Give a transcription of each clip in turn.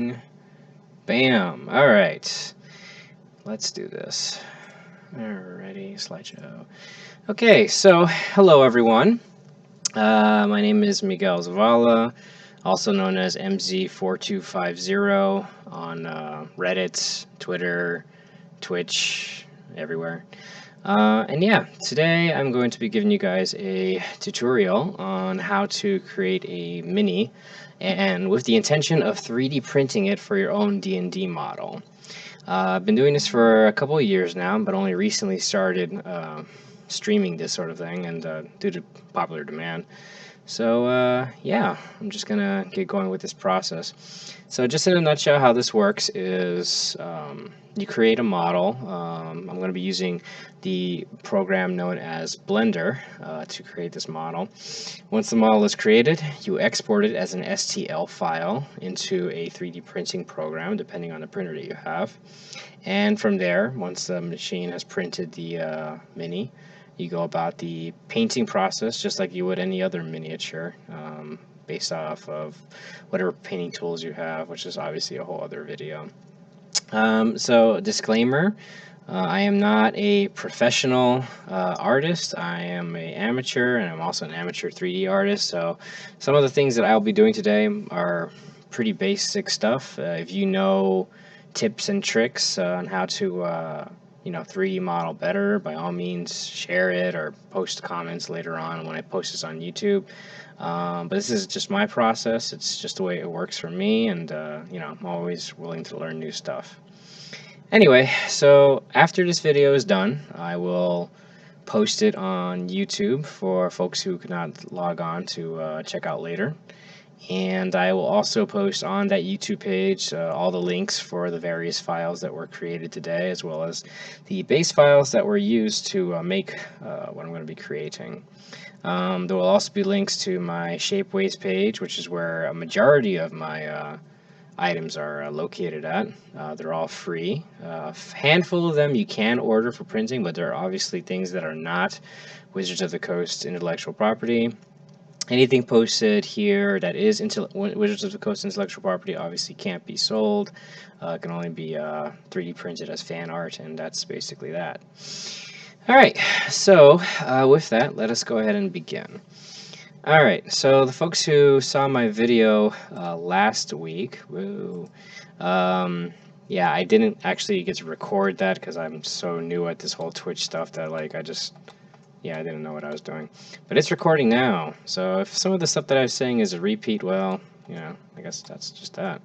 Bam. All right. Let's do this. Alrighty, slideshow. Okay, so hello everyone. My name is Miguel Zavala, also known as mz4250 on Reddit, Twitter, Twitch, everywhere. And yeah, today I'm going to be giving you guys a tutorial on how to create a mini, and with the intention of 3D printing it for your own D&D model. I've been doing this for a couple of years now, but only recently started streaming this sort of thing, and due to popular demand. So yeah, I'm just gonna get going with this process. So just in a nutshell, how this works is you create a model. I'm going to be using the program known as Blender to create this model. Once the model is created, you export it as an STL file into a 3D printing program, depending on the printer that you have. And from there, once the machine has printed the mini, you go about the painting process just like you would any other miniature, based off of whatever painting tools you have, which is obviously a whole other video. So disclaimer, I am not a professional artist. I am an amateur, and I'm also an amateur 3D artist. So some of the things that I'll be doing today are pretty basic stuff. If you know tips and tricks on how to 3D model better, by all means share it or post comments later on when I post this on YouTube. But this is just my process. It's just the way it works for me, and I'm always willing to learn new stuff. Anyway, so after this video is done, I will post it on YouTube for folks who could not log on to check out later. And I will also post on that YouTube page all the links for the various files that were created today, as well as the base files that were used to make what I'm going to be creating. There will also be links to my Shapeways page, which is where a majority of my items are located at. They're all free. A handful of them you can order for printing, but there are obviously things that are not Wizards of the Coast intellectual property. Anything posted here that is Wizards of the Coast intellectual property obviously can't be sold. It can only be 3D printed as fan art, and that's basically that. Alright, so with that, let us go ahead and begin. Alright, so the folks who saw my video last week, yeah, I didn't actually get to record that because I'm so new at this whole Twitch stuff that I didn't know what I was doing. But it's recording now, so if some of the stuff that I was saying is a repeat, well, I guess that's just that.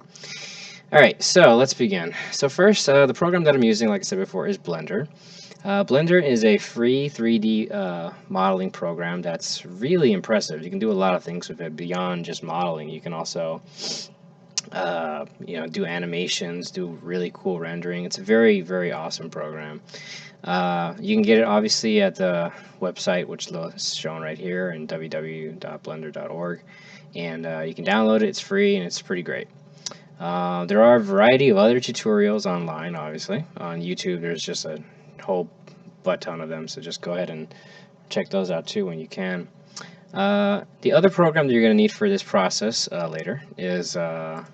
Alright, so let's begin. So first, the program that I'm using, like I said before, is Blender. Blender is a free 3D modeling program that's really impressive. You can do a lot of things with it beyond just modeling. You can also do animations, do really cool rendering. It's a very, very awesome program. You can get it obviously at the website, which is shown right here, in www.blender.org, and you can download it. It's free and it's pretty great. There are a variety of other tutorials online. Obviously on YouTube there's just a whole butt ton of them, so just go ahead and check those out too when you can. The other program that you're going to need for this process later is or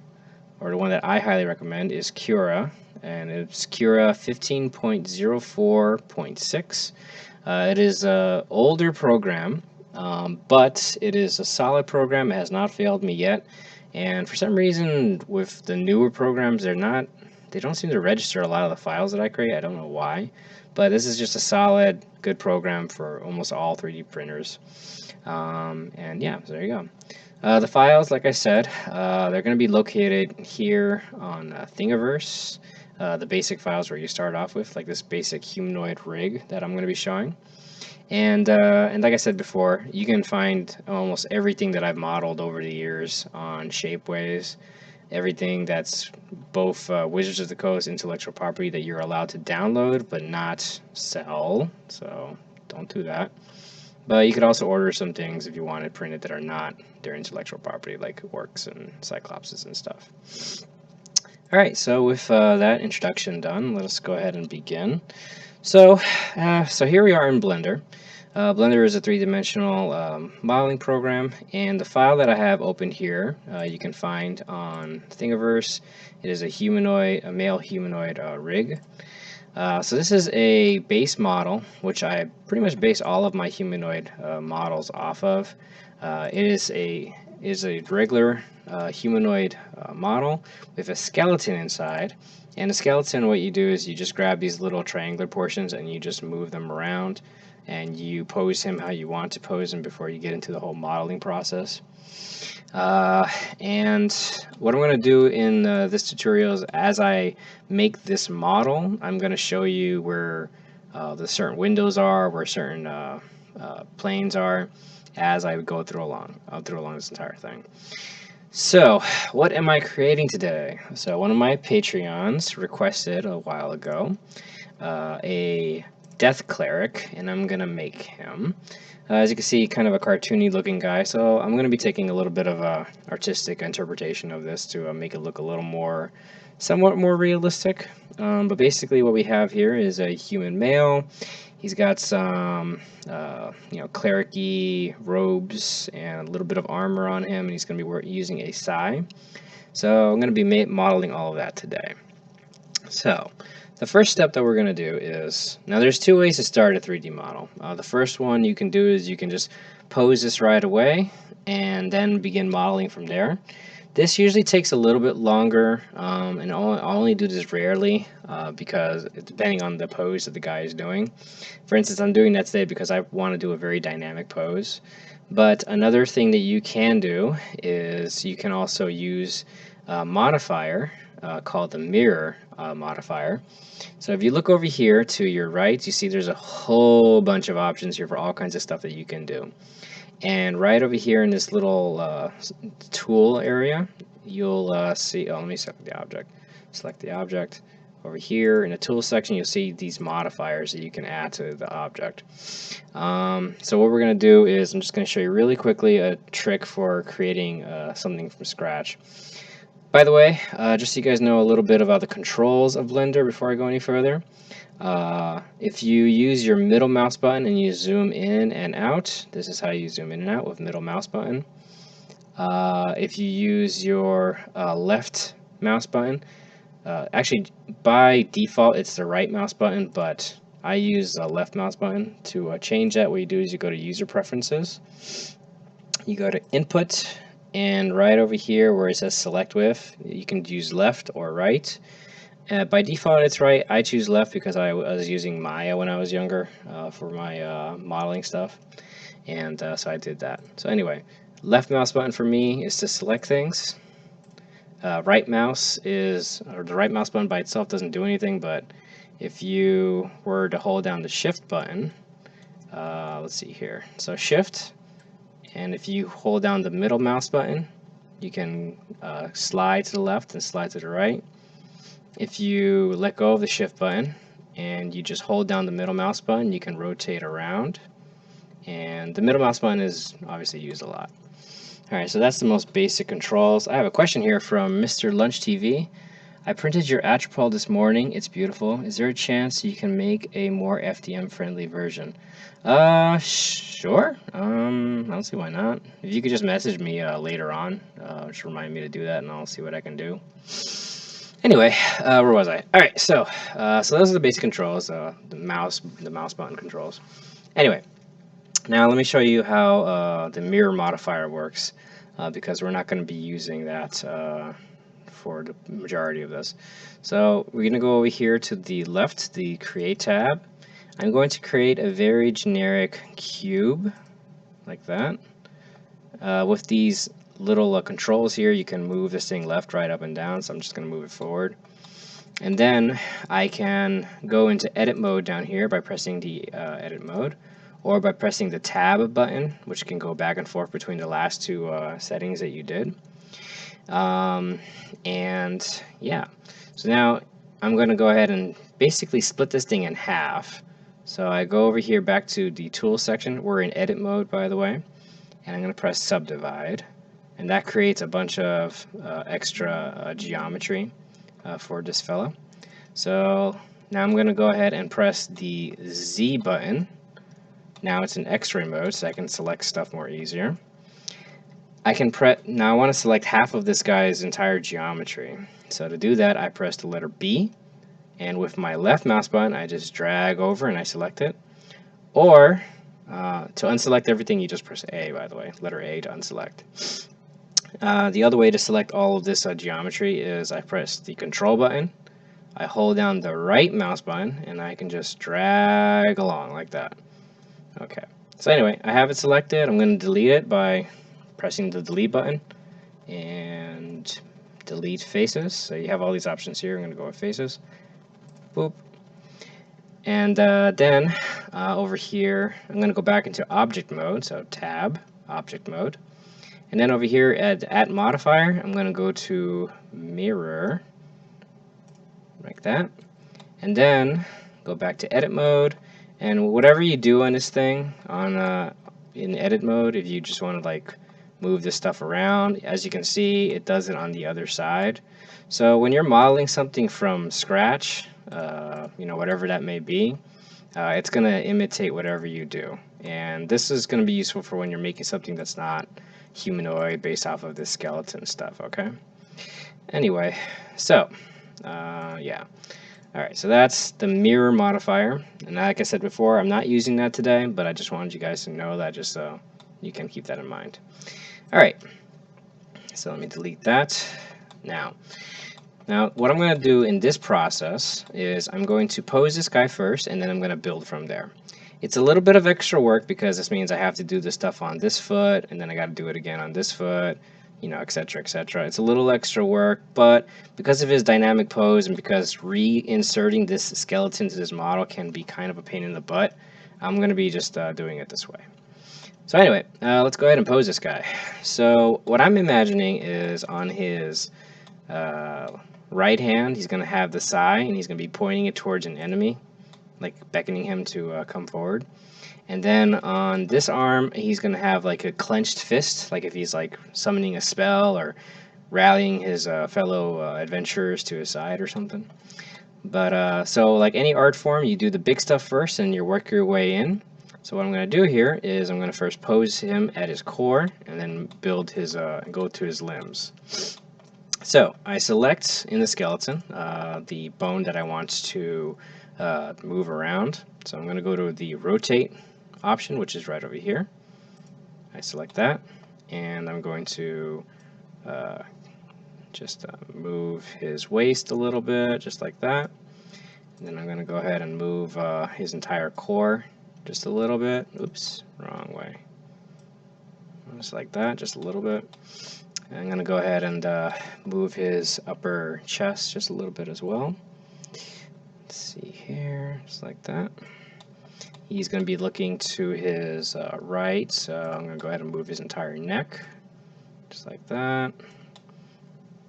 the one that I highly recommend is Cura, and it's Cura 15.04.6. It is an older program, but it is a solid program. It has not failed me yet, and for some reason with the newer programs they don't seem to register a lot of the files that I create. I don't know why, but this is just a solid, good program for almost all 3D printers. And yeah, so there you go. The files, like I said, they're going to be located here on Thingiverse. The basic files where you start off with, like this basic humanoid rig that I'm going to be showing. And like I said before, you can find almost everything that I've modeled over the years on Shapeways. Everything that's both Wizards of the Coast intellectual property that you're allowed to download but not sell, so don't do that. But you could also order some things if you wanted printed that are not their intellectual property, like orcs and cyclopses and stuff. Alright, so with that introduction done, let us go ahead and begin. So here we are in Blender. Blender is a three-dimensional modeling program, and the file that I have open here you can find on Thingiverse. It is a male humanoid rig. So this is a base model, which I pretty much base all of my humanoid models off of. It is a regular humanoid model with a skeleton inside. And the skeleton, what you do is you just grab these little triangular portions and you just move them around, and you pose him how you want to pose him before you get into the whole modeling process. And what I'm going to do in this tutorial is, as I make this model, I'm going to show you where the certain windows are, where certain planes are, as I go through along this entire thing. So, what am I creating today? So, one of my Patreons requested a while ago a death cleric, and I'm gonna make him. As you can see, kind of a cartoony looking guy, so I'm going to be taking a little bit of a artistic interpretation of this to make it look a little more, somewhat more realistic. But basically what we have here is a human male. He's got some, cleric-y robes and a little bit of armor on him, and he's going to be using a sai. So I'm going to be modeling all of that today. So the first step that we're going to do is, now there's two ways to start a 3D model. The first one you can do is you can just pose this right away and then begin modeling from there. This usually takes a little bit longer, and I'll only do this rarely because depending on the pose that the guy is doing. For instance, I'm doing that today because I want to do a very dynamic pose. But another thing that you can do is you can also use a modifier called the mirror modifier. So if you look over here to your right, you see there's a whole bunch of options here for all kinds of stuff that you can do. And right over here in this little tool area, you'll see, let me select the object. Select the object. Over here in the tool section, you'll see these modifiers that you can add to the object. So what we're going to do is, I'm just going to show you really quickly a trick for creating something from scratch. By the way, just so you guys know a little bit about the controls of Blender before I go any further. If you use your middle mouse button and you zoom in and out, this is how you zoom in and out with middle mouse button. If you use your left mouse button, actually by default it's the right mouse button, but I use the left mouse button. To change that, what you do is you go to user preferences, you go to input, and right over here where it says select with, you can use left or right. By default it's right. I choose left because I was using Maya when I was younger for my modeling stuff, and so I did that. So anyway, left mouse button for me is to select things. Right mouse is, or the right mouse button by itself doesn't do anything, but if you were to hold down the shift button, let's see here, so shift, and if you hold down the middle mouse button, you can slide to the left and slide to the right. If you let go of the shift button and you just hold down the middle mouse button, you can rotate around, and the middle mouse button is obviously used a lot. Alright, so that's the most basic controls. I have a question here from Mr. Lunch TV. I printed your Atropol this morning. It's beautiful. Is there a chance you can make a more FDM friendly version? Sure. I don't see why not. If you could just message me later on, just remind me to do that and I'll see what I can do. Anyway, where was I? Alright, so those are the basic controls, the mouse button controls. Anyway, now let me show you how the mirror modifier works, because we're not going to be using that for the majority of this. So we're going to go over here to the left, the Create tab. I'm going to create a very generic cube, like that. With these little controls here, you can move this thing left, right, up, and down, so I'm just going to move it forward. And then I can go into edit mode down here by pressing the edit mode, or by pressing the tab button, which can go back and forth between the last two settings that you did. And yeah, so now I'm going to go ahead and basically split this thing in half. So I go over here back to the tool section. We're in edit mode, by the way, and I'm going to press subdivide, and that creates a bunch of extra geometry for this fella. So now I'm going to go ahead and press the Z button Now it's in X-ray mode, so I can select stuff more easier. Now I want to select half of this guy's entire geometry. So to do that, I press the letter B, and with my left mouse button, I just drag over and I select it. Or to unselect everything, you just press A, by the way, letter A to unselect. The other way to select all of this geometry is I press the Control button, I hold down the right mouse button, and I can just drag along like that. Okay, so anyway, I have it selected. I'm going to delete it by pressing the delete button and delete faces. So you have all these options here. I'm going to go with faces. Boop. And then over here, I'm going to go back into object mode. So tab, object mode. And then over here at modifier, I'm going to go to mirror, like that. And then go back to edit mode. And whatever you do on this thing, in edit mode, if you just want to like move this stuff around, as you can see, it does it on the other side. So when you're modeling something from scratch, whatever that may be, it's going to imitate whatever you do. And this is going to be useful for when you're making something that's not humanoid based off of this skeleton stuff, okay? Anyway, so, yeah. Alright, so that's the mirror modifier. And like I said before, I'm not using that today, but I just wanted you guys to know that just so you can keep that in mind. Alright, so let me delete that. Now, what I'm going to do in this process is I'm going to pose this guy first, and then I'm going to build from there. It's a little bit of extra work because this means I have to do this stuff on this foot, and then I got to do it again on this foot, etc., etc. It's a little extra work, but because of his dynamic pose and because reinserting this skeleton to this model can be kind of a pain in the butt, I'm going to be just doing it this way. So anyway, let's go ahead and pose this guy. So what I'm imagining is on his right hand, he's going to have the sai, and he's going to be pointing it towards an enemy, like beckoning him to come forward. And then on this arm, he's going to have like a clenched fist, like if he's like summoning a spell or rallying his fellow adventurers to his side or something. But so like any art form, you do the big stuff first and you work your way in. So what I'm going to do here is I'm going to first pose him at his core and then build his go to his limbs. So I select in the skeleton the bone that I want to move around. So I'm going to go to the rotate option, which is right over here. I select that, and I'm going to just move his waist a little bit, just like that. And then I'm going to go ahead and move his entire core just a little bit. Oops, wrong way. Just like that, just a little bit. And I'm going to go ahead and move his upper chest just a little bit as well. Let's see here, just like that. He's going to be looking to his right, so I'm going to go ahead and move his entire neck, just like that.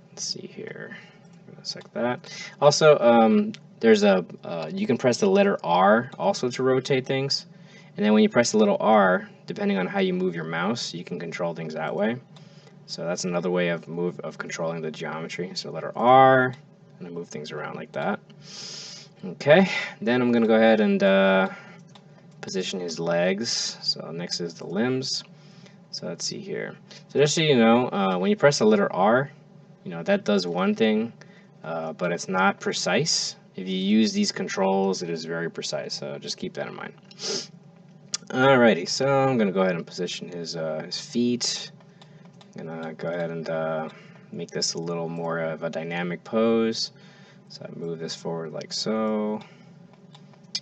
Let's see here, just like that. Also, there's you can press the letter R also to rotate things, and then when you press the little R, depending on how you move your mouse, you can control things that way. So that's another way of controlling the geometry. So letter R, and I move things around like that. Okay, then I'm going to go ahead and position his legs. So next is the limbs. So let's see here. So just so you know, when you press the letter R, that does one thing, but it's not precise. If you use these controls, it is very precise. So just keep that in mind. Alrighty, so I'm going to go ahead and position his feet. I'm going to go ahead and make this a little more of a dynamic pose. So I move this forward like so.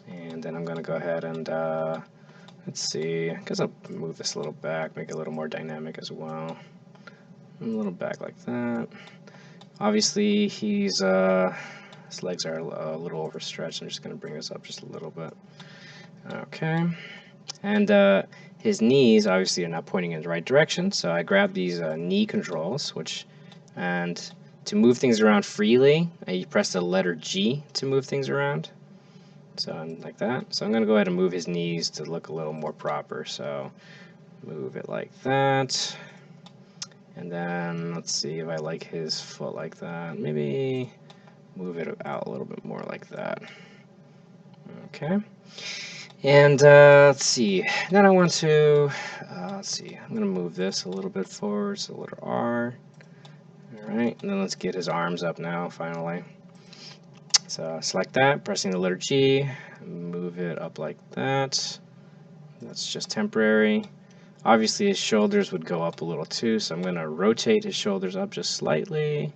And then I'm going to go ahead and, let's see, I guess I'll move this a little back, make it a little more dynamic as well. A little back like that. Obviously, his legs are a little overstretched. I'm just going to bring this up just a little bit. Okay. And his knees, obviously, are not pointing in the right direction. So I grab these knee controls, and to move things around freely, you press the letter G to move things around. So like that. So I'm going to go ahead and move his knees to look a little more proper. So move it like that. And then let's see if I like his foot like that. Maybe move it out a little bit more like that. Okay. And let's see. Then I want to, let's see. I'm going to move this a little bit forward. So letter R. All right. And then let's get his arms up now, finally. So select that, pressing the letter G. Move it up like that. That's just temporary. Obviously, his shoulders would go up a little too. So I'm going to rotate his shoulders up just slightly.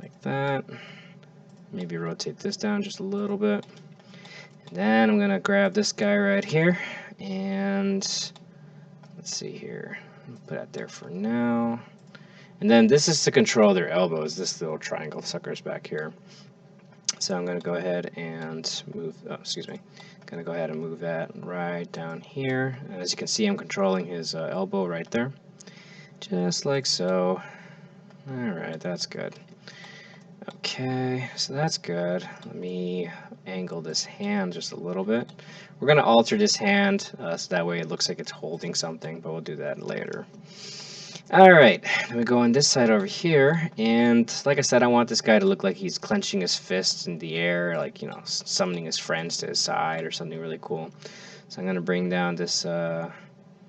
Like that. Maybe rotate this down just a little bit. And then I'm going to grab this guy right here. And let's see here. Put that there for now. And then this is to control their elbows. This little triangle sucker's back here. So I'm going to go ahead and move, going to go ahead and move that right down here. And as you can see, I'm controlling his elbow right there. Just like so. Alright, that's good. Okay, so that's good. Let me angle this hand just a little bit. We're going to alter this hand so that way it looks like it's holding something, but we'll do that later. Alright, then we go on this side over here, and like I said, I want this guy to look like he's clenching his fists in the air, like, you know, summoning his friends to his side or something really cool. So I'm going to bring down this elbow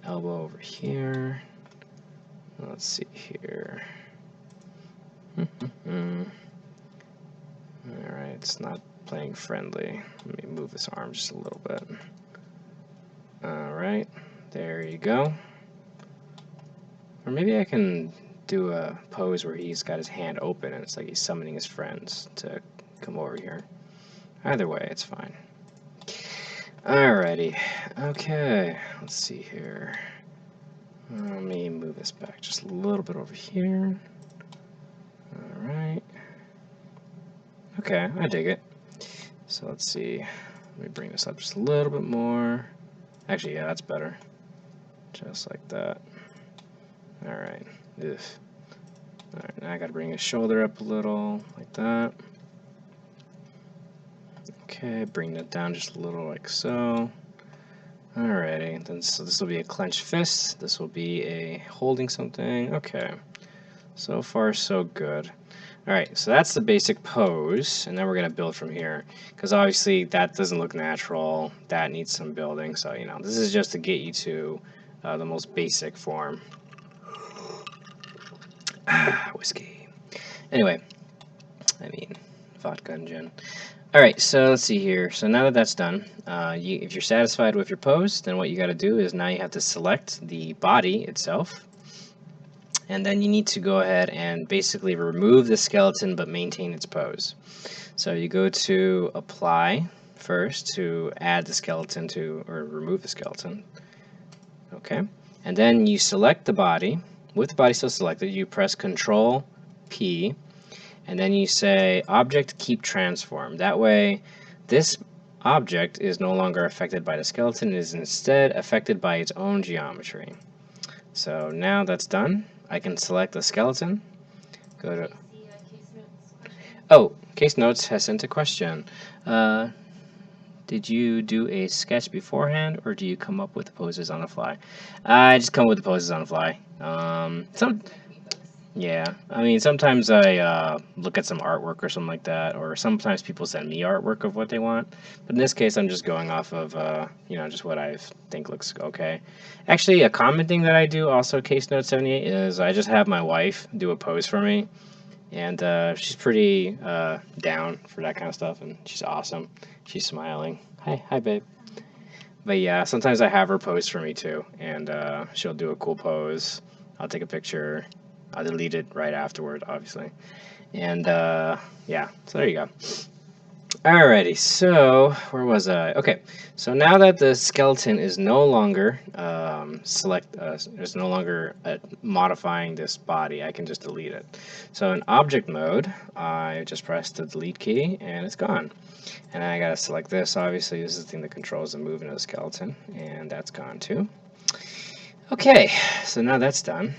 over here. Let's see here. Alright, it's not playing friendly. Let me move his arm just a little bit. Alright, there you go. Or maybe I can do a pose where he's got his hand open and it's like he's summoning his friends to come over here. Either way, it's fine. Alrighty. Okay, let's see here. Let me move this back just a little bit over here. Alright. Okay, I dig it. So let's see. Let me bring this up just a little bit more. Actually, yeah, that's better. Just like that. Alright. Alright, now I gotta bring his shoulder up a little, like that. Okay, bring that down just a little like so. Alrighty, then so this will be a clenched fist. This will be a holding something. Okay. So far, so good. Alright, so that's the basic pose, and then we're going to build from here. Because obviously that doesn't look natural. That needs some building, so you know, this is just to get you to the most basic form. Whiskey. Anyway, I mean, vodka and gin. Alright, so let's see here. So now that that's done, if you're satisfied with your pose, then what you got to do is now you have to select the body itself. And then you need to go ahead and basically remove the skeleton but maintain its pose. So you go to Apply first to add the skeleton to, or remove the skeleton. Okay. And then you select the body. With the body still selected, you press Control P. And then you say Object Keep Transform. That way, this object is no longer affected by the skeleton. It is instead affected by its own geometry. So now that's done. I can select the skeleton. Go to. Oh, Case Notes has sent a question. Did you do a sketch beforehand, or do you come up with the poses on the fly? I just come up with the poses on the fly. Yeah, I mean, sometimes I look at some artwork or something like that, or sometimes people send me artwork of what they want. But in this case, I'm just going off of, you know, just what I think looks okay. Actually, a common thing that I do, also Case Note 78, is I just have my wife do a pose for me. And she's pretty down for that kind of stuff, and she's awesome. She's smiling. Hi, babe. But yeah, sometimes I have her pose for me too, and she'll do a cool pose. I'll take a picture. I'll delete it right afterward, obviously. And yeah, so there you go. Alrighty, so where was I? Okay, so now that the skeleton is no longer is no longer modifying this body, I can just delete it. So in object mode, I just press the delete key and it's gone. And I gotta select this. Obviously, this is the thing that controls the movement of the skeleton, and that's gone too. Okay, so now that's done.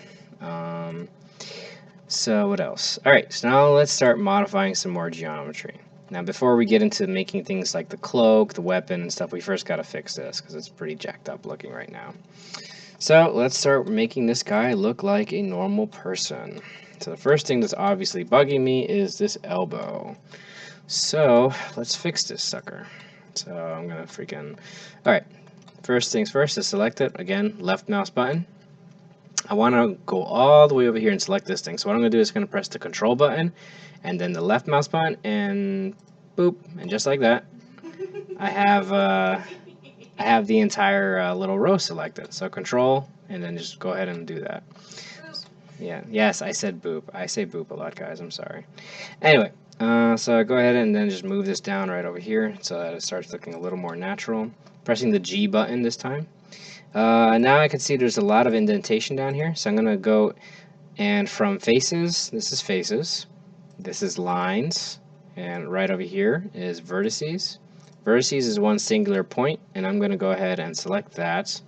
So what else? Alright, so now let's start modifying some more geometry. Now before we get into making things like the cloak, the weapon and stuff, we first got to fix this because it's pretty jacked up looking right now. So let's start making this guy look like a normal person. So the first thing that's obviously bugging me is this elbow. So let's fix this sucker. So I'm gonna freaking, all right, first things first, to select it, again, left mouse button. I want to go all the way over here and select this thing. So what I'm going to do is going to press the control button and then the left mouse button and boop, and just like that, I have the entire little row selected. So control and then just go ahead and do that. Yeah, yes, I said boop. I say boop a lot, guys. I'm sorry. Anyway, so go ahead and then just move this down right over here so that it starts looking a little more natural. Pressing the G button this time. Now I can see there's a lot of indentation down here, so I'm going to go and from faces, this is faces, this is lines, and right over here is vertices. Vertices is one singular point, and I'm going to go ahead and select that,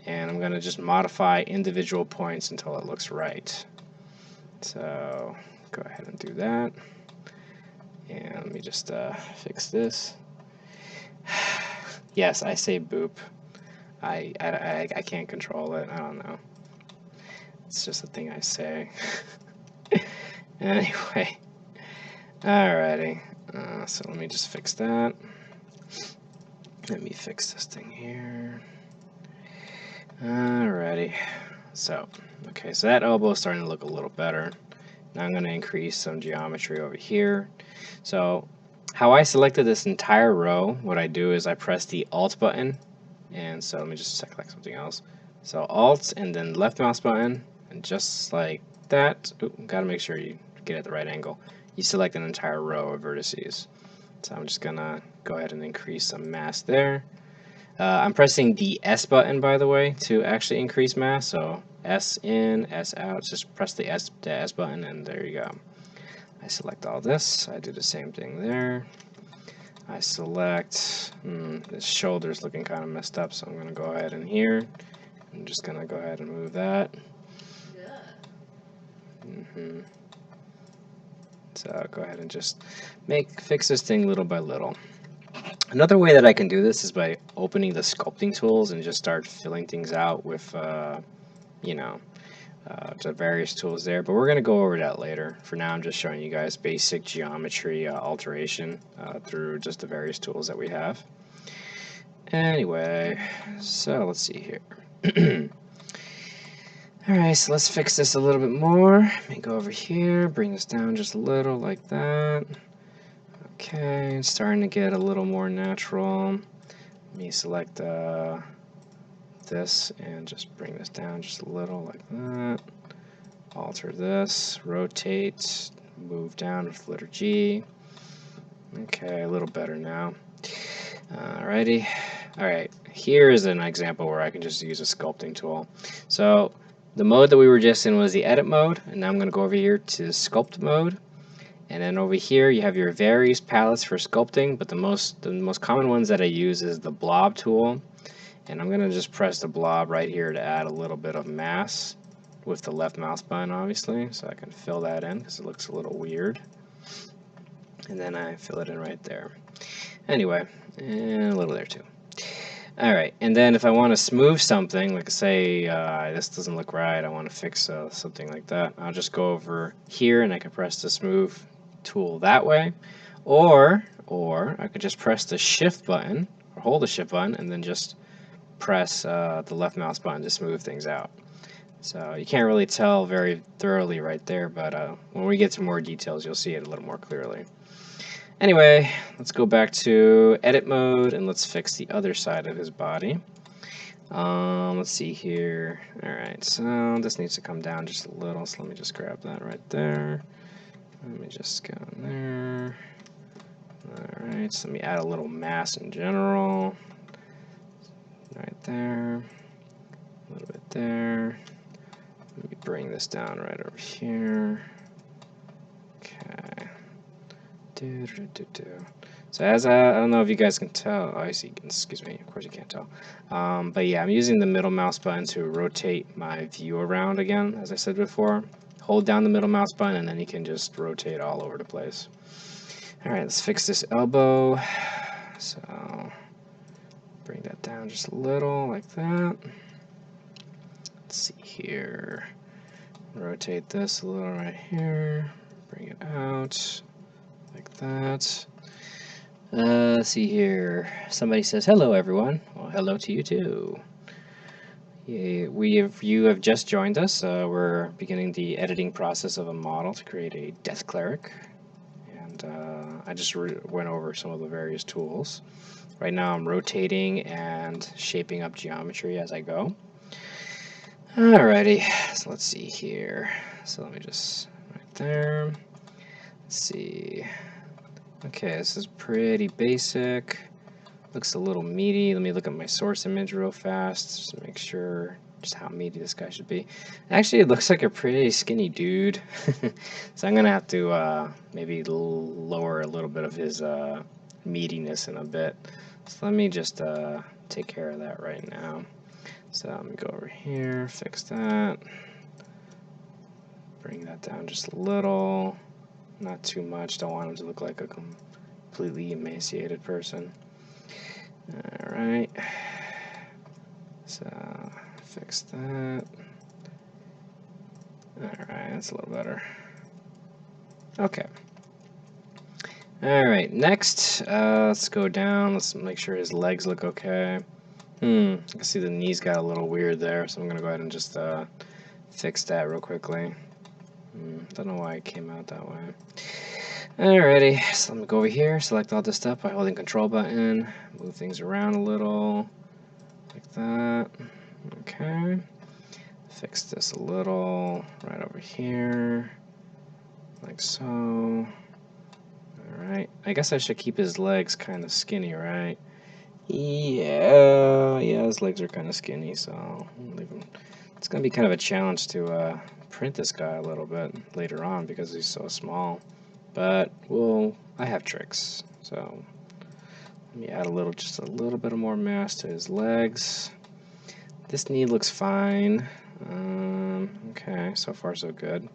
and I'm going to just modify individual points until it looks right. So go ahead and do that, and let me just fix this. Yes, I say boop. I can't control it. I don't know. It's just a thing I say. Anyway. Alrighty. So let me just fix that. Let me fix this thing here. Alrighty. So, okay, so that elbow is starting to look a little better. Now I'm going to increase some geometry over here. So, how I selected this entire row, what I do is I press the Alt button. And so let me just select something else. So Alt and then left mouse button, and just like that, gotta make sure you get at the right angle. You select an entire row of vertices. So I'm just gonna go ahead and increase some mass there. I'm pressing the S button, by the way, to actually increase mass. So S in, S out. Just press the S button, and there you go. I select all this. I do the same thing there. I select, this shoulder's looking kind of messed up, so I'm going to go ahead in here. I'm just going to go ahead and move that. So I'll go ahead and just fix this thing little by little. Another way that I can do this is by opening the sculpting tools and just start filling things out with, you know, the various tools there, but we're going to go over that later. For now, I'm just showing you guys basic geometry alteration through just the various tools that we have. Anyway, so let's see here. Alright, so let's fix this a little bit more. Let me go over here, bring this down just a little like that. Okay, it's starting to get a little more natural. Let me select this and just bring this down just a little like that. Alter this, rotate, move down with letter G. Okay, a little better now. Alrighty. Alright, here is an example where I can just use a sculpting tool. So the mode that we were just in was the edit mode, and now I'm going to go over here to sculpt mode. And then over here you have your various palettes for sculpting, but the most common ones that I use is the blob tool. And I'm going to just press the blob right here to add a little bit of mass with the left mouse button, obviously, so I can fill that in because it looks a little weird. And then I fill it in right there. Anyway, and a little there too. Alright, and then if I want to smooth something, like say this doesn't look right, I want to fix something like that, I'll just go over here and I can press the smooth tool that way. Or I could just press the shift button, or hold the shift button, and then just press the left mouse button to smooth things out. So you can't really tell very thoroughly right there, but when we get to more details, you'll see it a little more clearly. Anyway, let's go back to edit mode and let's fix the other side of his body. Let's see here. Alright, so this needs to come down just a little, so let me just grab that right there. Let me just go in there. Alright, so let me add a little mass in general. Right there. A little bit there. Let me bring this down right over here. Okay. So as I don't know if you guys can tell. Oh, I see. Excuse me. Of course you can't tell. But yeah, I'm using the middle mouse button to rotate my view around again, as I said before. Hold down the middle mouse button, and then you can just rotate all over the place. All right, let's fix this elbow. So bring that down just a little like that. Let's see here. Rotate this a little right here. Bring it out like that. Let's see here. Somebody says, hello, everyone. Well, hello to you, too. Yeah, you have just joined us. We're beginning the editing process of a model to create a death cleric. And I just went over some of the various tools. Right now I'm rotating and shaping up geometry as I go. Alrighty, so let's see here. So let me just, right there. Let's see. Okay, this is pretty basic. Looks a little meaty. Let me look at my source image real fast just to make sure just how meaty this guy should be. Actually, it looks like a pretty skinny dude. So I'm going to have to maybe lower a little bit of his meatiness in a bit. So let me just take care of that right now. So let me go over here, fix that. Bring that down just a little. Not too much. Don't want him to look like a completely emaciated person. Alright, so fix that. Alright, that's a little better. Okay. Alright, next, let's go down. Let's make sure his legs look okay. I can see the knees got a little weird there, so I'm going to go ahead and just fix that real quickly. Don't know why it came out that way. Alrighty, so let me go over here, select all this stuff by holding control button, move things around a little, like that. Okay, fix this a little, right over here, like so. Alright, I guess I should keep his legs kind of skinny, right? Yeah, his legs are kind of skinny, so I'll leave him. It's going to be kind of a challenge to print this guy a little bit later on because he's so small. But, well, I have tricks. So, let me add just a little bit of more mass to his legs. This knee looks fine. Okay, so far so good.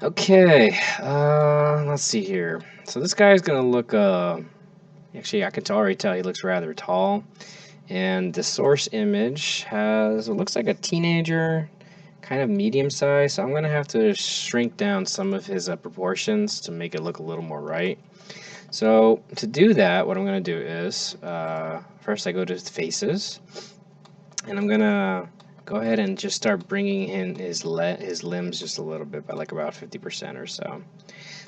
Okay, let's see here. So this guy is going to look, actually I can already tell he looks rather tall. And the source image it looks like a teenager, kind of medium size, so I'm going to have to shrink down some of his proportions to make it look a little more right. So to do that, what I'm going to do is, first I go to faces, and I'm going to go ahead and just start bringing in his limbs just a little bit, by like about 50% or so.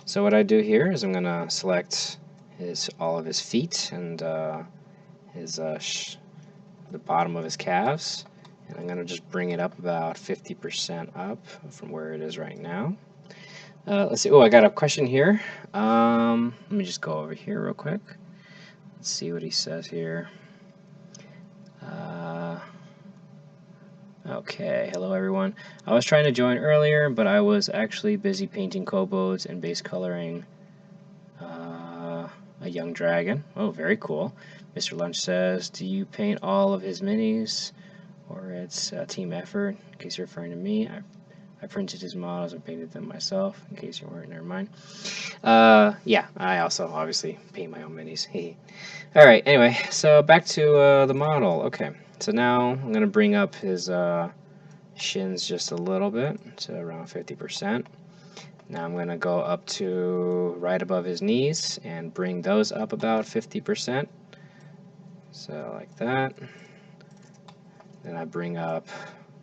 So what I do here is I'm going to select all of his feet and the bottom of his calves, and I'm going to just bring it up about 50% up from where it is right now. Let's see. Oh, I got a question here. Let me just go over here real quick. Let's see what he says here. Okay, hello everyone. I was trying to join earlier, but I was actually busy painting kobolds and base coloring a young dragon. Oh, very cool. Mr. Lunch says, do you paint all of his minis, or it's a team effort? In case you're referring to me, I printed his models and painted them myself, in case you weren't, never mind. Yeah, I also obviously paint my own minis. Alright, anyway, so back to the model. Okay, so now I'm going to bring up his shins just a little bit, to around 50%. Now I'm going to go up to right above his knees and bring those up about 50%. So like that. Then I bring up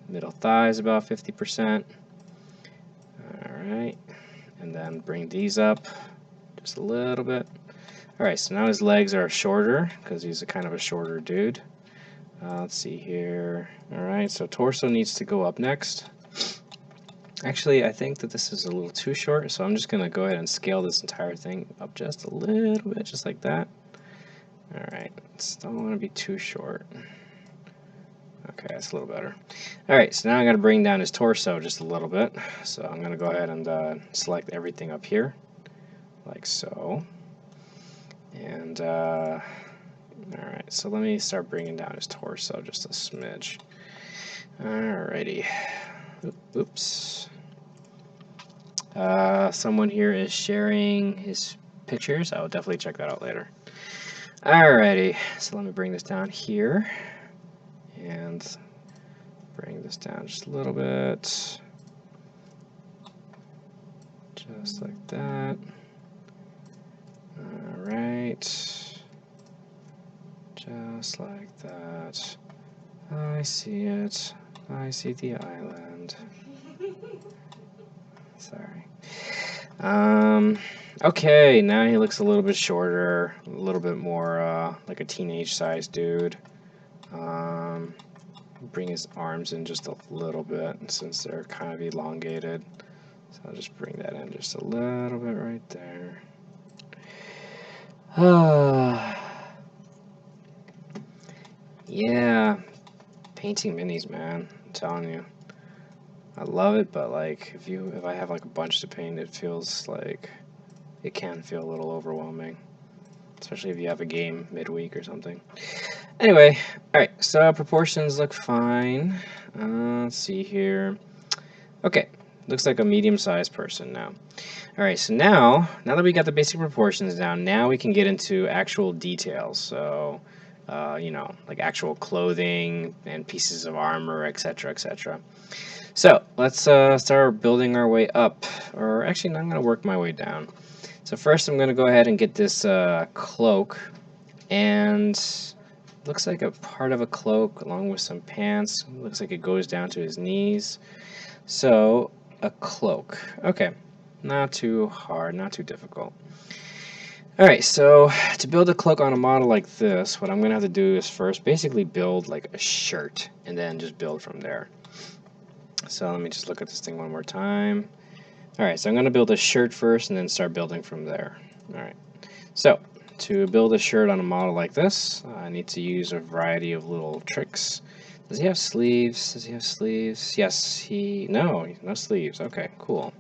middle thighs about 50%. Alright. And then bring these up just a little bit. Alright, so now his legs are shorter because he's a kind of a shorter dude. Let's see here. Alright, so torso needs to go up next. Actually, I think that this is a little too short, so I'm just going to go ahead and scale this entire thing up just a little bit, just like that. Alright, don't want to be too short. Okay, that's a little better. Alright, so now I'm going to bring down his torso just a little bit. So I'm going to go ahead and select everything up here, like so. And, alright, so let me start bringing down his torso just a smidge. Alrighty. Oops. Someone here is sharing his pictures. I will definitely check that out later. Alrighty, so let me bring this down here and bring this down just a little bit, just like that. Alright, Just like that. I see it. I see the island. Sorry. Okay, now he looks a little bit shorter, a little bit more like a teenage-sized dude. Bring his arms in just a little bit since they're kind of elongated. So I'll just bring that in just a little bit right there. Yeah, painting minis, man. I'm telling you. I love it, but like if I have like a bunch to paint, it feels like it can feel a little overwhelming, especially if you have a game midweek or something. Anyway, all right, so proportions look fine. Let's see here. Okay, looks like a medium-sized person now. All right, so now that we got the basic proportions down, now we can get into actual details. So, you know, like actual clothing and pieces of armor, etc., etc. So let's start building our way up. Or actually, no, I'm going to work my way down. So first, I'm going to go ahead and get this cloak, and looks like a part of a cloak along with some pants. Looks like it goes down to his knees. So a cloak. Okay. Not too hard, not too difficult. Alright, so to build a cloak on a model like this, what I'm going to have to do is first basically build like a shirt, and then just build from there. So let me just look at this thing one more time. Alright, so I'm going to build a shirt first, and then start building from there. Alright, so to build a shirt on a model like this, I need to use a variety of little tricks. Does he have sleeves? Does he have sleeves? Yes, no sleeves. Okay, cool.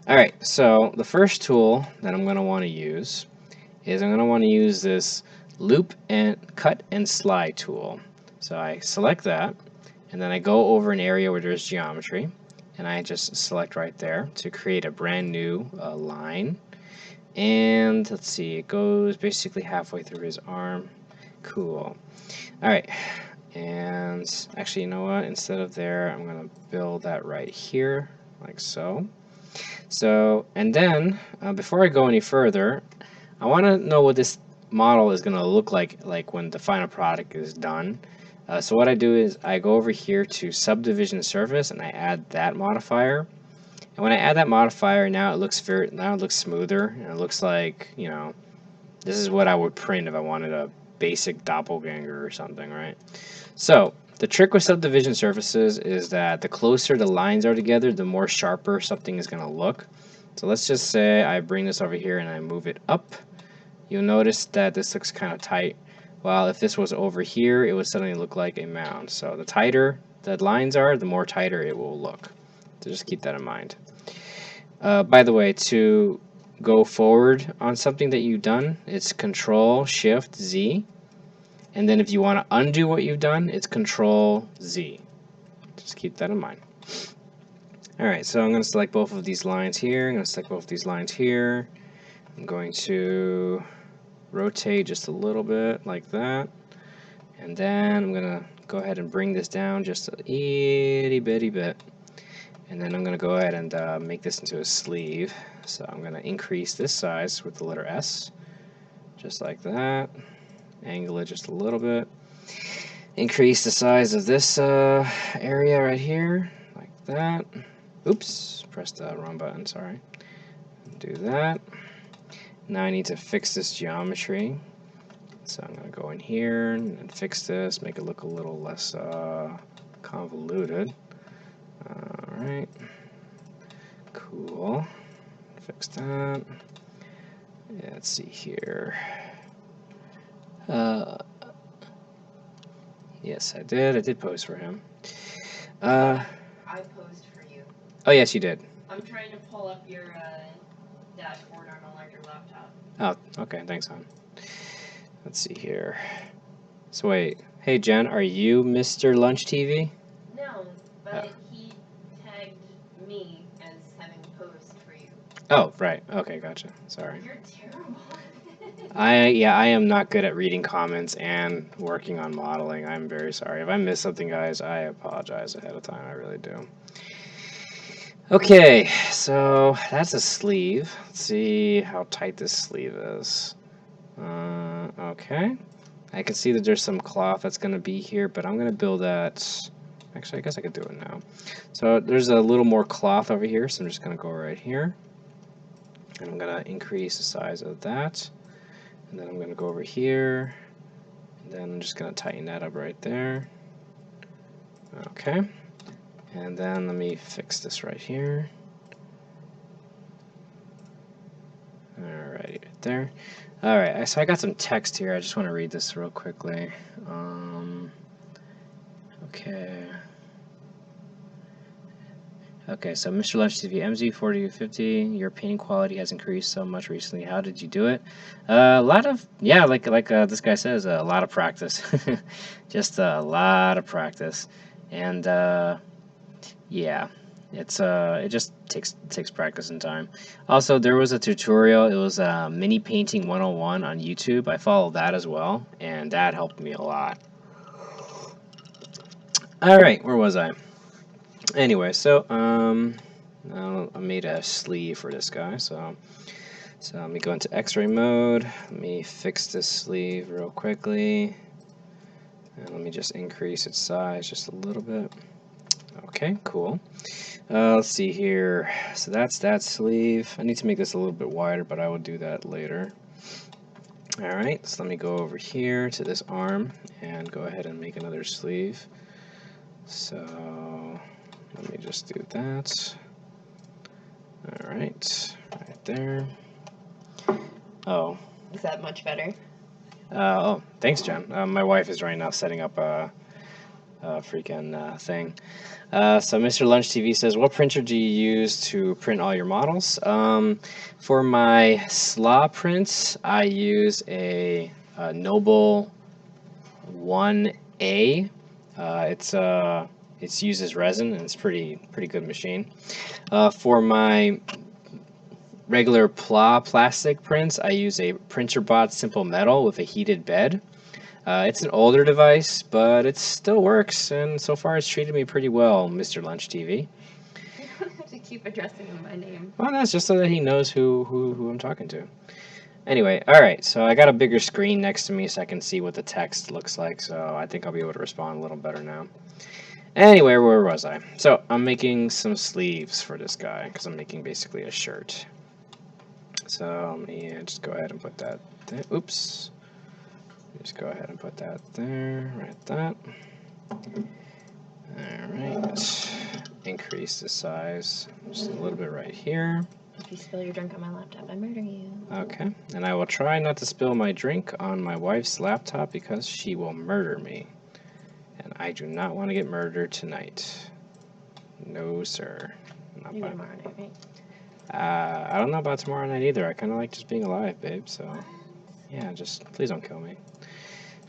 Alright, so the first tool that I'm going to want to use is I'm going to want to use this loop and cut and slide tool. So I select that, and then I go over an area where there's geometry, and I just select right there to create a brand new line. And let's see, it goes basically halfway through his arm. Cool. Alright, and actually, you know what? Instead of there, I'm going to build that right here, like so. So, and then, before I go any further, I want to know what this model is going to look like when the final product is done. So what I do is I go over here to subdivision surface, and I add that modifier. And when I add that modifier, now it looks smoother, and it looks like, you know, this is what I would print if I wanted a basic doppelganger or something, right? So the trick with subdivision surfaces is that the closer the lines are together, the more sharper something is going to look. So let's just say I bring this over here and I move it up. You'll notice that this looks kind of tight. While if this was over here, it would suddenly look like a mound. So the tighter the lines are, the more tighter it will look. So just keep that in mind. By the way, to go forward on something that you've done, it's Control-Shift-Z. And then if you want to undo what you've done, it's Control-Z. Just keep that in mind. Alright, so I'm going to select both of these lines here. I'm going to select both of these lines here. I'm going to rotate just a little bit like that. And then I'm going to go ahead and bring this down just a itty bitty bit. And then I'm going to go ahead and make this into a sleeve. So I'm going to increase this size with the letter S. Just like that. Angle it just a little bit. Increase the size of this area right here, like that. Oops, pressed the wrong button, sorry. Do that. Now I need to fix this geometry. So I'm going to go in here and fix this, make it look a little less convoluted. Alright. Cool. Fix that. Yeah, let's see here. Yes, I did post for him. I posed for you. Oh, yes, you did. I'm trying to pull up your dashboard on a larger laptop. Oh, okay, thanks, hon. Let's see here. So wait, hey Jen, are you Mr. Lunch TV? No, but he tagged me as having posed for you. Oh, right. Okay, gotcha. Sorry. You're terrible. I am not good at reading comments and working on modeling. I'm very sorry. If I miss something, guys, I apologize ahead of time. I really do. Okay, so that's a sleeve. Let's see how tight this sleeve is. Okay. I can see that there's some cloth that's going to be here, but I'm going to build that. Actually, I guess I could do it now. So there's a little more cloth over here, so I'm just going to go right here. And I'm going to increase the size of that. And then I'm going to go over here. And then I'm just going to tighten that up right there. Okay. And then let me fix this right here. Alrighty, right there. Alright, so I got some text here. I just want to read this real quickly. Okay. Okay, so Mr. Lunch TV, mz4250, your painting quality has increased so much recently. How did you do it? A lot of, yeah, like this guy says, a lot of practice. Just a lot of practice. And, yeah. It just takes practice and time. Also, there was a tutorial. It was Mini Painting 101 on YouTube. I followed that as well, and that helped me a lot. All right, where was I? Anyway, so I made a sleeve for this guy. So let me go into X-ray mode. Let me fix this sleeve real quickly, and let me just increase its size just a little bit. Okay, cool. Let's see here. So that's that sleeve. I need to make this a little bit wider, but I will do that later. Alright, so let me go over here to this arm and go ahead and make another sleeve. So let me just do that. Alright, right there. Oh. Is that much better? Oh, thanks, Jen. My wife is right now setting up a freaking thing. So Mr. Lunch TV says, what printer do you use to print all your models? For my slaw prints, I use a Noble 1A. It uses resin, and it's pretty good machine. For my regular plastic prints, I use a PrinterBot Simple Metal with a heated bed. It's an older device, but it still works, and so far it's treated me pretty well, Mr. Lunch TV. You don't have to keep addressing him by name. Well, that's just so that he knows who I'm talking to. Anyway, alright, so I got a bigger screen next to me so I can see what the text looks like, so I think I'll be able to respond a little better now. Anyway, where was I? So, I'm making some sleeves for this guy, because I'm making basically a shirt. So, let me just go ahead and put that there. Oops. Just go ahead and put that there, right that. Alright, increase the size just a little bit right here. If you spill your drink on my laptop, I murder you. Okay, and I will try not to spill my drink on my wife's laptop because she will murder me. And I do not want to get murdered tonight. No, sir. Maybe tomorrow night, right? I don't know about tomorrow night either. I kind of like just being alive, babe, so... Yeah, just please don't kill me.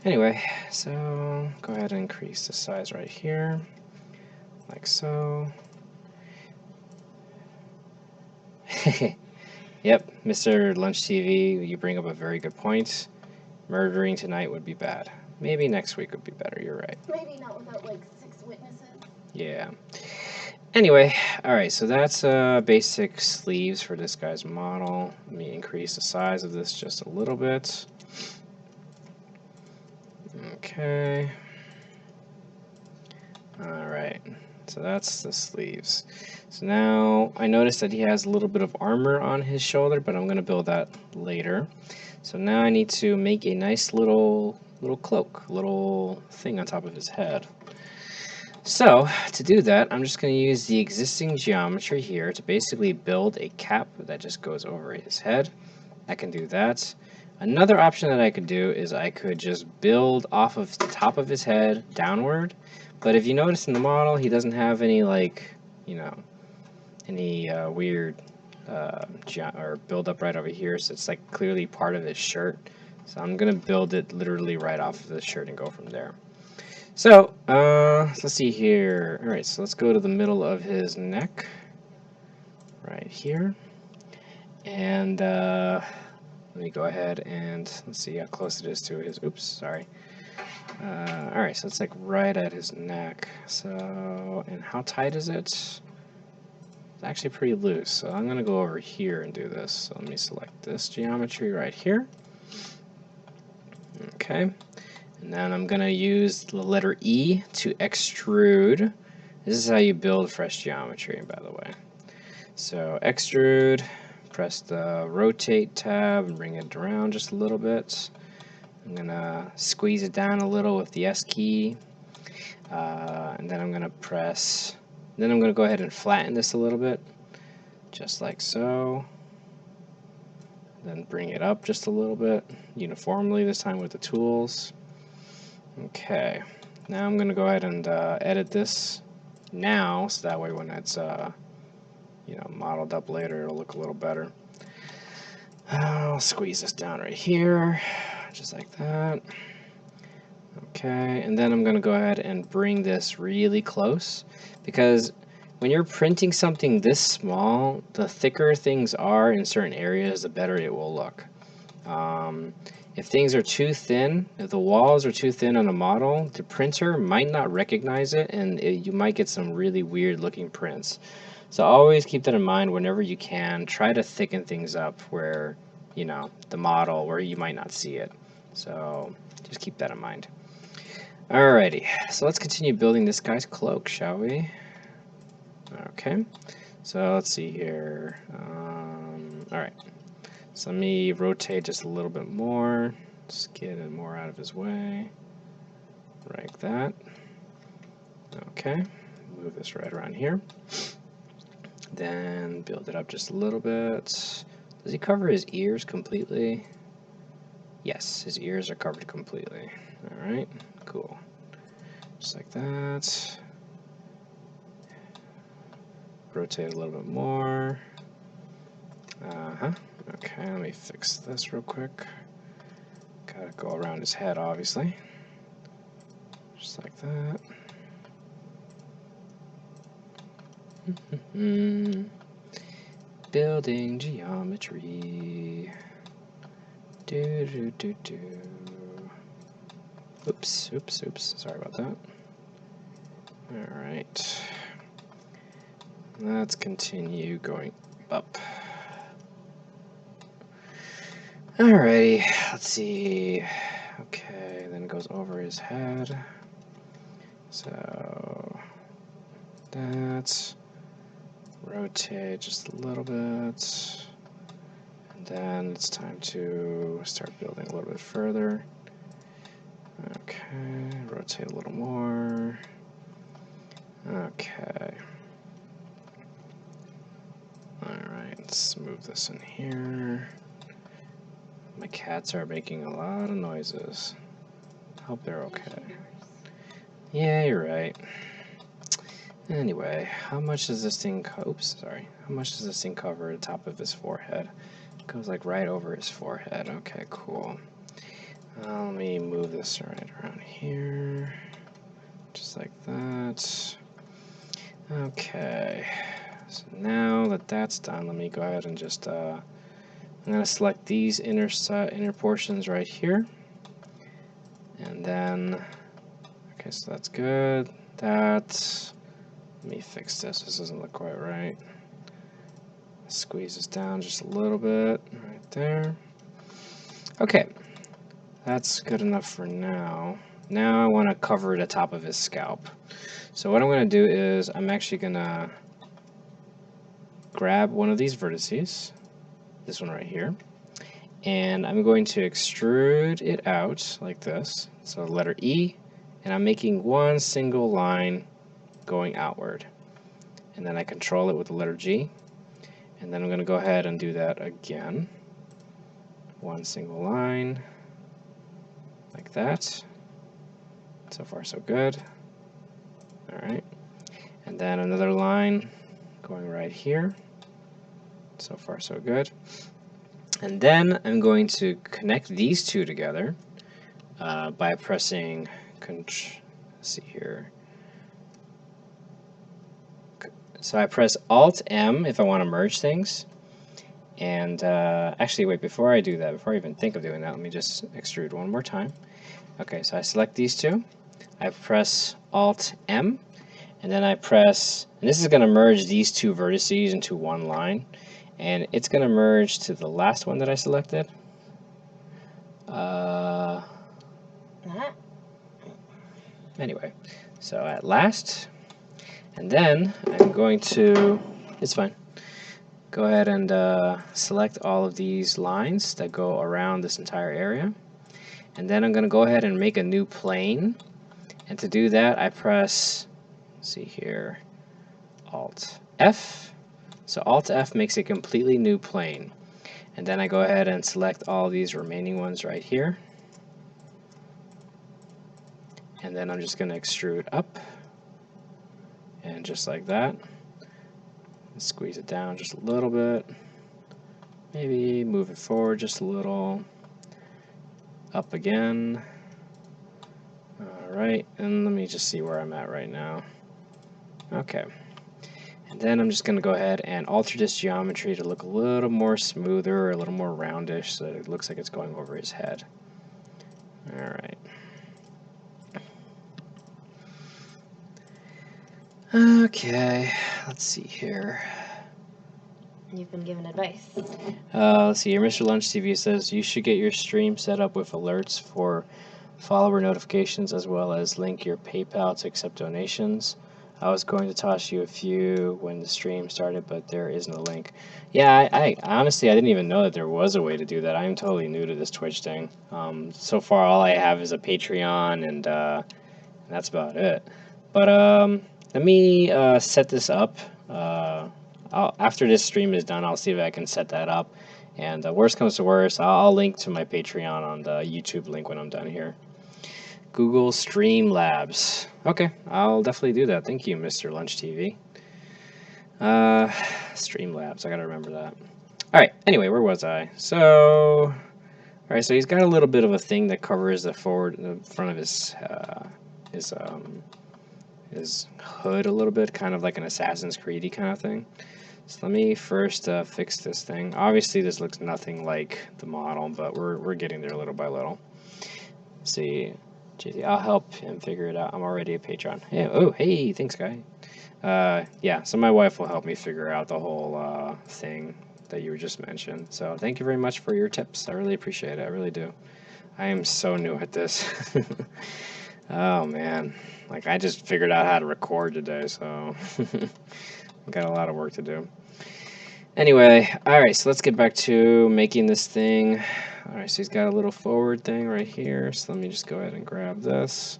Anyway, so go ahead and increase the size right here, like so. Yep, Mr. Lunch TV, you bring up a very good point. Murdering tonight would be bad. Maybe next week would be better, you're right. Maybe not without like 6 witnesses. Yeah. Anyway, alright, so that's basic sleeves for this guy's model. Let me increase the size of this just a little bit. Okay. Alright, so that's the sleeves. So now I noticed that he has a little bit of armor on his shoulder, but I'm going to build that later. So now I need to make a nice little cloak, little thing on top of his head. So to do that, I'm just going to use the existing geometry here to basically build a cap that just goes over his head. I can do that. Another option that I could do is I could just build off of the top of his head downward. But if you notice in the model, he doesn't have any, like, you know, any weird or build up right over here. So it's like clearly part of his shirt. So I'm going to build it literally right off of the shirt and go from there. So let's see here. All right, so let's go to the middle of his neck right here. And let me go ahead and let's see how close it is to his, oops, sorry. Alright, so it's like right at his neck. So, and how tight is it? It's actually pretty loose. So I'm going to go over here and do this. So let me select this geometry right here. Okay. And then I'm going to use the letter E to extrude. This is how you build fresh geometry, by the way. So extrude, press the rotate tab and bring it around just a little bit. I'm going to squeeze it down a little with the S key. And then I'm going to go ahead and flatten this a little bit, just like so. Then bring it up just a little bit, uniformly this time with the tools. Okay, now I'm going to go ahead and edit this now, so that way when it's modeled up later, it'll look a little better. I'll squeeze this down right here, just like that. Okay, and then I'm going to go ahead and bring this really close, because when you're printing something this small, the thicker things are in certain areas, the better it will look. If things are too thin, if the walls are too thin on a model, the printer might not recognize it, and you might get some really weird looking prints. So always keep that in mind whenever you can. Try to thicken things up where, the model, where you might not see it. So just keep that in mind. Alrighty, so let's continue building this guy's cloak, shall we? Okay, so let's see here. Alright, so let me rotate just a little bit more, just get it more out of his way, like that. Okay, move this right around here. Then build it up just a little bit. Does he cover his ears completely? Yes, his ears are covered completely. Alright, cool. Just like that. Rotate a little bit more. Okay, let me fix this real quick. Gotta go around his head, obviously. Just like that. Building geometry. Do. Oops. Sorry about that. Alright. Let's continue going up. Alrighty, let's see. Okay, then it goes over his head. So that's rotate just a little bit. And then it's time to start building a little bit further. Okay, rotate a little more. Okay. Alright, let's move this in here. My cats are making a lot of noises. Hope they're okay. Yeah, you're right. Anyway, how much does this thing How much does this thing cover the top of his forehead? It goes like right over his forehead. Okay, cool. Let me move this right around here. Just like that. Okay. So now that that's done, let me go ahead and just I'm going to select these inner portions right here. And then, okay, so that's good. Let me fix this. This doesn't look quite right. Squeeze this down just a little bit right there. Okay, that's good enough for now. Now I want to cover the top of his scalp. So what I'm going to do is I'm actually going to grab one of these vertices, this one right here, and I'm going to extrude it out like this. So letter E, and I'm making one single line going outward. And then I control it with the letter G. And then I'm going to go ahead and do that again. One single line, like that. So far so good. Alright. And then another line going right here. So far so good. And then I'm going to connect these two together by pressing, let's see here. So I press Alt-M if I want to merge things. And actually, wait, before I do that, before I even think of doing that, let me just extrude one more time. Okay, so I select these two. I press Alt-M, and then I press, and this is going to merge these two vertices into one line. And it's going to merge to the last one that I selected. That? Anyway, so at last, and then I'm going to, it's fine, go ahead and select all of these lines that go around this entire area. And then I'm going to go ahead and make a new plane. And to do that, I press, let's see here, Alt F. So Alt F makes a completely new plane. And then I go ahead and select all these remaining ones right here. And then I'm just going to extrude up. And just like that. Squeeze it down just a little bit. Maybe move it forward just a little. Up again. Alright, and let me just see where I'm at right now. Okay. And then I'm just going to go ahead and alter this geometry to look a little more smoother, a little more roundish, so that it looks like it's going over his head. Alright. Okay, let's see here. You've been given advice. Let's see here. Mr. Lunch TV says you should get your stream set up with alerts for follower notifications as well as link your PayPal to accept donations. I was going to toss you a few when the stream started, but there isn't a link. Yeah, I honestly, I didn't even know that there was a way to do that. I'm totally new to this Twitch thing. So far, all I have is a Patreon, and that's about it. But let me set this up. After this stream is done, I'll see if I can set that up. And worst comes to worst, I'll link to my Patreon on the YouTube link when I'm done here. Google Streamlabs. Okay, I'll definitely do that. Thank you, Mr. Lunch TV. Streamlabs, I gotta remember that. Alright, anyway, where was I? So, alright, so he's got a little bit of a thing that covers the front of his hood a little bit, kind of like an Assassin's Creed-y kind of thing. So let me first fix this thing. Obviously, this looks nothing like the model, but we're getting there little by little. Let's see, JT, I'll help him figure it out. I'm already a patron. Yeah. Oh, hey, thanks, guy. Yeah. So my wife will help me figure out the whole thing that you just mentioned. So thank you very much for your tips. I really appreciate it. I really do. I am so new at this. Oh man, like I just figured out how to record today, so I've got a lot of work to do. Anyway, alright, so let's get back to making this thing. Alright, so he's got a little forward thing right here, so let me just go ahead and grab this.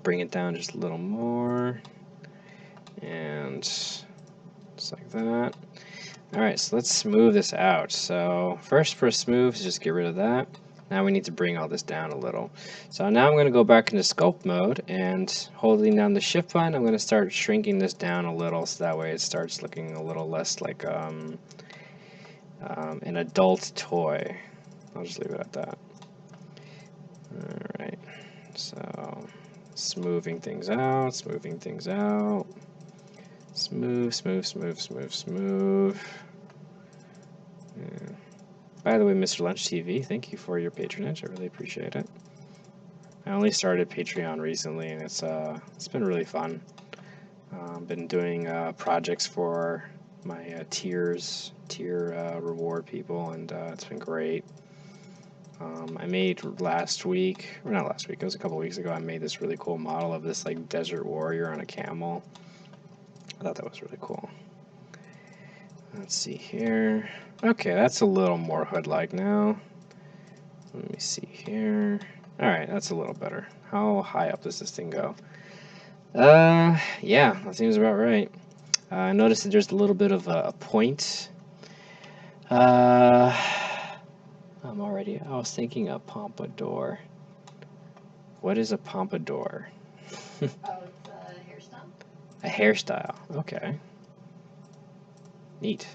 Bring it down just a little more. And just like that. Alright, so let's smooth this out. So first for smooth, just get rid of that. Now we need to bring all this down a little. So now I'm going to go back into sculpt mode, and holding down the shift button, I'm going to start shrinking this down a little, so that way it starts looking a little less like an adult toy. I'll just leave it at that. Alright, so smoothing things out, smoothing things out. Smooth, smooth, smooth, smooth, smooth. Yeah. By the way, Mr. Lunch TV, thank you for your patronage. I really appreciate it. I only started Patreon recently, and it's been really fun. Been doing projects for my tier reward people, and it's been great. I made last week, or not last week, it was a couple weeks ago, I made this really cool model of this like desert warrior on a camel. I thought that was really cool. Let's see here. Okay, that's a little more hood-like now. Let me see here. Alright, that's a little better. How high up does this thing go? Yeah, that seems about right. I noticed that there's a little bit of a point. I was thinking a pompadour. What is a pompadour? Oh, it's a hairstyle. A hairstyle, okay. Neat.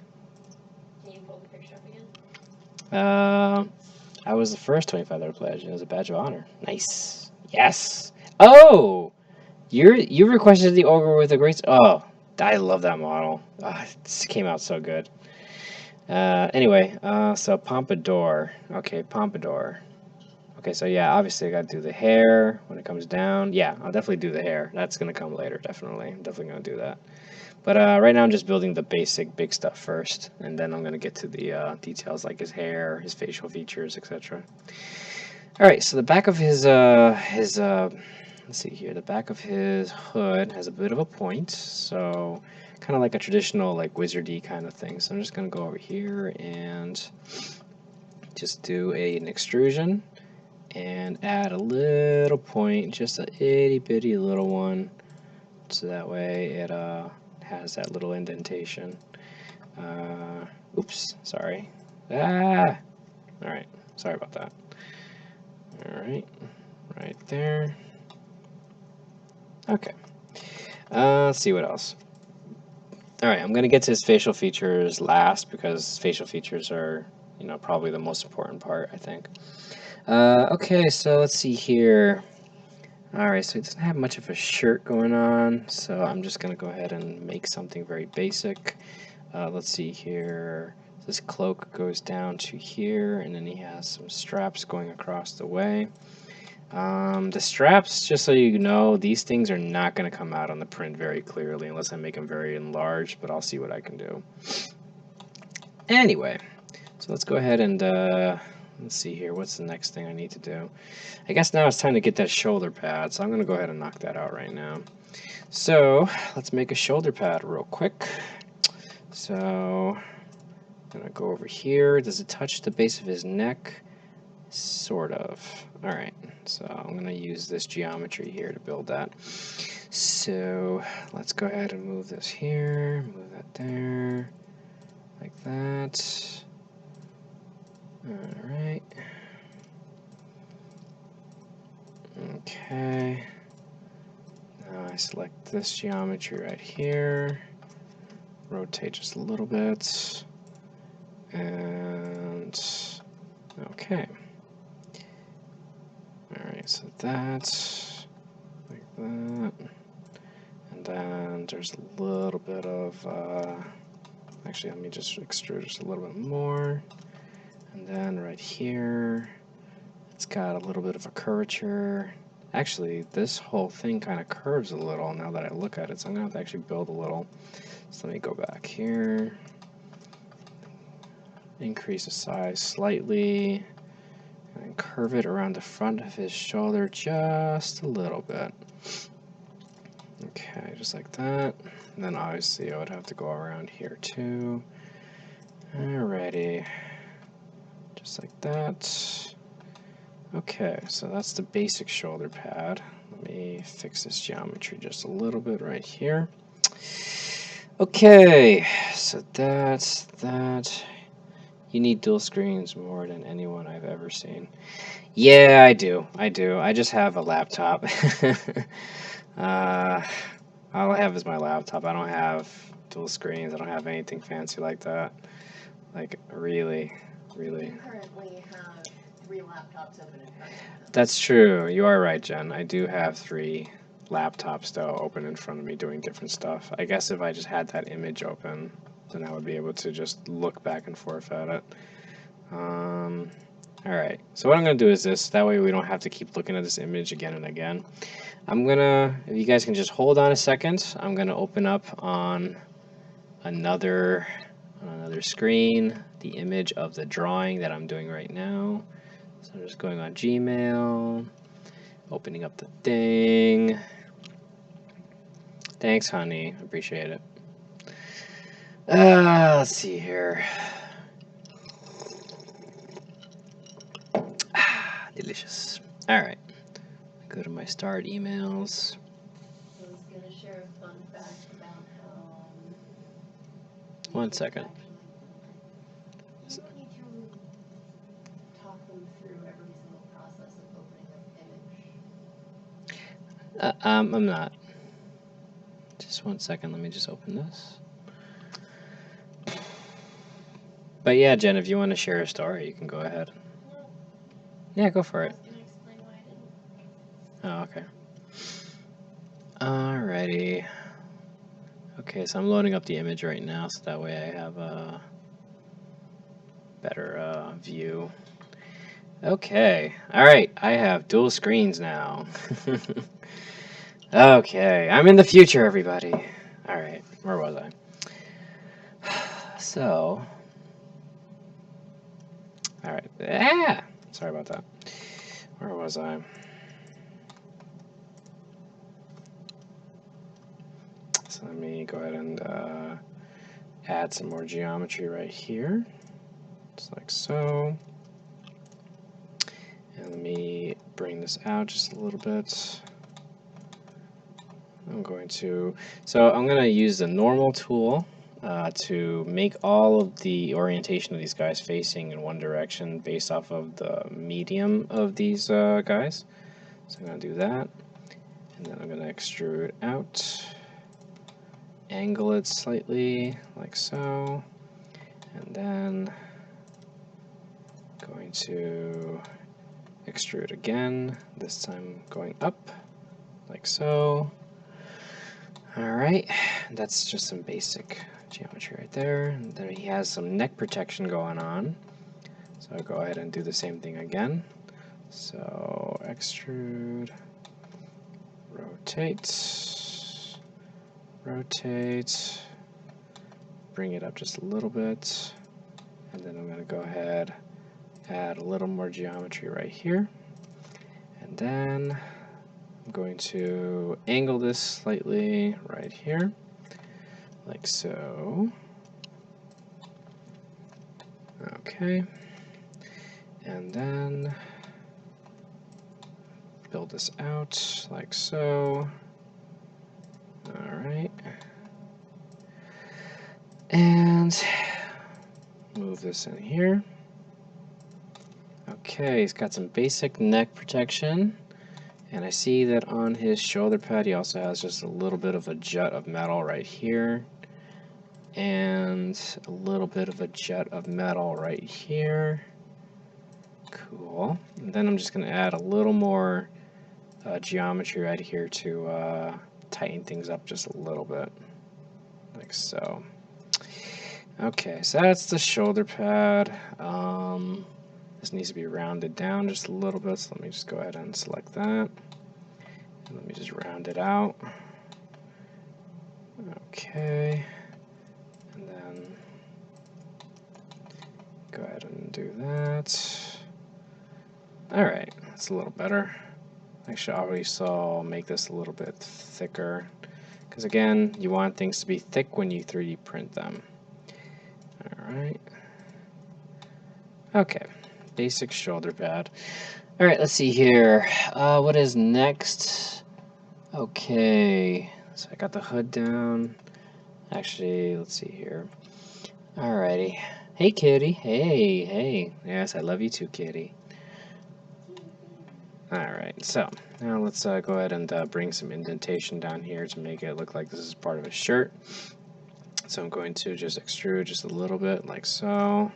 Can you pull the picture up again? I was the first $25 pledge. It was a badge of honor. Nice. Yes. Oh, you requested the ogre with the great. Oh, I love that model. It came out so good. Anyway, so pompadour. Okay, pompadour. Okay, so yeah, obviously I got to do the hair when it comes down. Yeah, I'll definitely do the hair. That's gonna come later, definitely. I'm definitely gonna do that. But right now I'm just building the basic big stuff first, and then I'm going to get to the details like his hair, his facial features, etc. Alright, so the back of his let's see here. The back of his hood has a bit of a point, so kind of like a traditional like wizardy kind of thing. So I'm just gonna go over here and just do an extrusion and add a little point, just a itty bitty little one, so that way it has that little indentation. Oops, sorry. Ah! Alright, sorry about that. Alright, right there. Okay. Let's see what else. Alright, I'm going to get to his facial features last because facial features are, you know, probably the most important part, I think. Okay, so let's see here. Alright, so he doesn't have much of a shirt going on, so I'm just going to go ahead and make something very basic. Let's see here. This cloak goes down to here, and then he has some straps going across the way. The straps, just so you know, these things are not going to come out on the print very clearly unless I make them very enlarged, but I'll see what I can do. Anyway, so let's go ahead and let's see here. What's the next thing I need to do? I guess now it's time to get that shoulder pad, so I'm going to go ahead and knock that out right now. So let's make a shoulder pad real quick. So I'm going to go over here. Does it touch the base of his neck? Sort of. Alright, so I'm going to use this geometry here to build that. So let's go ahead and move this here, move that there, like that. Alright. Okay. Now I select this geometry right here, rotate just a little bit, and okay. Alright, so that's like that. And then there's a little bit of, actually let me just extrude just a little bit more. And then right here, it's got a little bit of a curvature. Actually, this whole thing kind of curves a little now that I look at it, so I'm going to have to actually build a little. So let me go back here. Increase the size slightly. And curve it around the front of his shoulder just a little bit. Okay, just like that. And then obviously I would have to go around here too. Alrighty. Just like that. Okay, so that's the basic shoulder pad. Let me fix this geometry just a little bit right here. Okay, so that's that. You need dual screens more than anyone I've ever seen. Yeah, I do. I just have a laptop. All I have is my laptop. I don't have dual screens. I don't have anything fancy like that. Like, really. You currently have 3 laptops open in front of you. That's true. You are right, Jen. I do have 3 laptops, though, open in front of me doing different stuff. I guess if I just had that image open, then I would be able to just look back and forth at it. Alright, so what I'm going to do is this. That way we don't have to keep looking at this image again and again. I'm going to, if you guys can just hold on a second, I'm going to open up on another screen the image of the drawing that I'm doing right now. So I'm just going on Gmail, opening up the thing. Thanks, honey. Appreciate it. Let's see here. Delicious. Alright. Go to my starred emails. I was going to share a fun fact about how... 1 second. You don't need to talk them through every single process of opening an image. I'm not. Just 1 second. Let me just open this. But yeah, Jen, if you want to share a story, you can go ahead. No. Yeah, go for it. I was going to explain why I didn't. Oh, okay. Alrighty. Okay, so I'm loading up the image right now, so that way I have a better view. Okay, alright, I have dual screens now. Okay, I'm in the future, everybody. Alright, where was I? So, alright, sorry about that. Where was I? So let me go ahead and add some more geometry right here, just like so. And let me bring this out just a little bit. I'm going to use the normal tool to make all of the orientation of these guys facing in one direction based off of the medium of these guys. So I'm going to do that, and then I'm going to extrude out, angle it slightly like so, and then going to extrude again, this time going up like so. Alright, that's just some basic geometry right there. And then he has some neck protection going on, so I'll go ahead and do the same thing again. So extrude, rotate, rotate, bring it up just a little bit, and then I'm going to go ahead, add a little more geometry right here, and then I'm going to angle this slightly right here, like so. Okay, and then build this out like so. Alright, and move this in here. Okay, he's got some basic neck protection. And I see that on his shoulder pad he also has just a little bit of a jut of metal right here. And a little bit of a jut of metal right here. Cool. And then I'm just going to add a little more geometry right here to tighten things up just a little bit. Like so. Okay, so that's the shoulder pad. This needs to be rounded down just a little bit, so let me just go ahead and select that. And let me just round it out. Okay. And then go ahead and do that. Alright, that's a little better. Actually, I'll make this a little bit thicker, because again, you want things to be thick when you 3D print them. Alright. Okay, basic shoulder pad. Alright, let's see here. What is next? Okay, so I got the hood down. Actually, let's see here. Alrighty. Hey, kitty. Hey, hey. Yes, I love you too, kitty. Alright, so now let's go ahead and bring some indentation down here to make it look like this is part of a shirt. So I'm going to just extrude just a little bit, like so.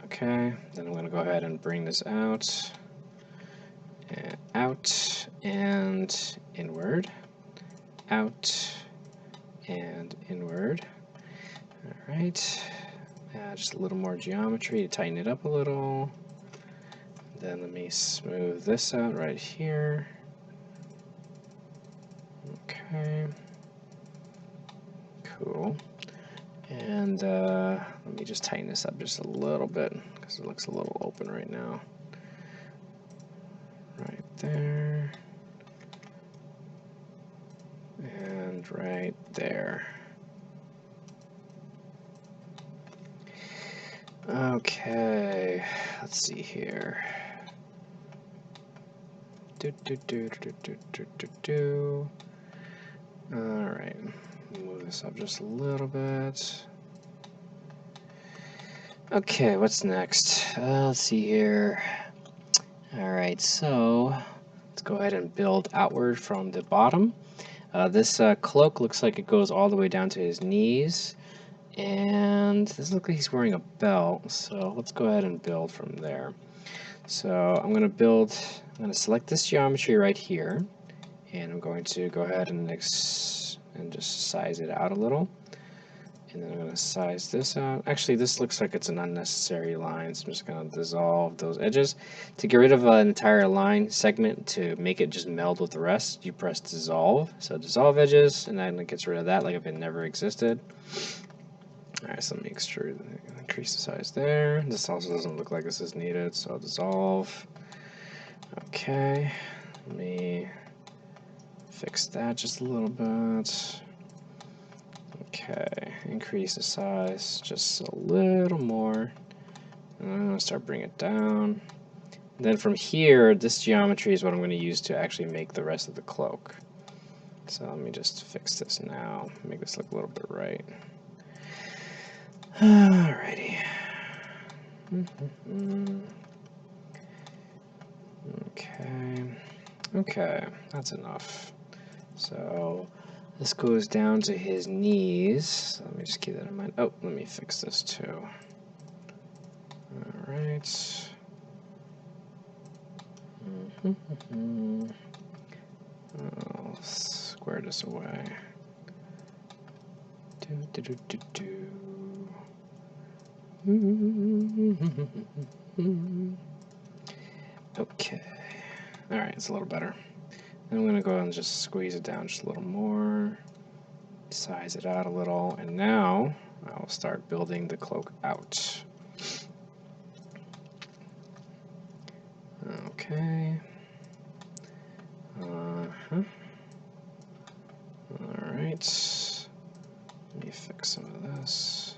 Okay, then I'm going to go ahead and bring this out, and inward, out, and inward. Alright, just a little more geometry to tighten it up a little. Then let me smooth this out right here. Okay, cool. And let me just tighten this up just a little bit, because it looks a little open right now. Right there. And right there. Okay, let's see here. Alright, move this up just a little bit. Okay, what's next? Let's see here. Alright, so let's go ahead and build outward from the bottom. This cloak looks like it goes all the way down to his knees. And this looks like he's wearing a belt, so let's go ahead and build from there. So I'm going to select this geometry right here, and I'm going to go ahead and just size it out a little. And then I'm going to size this out. Actually, this looks like it's an unnecessary line, so I'm just going to dissolve those edges. To get rid of an entire line segment, to make it just meld with the rest, you press dissolve. So dissolve edges, and then it gets rid of that like if it never existed. Alright, so let me increase the size there. This also doesn't look like this is needed, so I'll dissolve. Okay, let me fix that just a little bit. Okay, increase the size just a little more. And I'm going to start bringing it down. And then from here, this geometry is what I'm going to use to actually make the rest of the cloak. So let me just fix this now, make this look a little bit right. Alrighty. Okay, that's enough. So this goes down to his knees. So let me just keep that in mind. Oh, let me fix this too. Alright. I'll square this away. Okay. Alright, it's a little better. Then I'm going to go and just squeeze it down just a little more. Size it out a little. And now I will start building the cloak out. Okay. Alright. Let me fix some of this.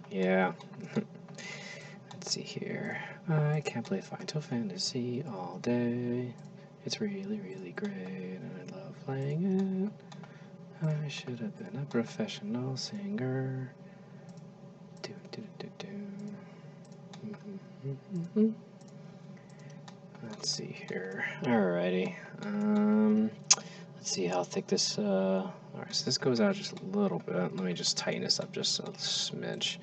Yeah. Let's see here. I can't play Final Fantasy all day. It's really, really great, and I love playing it. I should have been a professional singer. Let's see here. Alrighty. Let's see how thick this. Alright, so this goes out just a little bit. Let me just tighten this up just a smidge.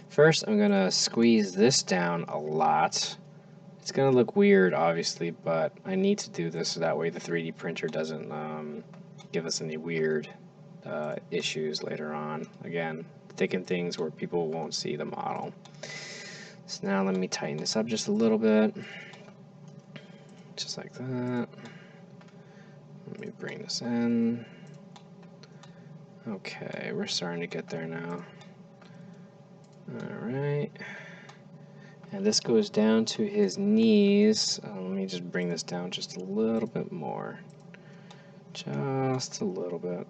First, I'm gonna squeeze this down a lot. It's gonna look weird, obviously, but I need to do this so that way the 3D printer doesn't give us any weird issues later on. Again, thicken things where people won't see the model. So now let me tighten this up just a little bit. Just like that. Let me bring this in. Okay, we're starting to get there now. Alright. And this goes down to his knees. Let me just bring this down just a little bit more. Just a little bit.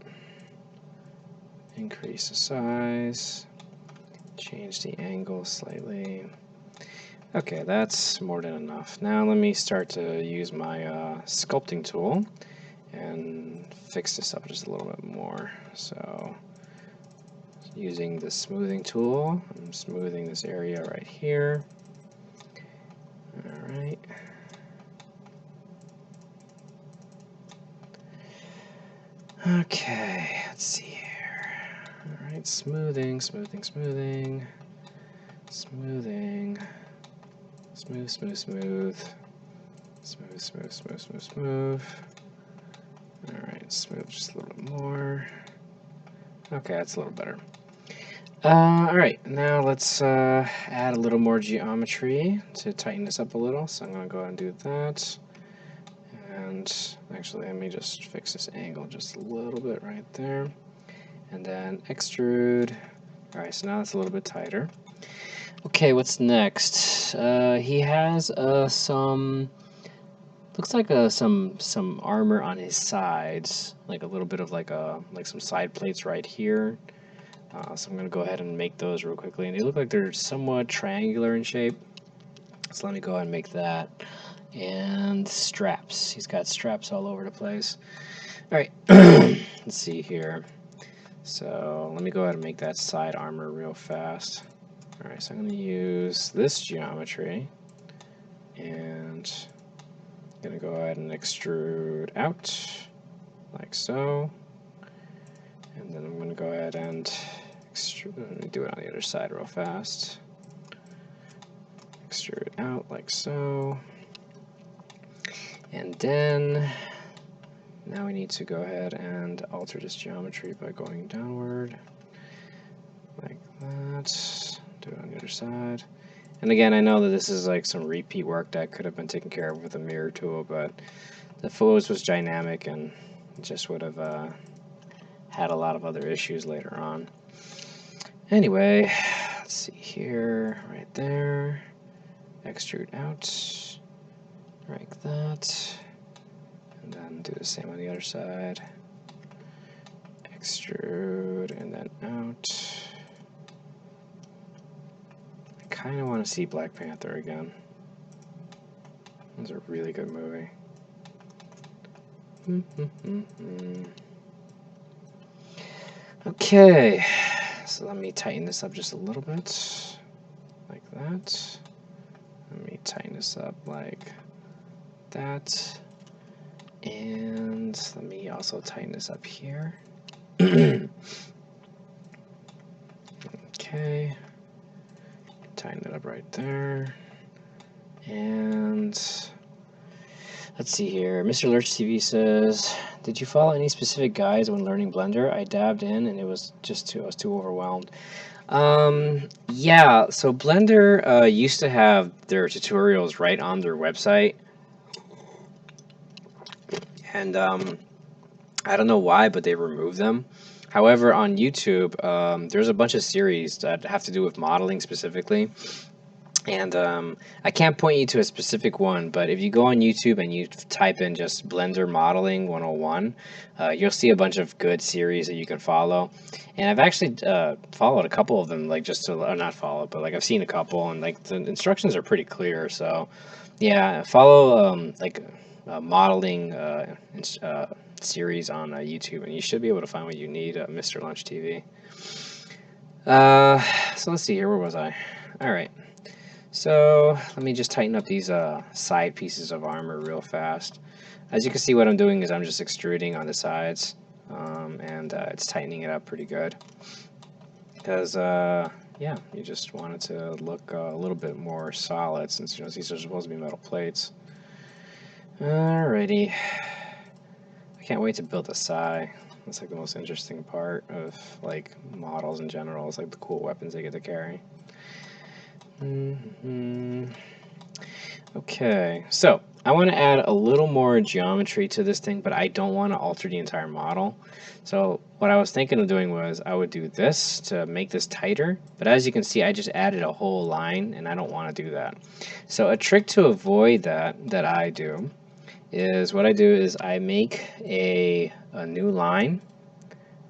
Increase the size. Change the angle slightly. Okay, that's more than enough. Now let me start to use my sculpting tool and fix this up just a little bit more. So using the smoothing tool, I'm smoothing this area right here. Alright. Okay, let's see here. Alright, smoothing. Smooth. Alright, smooth just a little bit more. Okay, that's a little better. Alright, now let's add a little more geometry to tighten this up a little. So I'm going to go ahead and do that. And actually, let me just fix this angle just a little bit right there. And then extrude. Alright, so now it's a little bit tighter. Okay, what's next? He has some... looks like some armor on his sides, like a little bit of like some side plates right here. So I'm gonna go ahead and make those real quickly, and they look like they're somewhat triangular in shape. So let me go ahead and make that. And straps. He's got straps all over the place. All right, let's see here. So let me go ahead and make that side armor real fast. All right, so I'm gonna use this geometry and I'm going to go ahead and extrude out, like so. And then I'm going to go ahead and extrude, let me do it on the other side real fast. extrude out like so. And then now we need to go ahead and alter this geometry by going downward like that. Do it on the other side. And again, I know that this is like some repeat work that could have been taken care of with a mirror tool, but the pose was dynamic and just would have had a lot of other issues later on. Anyway, let's see here, right there. Extrude out like that. And then do the same on the other side. Extrude and then out. I kind of want to see Black Panther again. It was a really good movie. Okay, so let me tighten this up just a little bit, like that. Let me tighten this up like that. And let me also tighten this up here. Okay, tighten it up right there. And let's see here. Mr. Lurch TV says, "Did you follow any specific guides when learning Blender? I dabbed in and it was just I was too overwhelmed." Yeah, so Blender used to have their tutorials right on their website. And I don't know why, but they removed them. However, on YouTube, there's a bunch of series that have to do with modeling specifically. And I can't point you to a specific one, but if you go on YouTube and you type in just Blender Modeling 101, you'll see a bunch of good series that you can follow. And I've actually followed a couple of them, like just to, not follow, but like I've seen a couple, and like the instructions are pretty clear. So yeah, follow like modeling series on YouTube, and you should be able to find what you need. Mr. Lunch TV. So let's see here. Where was I? All right. So let me just tighten up these side pieces of armor real fast. As you can see, what I'm doing is I'm just extruding on the sides, and it's tightening it up pretty good. Because, yeah, you just want it to look a little bit more solid, since, you know, these are supposed to be metal plates. Alrighty. I can't wait to build a Psy. That's like the most interesting part of like models in general. It's like the cool weapons they get to carry. Okay, so I want to add a little more geometry to this thing, but I don't want to alter the entire model. So what I was thinking of doing was I would do this to make this tighter, but as you can see, I just added a whole line, and I don't want to do that. So a trick to avoid that I do is what I do is I make a new line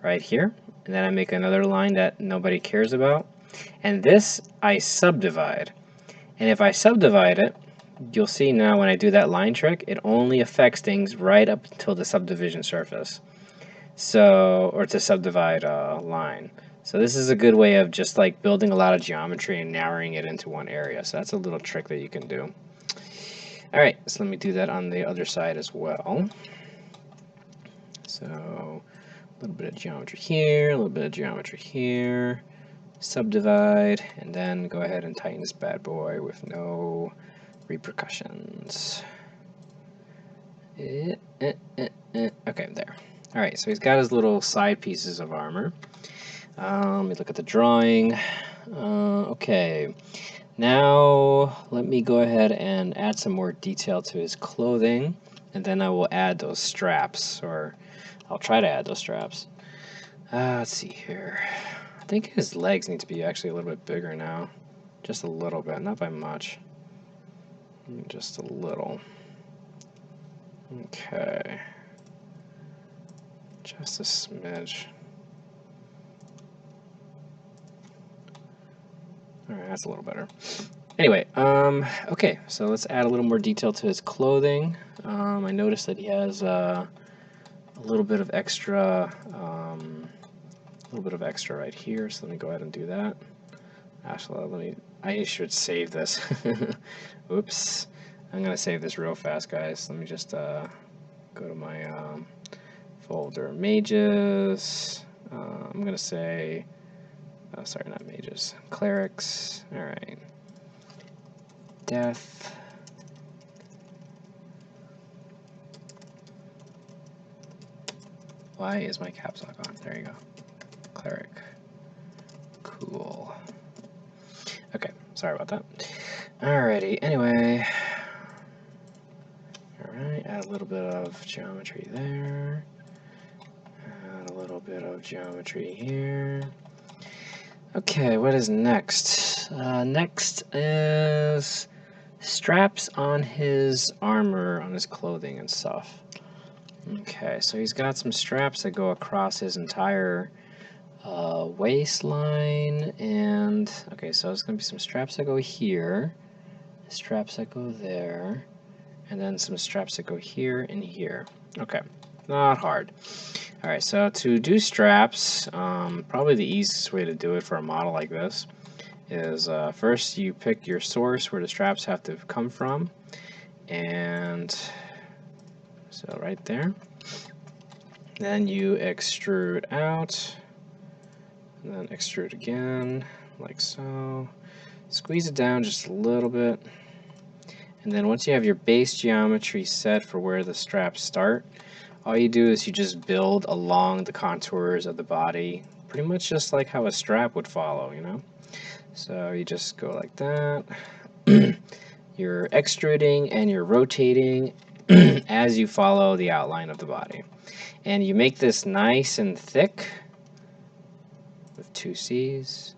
right here, and then I make another line that nobody cares about, and this I subdivide. And if I subdivide it, you'll see now when I do that line trick, it only affects things right up until the subdivision surface. So, or to subdivide a line. So this is a good way of just like building a lot of geometry and narrowing it into one area. So that's a little trick that you can do. Alright, so let me do that on the other side as well. So, a little bit of geometry here, a little bit of geometry here. Subdivide, and then go ahead and tighten this bad boy with no repercussions. Okay, there. Alright, so he's got his little side pieces of armor. Let me look at the drawing. Okay, now let me go ahead and add some more detail to his clothing, and then I will add those straps, or I'll try to add those straps. Let's see here. I think his legs need to be actually a little bit bigger now. Just a little bit, not by much. Just a little. Okay. Just a smidge. Alright, that's a little better. Anyway, okay, so let's add a little more detail to his clothing. I noticed that he has a little bit of extra, right here, so let me go ahead and do that. Actually, I should save this. Oops. I'm going to save this real fast, guys. Let me just go to my folder, mages. I'm going to say, sorry, not mages, clerics. All right. Death. Why is my caps lock on? There you go. Cleric. Cool. Okay, sorry about that. Alrighty, anyway. Alright, add a little bit of geometry there. Add a little bit of geometry here. Okay, what is next? Next is straps on his armor, on his clothing and stuff. Okay, so he's got some straps that go across his entire waistline, and okay, so there's gonna be some straps that go here, straps that go there, and then some straps that go here and here. Okay, not hard. All right, so to do straps, probably the easiest way to do it for a model like this is first you pick your source where the straps have to come from, and so right there. Then you extrude out, and then extrude again, like so. Squeeze it down just a little bit. And then once you have your base geometry set for where the straps start, all you do is you just build along the contours of the body, pretty much just like how a strap would follow, you know? So you just go like that. You're extruding and you're rotating as you follow the outline of the body. And you make this nice and thick with 2 C's.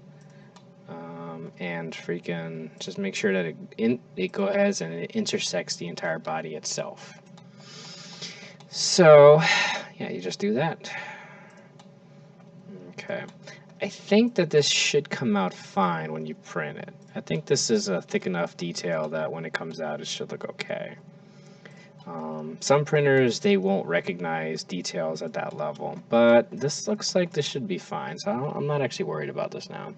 And freaking just make sure that it goes and it intersects the entire body itself. So, yeah, you just do that. Okay. I think that this should come out fine when you print it. I think this is a thick enough detail that when it comes out, it should look okay. Some printers, they won't recognize details at that level, but this looks like this should be fine, so I'm not actually worried about this now.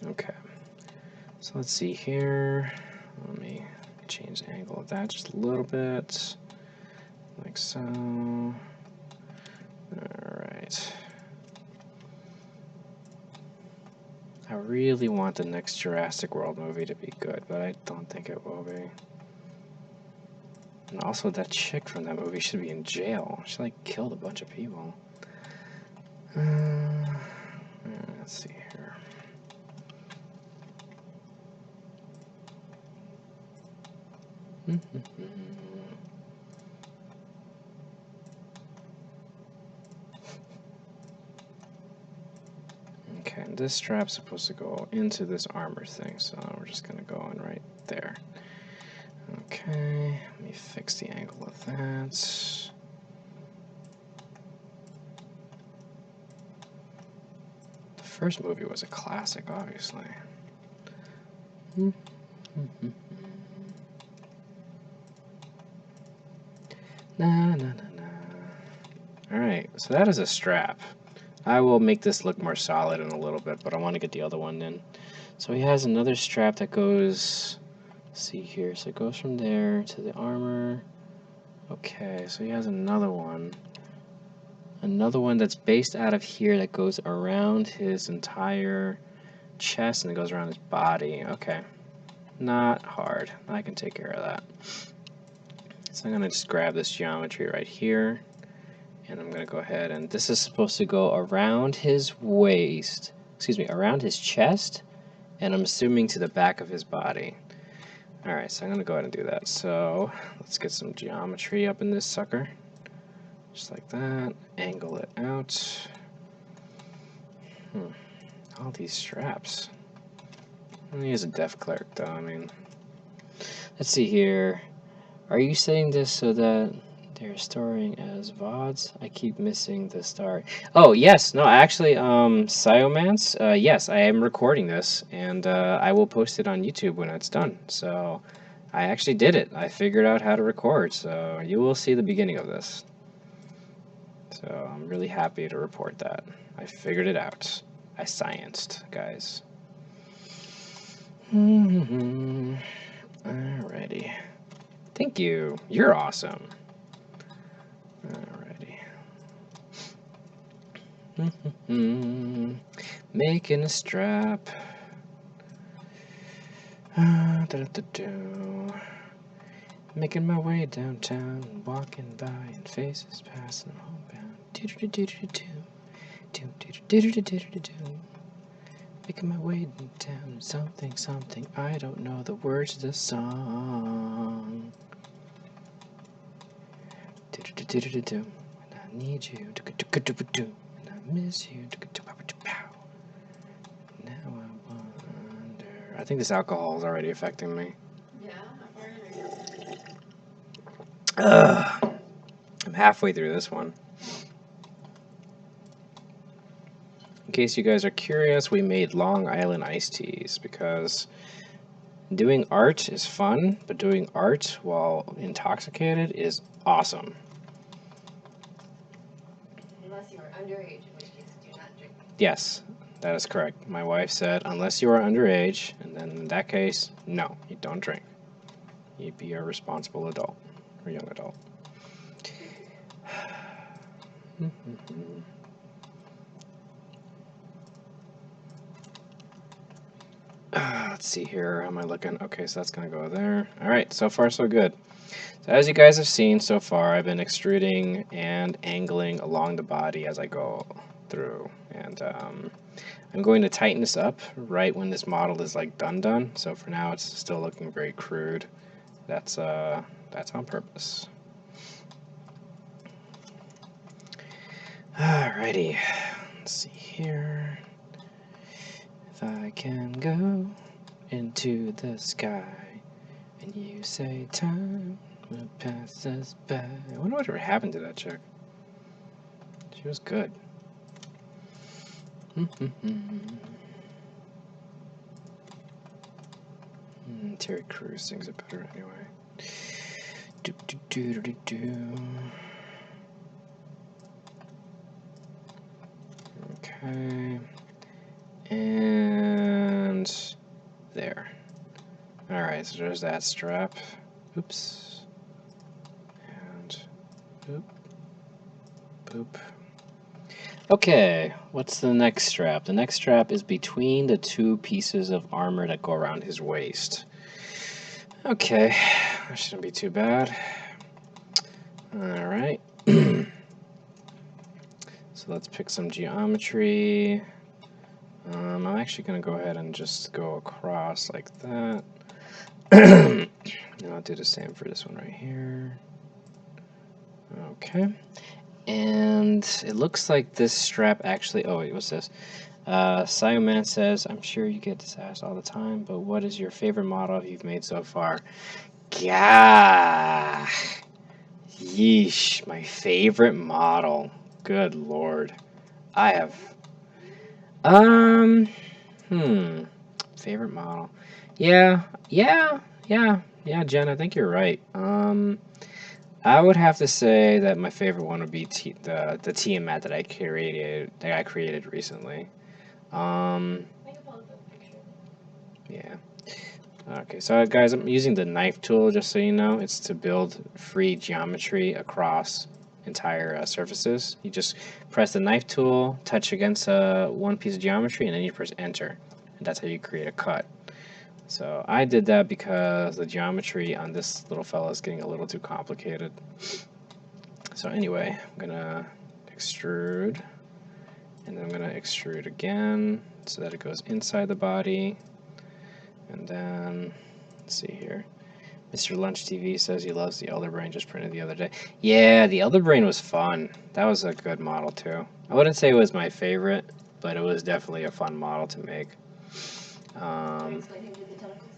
Okay, so let's see here. Let me change the angle of that just a little bit, like so. Alright. I really want the next Jurassic World movie to be good, but I don't think it will be. And also, that chick from that movie should be in jail. She, like, killed a bunch of people. Let's see here. Okay, and this strap's supposed to go into this armor thing, so we're just gonna go in right there. Okay, let me fix the angle of that. The first movie was a classic, obviously. Alright, so that is a strap. I will make this look more solid in a little bit, but I want to get the other one in. So he has another strap that goes, let's see here, so it goes from there to the armor. Okay, so he has another one that's based out of here that goes around his entire chest and it goes around his body. Okay, not hard. I can take care of that. So I'm gonna just grab this geometry right here, and I'm gonna go ahead, and this is supposed to go around his waist, around his chest, and I'm assuming to the back of his body. Alright, so I'm gonna go ahead and do that. So let's get some geometry up in this sucker. Just like that. Angle it out. All these straps. He is a deaf cleric though, I mean. Let's see here. Are you saying this so that they're storing as VODs? I keep missing the start. Oh, yes. No, actually, Siomance, yes, I am recording this, and I will post it on YouTube when it's done. So, I actually did it. I figured out how to record, so you will see the beginning of this. So, I'm really happy to report that. I figured it out. I scienced, guys. Alrighty. Thank you. You're awesome. Alrighty. Making a strap. Making my way downtown, walking by, and faces passing homebound. Making my way down, something, something. I don't know the words to the song. And I need you, and I miss you. Now I wonder. I think this alcohol is already affecting me. Yeah, how far in are you? I'm halfway through this one. In case you guys are curious, we made Long Island iced teas because doing art is fun, but doing art while intoxicated is awesome. Unless you are underage, in which case do not drink. Yes, that is correct. My wife said, unless you are underage, and then in that case, no, you don't drink. You be a responsible adult or young adult. Let's see here. How am I looking? Okay, so that's going to go there. All right, so far so good. So as you guys have seen so far, I've been extruding and angling along the body as I go through. And I'm going to tighten this up right when this model is like done. So for now, it's still looking very crude. That's on purpose. Alrighty, let's see here. If I can go into the sky, and you say time will pass us by. I wonder whatever happened to that chick. She was good. Terry Crews sings it better anyway. Okay. And there. Alright, so there's that strap. Oops. And boop. Boop. Okay, what's the next strap? The next strap is between the two pieces of armor that go around his waist. Okay, that shouldn't be too bad. Alright. So let's pick some geometry. I'm actually going to go ahead and just go across like that. And I'll do the same for this one right here. Okay. And it looks like this strap actually... Oh, wait, what's this? Sioman says, I'm sure you get this asked all the time, but what is your favorite model you've made so far? Gah! Yeesh, my favorite model. Good lord. I have... Favorite model. Yeah, Jen, I think you're right. I would have to say that my favorite one would be the Tiamat that I created recently. I can pull up a picture. Yeah. Okay, so guys, I'm using the knife tool, just so you know. It's to build free geometry across entire surfaces. You just press the knife tool, touch against one piece of geometry, and then you press enter. And that's how you create a cut. So I did that because the geometry on this little fella is getting a little too complicated. So anyway, I'm gonna extrude, and then I'm gonna extrude again so that it goes inside the body. And then, let's see here. Mr. Lunch TV says he loves the Elder Brain, just printed the other day. Yeah, the Elder Brain was fun. That was a good model too. I wouldn't say it was my favorite, but it was definitely a fun model to make. Explain how you did the tentacles?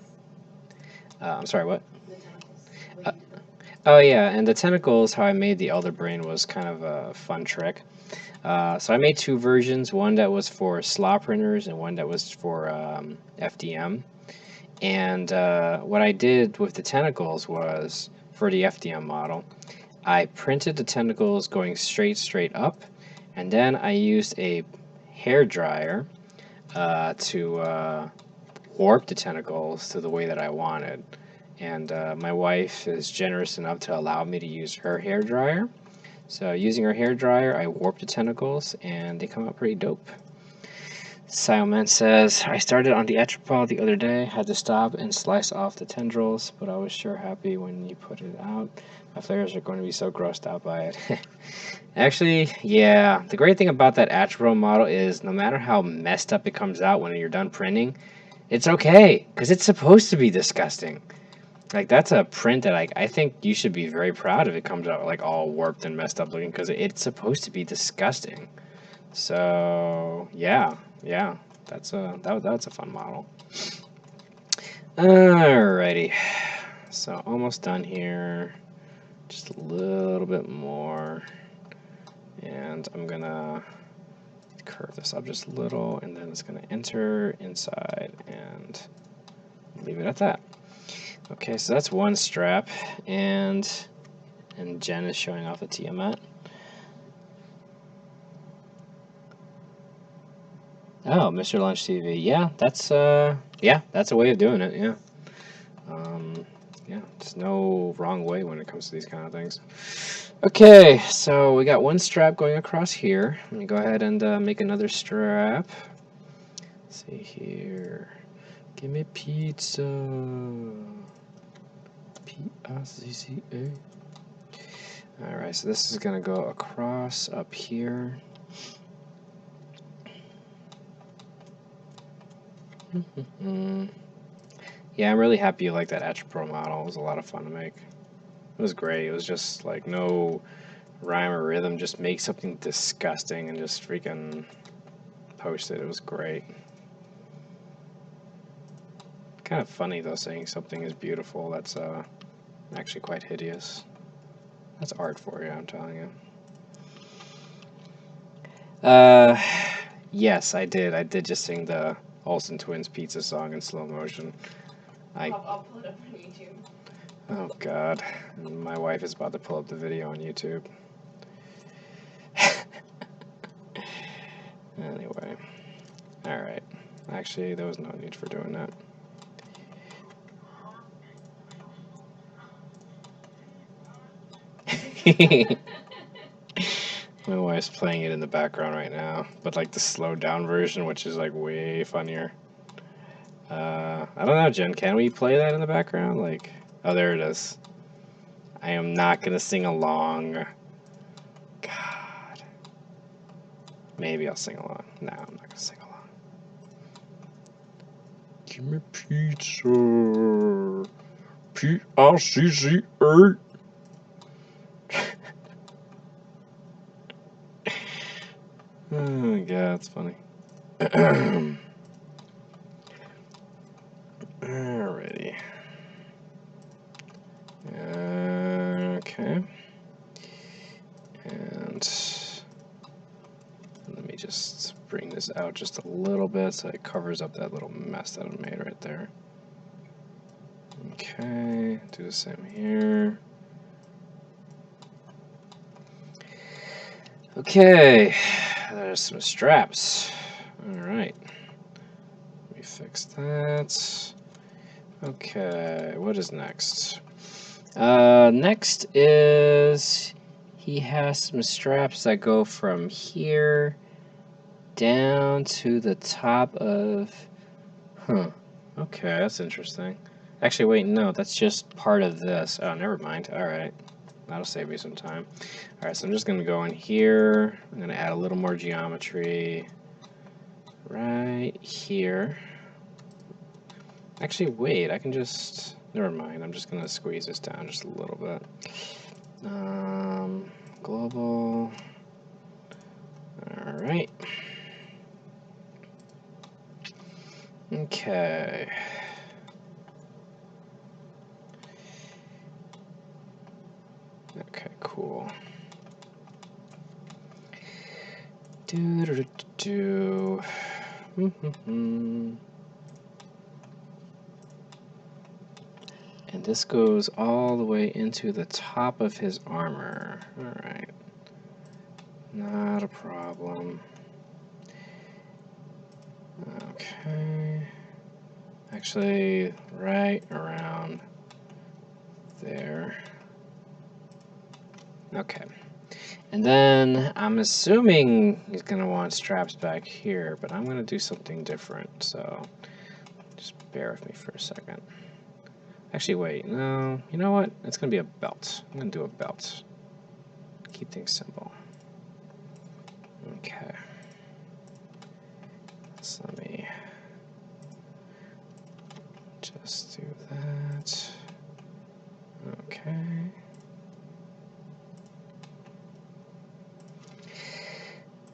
I'm sorry, what? The tentacles. What you did. Oh yeah, and the tentacles, how I made the Elder Brain was kind of a fun trick. So I made two versions, one that was for slot printers and one that was for FDM. And what I did with the tentacles was, for the FDM model, I printed the tentacles going straight up, and then I used a hair dryer to warp the tentacles to the way that I wanted. And my wife is generous enough to allow me to use her hair dryer. So using her hair dryer, I warped the tentacles, and they come out pretty dope. Silman says, I started on the Atropol the other day, had to stop and slice off the tendrils, but I was sure happy when you put it out. My players are going to be so grossed out by it. Actually, yeah, the great thing about that Atropol model is no matter how messed up it comes out when you're done printing, it's okay, because it's supposed to be disgusting. Like, that's a print that I think you should be very proud if it comes out like all warped and messed up looking, because it's supposed to be disgusting. So yeah, that's that's a fun model. Alrighty, so almost done here. Just a little bit more, and I'm gonna curve this up just a little, and then it's gonna enter inside and leave it at that. Okay, so that's one strap, and Jen is showing off the Tiamat. Oh, Mr. Lunch TV. Yeah, that's a way of doing it. Yeah. Yeah, there's no wrong way when it comes to these kind of things. Okay, so we got one strap going across here. Let me go ahead and make another strap. Let's see here. Give me pizza. P-I-Z-Z-A. Alright, so this is going to go across up here. Yeah, I'm really happy you like that Atropro model. It was a lot of fun to make. It was great. It was just like no rhyme or rhythm. Just make something disgusting and just freaking post it. It was great. Kind of funny though, saying something is beautiful. That's actually quite hideous. That's art for you, I'm telling you. Yes, I did. I did just sing the Olsen Twins pizza song in slow motion. I'll pull it up on YouTube. Oh God, my wife is about to pull up the video on YouTube. Anyway, all right. Actually, there was no need for doing that. My wife's playing it in the background right now, but like the slowed down version, which is like way funnier. I don't know, Jen, can we play that in the background? Like, oh, there it is. I am not gonna sing along. God. Maybe I'll sing along. No, I'm not gonna sing along. Give me pizza. P-I-C-C-A. Oh my God, that's funny. Alrighty. Okay. And let me just bring this out just a little bit so it covers up that little mess that I made right there. Okay, do the same here. Okay, there's some straps. Alright. Let me fix that. Okay, what is next? Next is he has some straps that go from here down to the top of... Huh. Okay, that's interesting. Actually, wait, no, that's just part of this. Oh, never mind. Alright. That'll save me some time. Alright, so I'm just going to go in here. I'm going to add a little more geometry right here. Actually, wait, I can just... Never mind, I'm just going to squeeze this down just a little bit. Global. Alright. Okay. Okay, cool. Do. And this goes all the way into the top of his armor. Alright. Not a problem. Okay. Actually, right around there. Okay. And then I'm assuming he's going to want straps back here, but I'm going to do something different. So just bear with me for a second. Actually, wait, no, you know what? It's going to be a belt. I'm going to do a belt. Keep things simple. Okay. So let me just do that. Okay.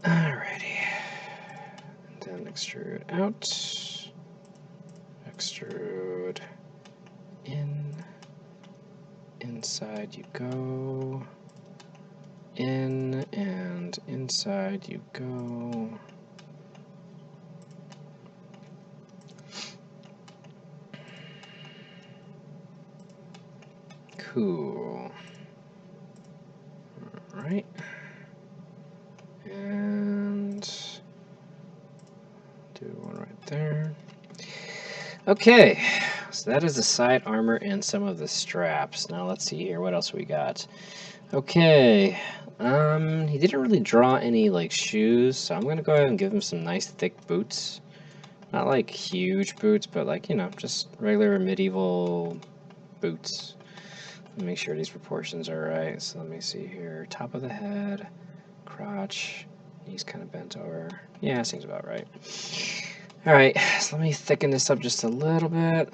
Alrighty. And then extrude out. Extrude in. Inside you go. In and inside you go. Cool. All right. And do one right there. Okay, so that is the side armor and some of the straps. Now let's see here, what else we got? Okay, he didn't really draw any like shoes, so I'm gonna go ahead and give him some nice thick boots. Not like huge boots, but like, you know, just regular medieval boots. Make sure these proportions are right. So let me see here. Top of the head, crotch, knees kind of bent over. Yeah, seems about right. All right, so let me thicken this up just a little bit.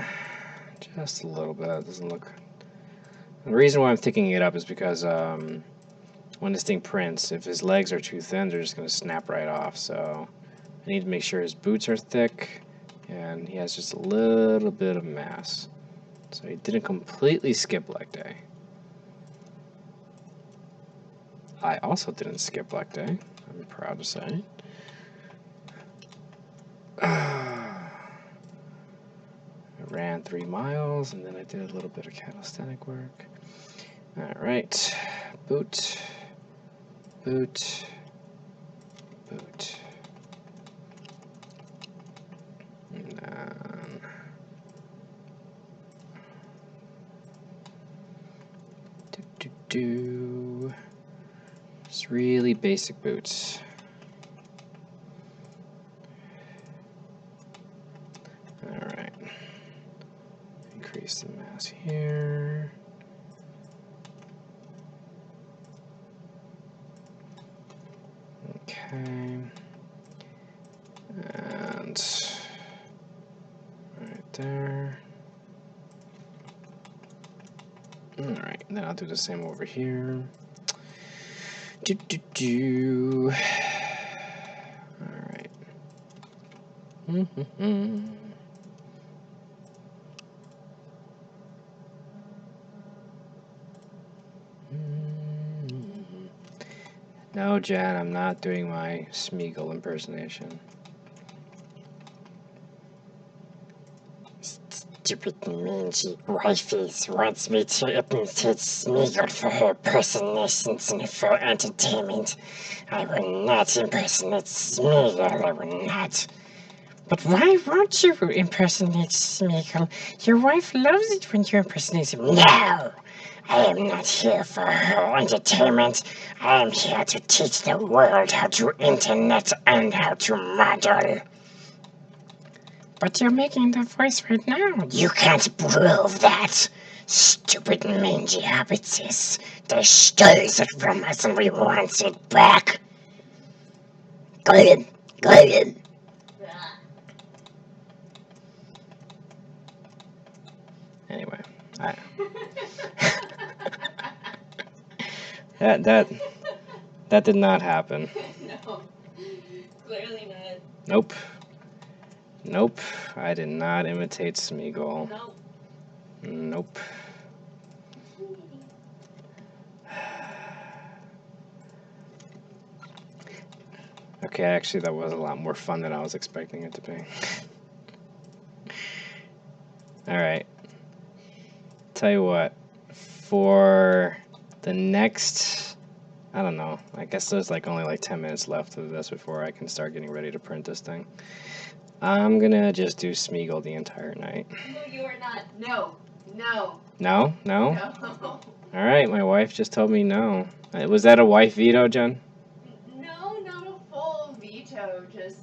Just a little bit. It doesn't look. The reason why I'm thickening it up is because when this thing prints, if his legs are too thin, they're just going to snap right off. So I need to make sure his boots are thick and he has just a little bit of mass. So he didn't completely skip leg day. I also didn't skip leg day, I'm proud to say. I ran 3 miles and then I did a little bit of calisthenic work. Alright, boot, boot, boot. And then just really basic boots. Alright. Increase the mass here. Okay. And right there. Alright, then I'll do the same over here. Alright. No, Jan, I'm not doing my Smeagol impersonation. Stupid mangy wifeys wants me to imitate Smeagol for her impersonations and for entertainment. I will not impersonate Smeagol, I will not. But why won't you impersonate Smeagol? Your wife loves it when you impersonate him. No! I am not here for her entertainment. I am here to teach the world how to internet and how to model. But you're making the voice right now. You can't prove that. Stupid mangy hobbitses. They stole it from us and we want it back. Golden, golden. Anyway, that did not happen. No, clearly not. Nope. Nope. I did not imitate Smeagol. Nope. Nope. Okay, actually, that was a lot more fun than I was expecting it to be. Alright. Tell you what, for the next, I don't know, I guess there's like only like 10 minutes left of this before I can start getting ready to print this thing. I'm gonna just do Smeagol the entire night. No, you are not. No. No. No? No? No. Alright, my wife just told me no. Was that a wife veto, Jen? No, not a full veto, just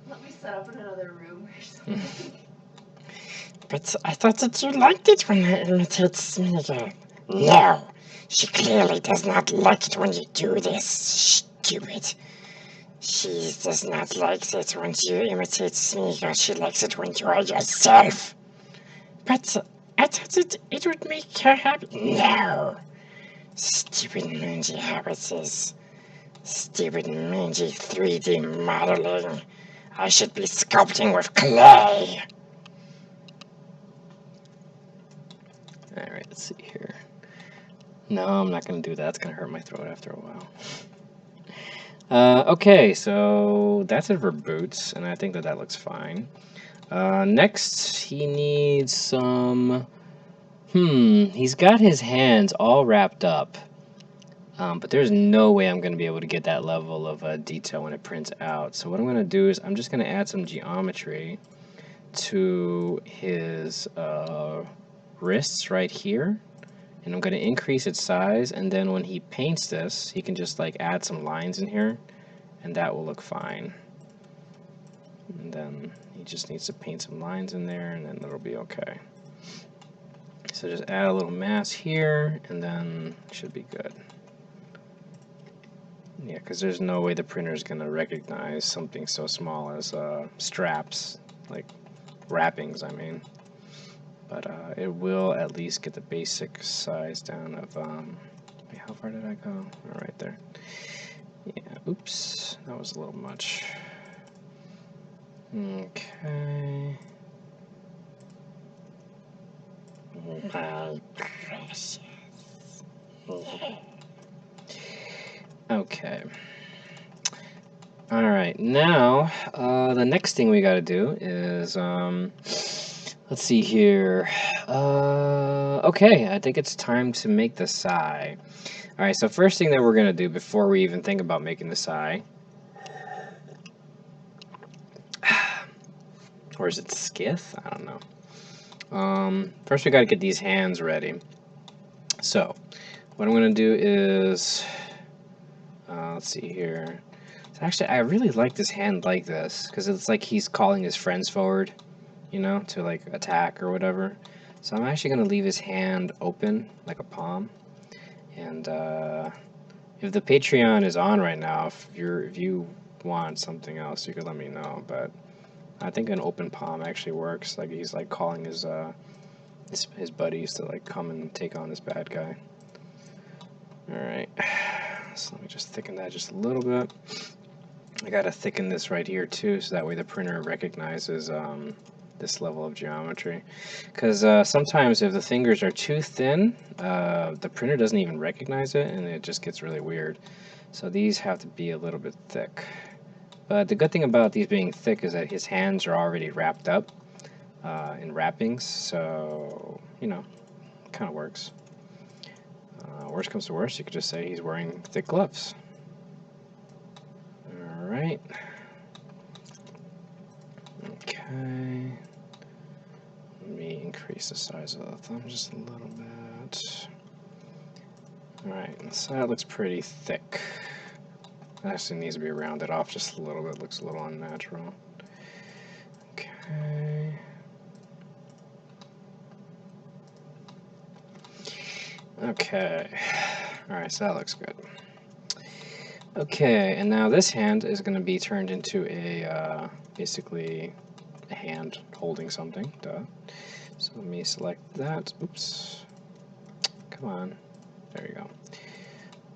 let me set up in another room or something. But I thought that you liked it when I imitate Smeagol. No, she clearly does not like it when you do this, stupid. She does not like it when you imitate Smeagol. She likes it when you are yourself. But I thought that it would make her happy. No. Stupid mangy habits. Stupid mangy 3D modeling. I should be sculpting with clay. Alright, let's see here. No, I'm not going to do that. It's going to hurt my throat after a while. Okay, so that's it for boots, and I think that that looks fine. Next, he needs some... he's got his hands all wrapped up. But there's no way I'm going to be able to get that level of detail when it prints out. So what I'm going to do is I'm just going to add some geometry to his wrists right here. And I'm going to increase its size, and then when he paints this, he can just like add some lines in here, and that will look fine. And then he just needs to paint some lines in there, and then it'll be okay. So just add a little mass here, and then it should be good. Yeah, because there's no way the printer is going to recognize something so small as straps, like wrappings, I mean. But it will at least get the basic size down of, wait, how far did I go? Oh, right there. Yeah, oops, that was a little much. Okay. My precious. Okay. Alright, now, the next thing we gotta do is, let's see here. Okay, I think it's time to make the sai. Alright, so first thing that we're gonna do before we even think about making the sai, or is it skith? I don't know. First we gotta get these hands ready. So, what I'm gonna do is, let's see here. Actually, I really like this hand like this, because it's like he's calling his friends forward, you know, to like attack or whatever. So I'm actually going to leave his hand open, like a palm. And if the Patreon is on right now, if you want something else, you could let me know. But I think an open palm actually works. Like he's like calling his buddies to like come and take on this bad guy. All right, so let me just thicken that just a little bit. I gotta thicken this right here too, so that way the printer recognizes this level of geometry. Because sometimes if the fingers are too thin, the printer doesn't even recognize it, and it just gets really weird. So these have to be a little bit thick. But the good thing about these being thick is that his hands are already wrapped up in wrappings, so, you know, it kind of works. Worst comes to worst, you could just say he's wearing thick gloves. Alright. Okay. Let me increase the size of the thumb just a little bit. Alright, so that looks pretty thick. It actually needs to be rounded off just a little bit. Looks a little unnatural. Okay. Okay. Alright, so that looks good. Okay, and now this hand is going to be turned into a, basically a hand holding something, duh. So let me select that, oops, come on, there you go.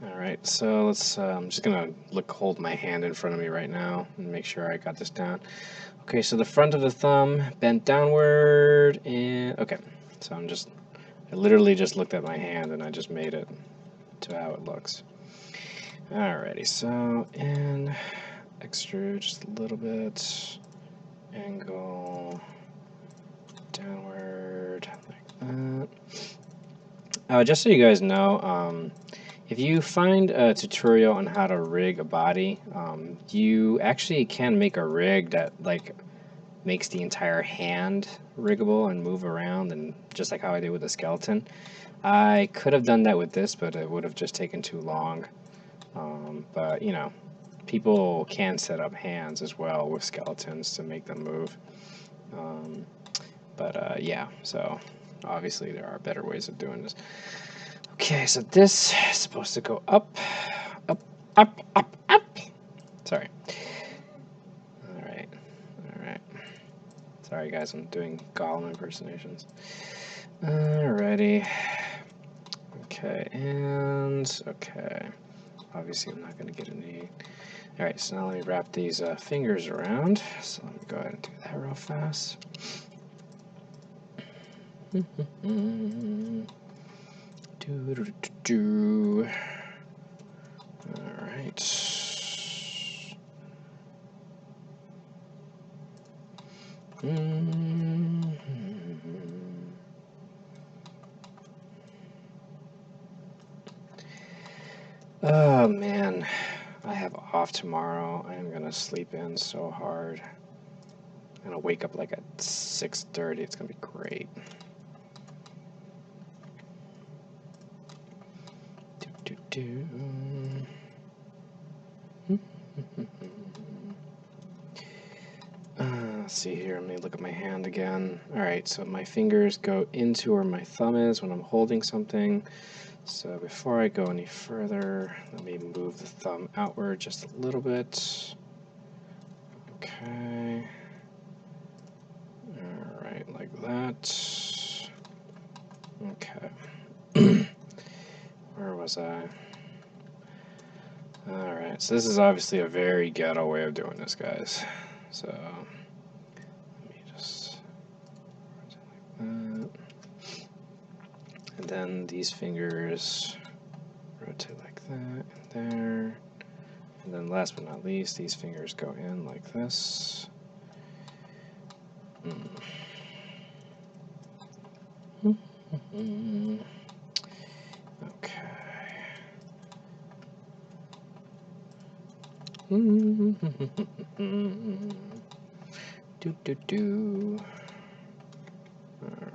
Alright, so let's, I'm just going to hold my hand in front of me right now and make sure I got this down. Okay, so the front of the thumb bent downward, and, okay, so I literally just looked at my hand and I just made it to how it looks. Alrighty, so in extrude just a little bit, angle downward like that. Just so you guys know, if you find a tutorial on how to rig a body, you actually can make a rig that like makes the entire hand riggable and move around, and just like how I did with the skeleton. I could have done that with this, but it would have just taken too long. But you know, people can set up hands as well with skeletons to make them move. Yeah, so obviously there are better ways of doing this. Okay, so this is supposed to go up, up, up, up, up. Sorry. Alright, alright. Sorry guys, I'm doing Gollum impersonations. Alrighty. Okay, and okay. Obviously I'm not going to get any. Alright, so now let me wrap these fingers around. So let me go ahead and do that real fast. Alright. Oh man, I have off tomorrow. I am gonna sleep in so hard. I'm gonna wake up like at 6:30. It's gonna be great. Let's see here. Let me look at my hand again. Alright, so my fingers go into where my thumb is when I'm holding something. So before I go any further, let me move the thumb outward just a little bit. Okay. Alright, like that. Okay. Where was I? Alright, so this is obviously a very ghetto way of doing this, guys. So, let me just rotate like that. And then these fingers rotate like that, and there. And then last but not least, these fingers go in like this. Okay. Do. Alright.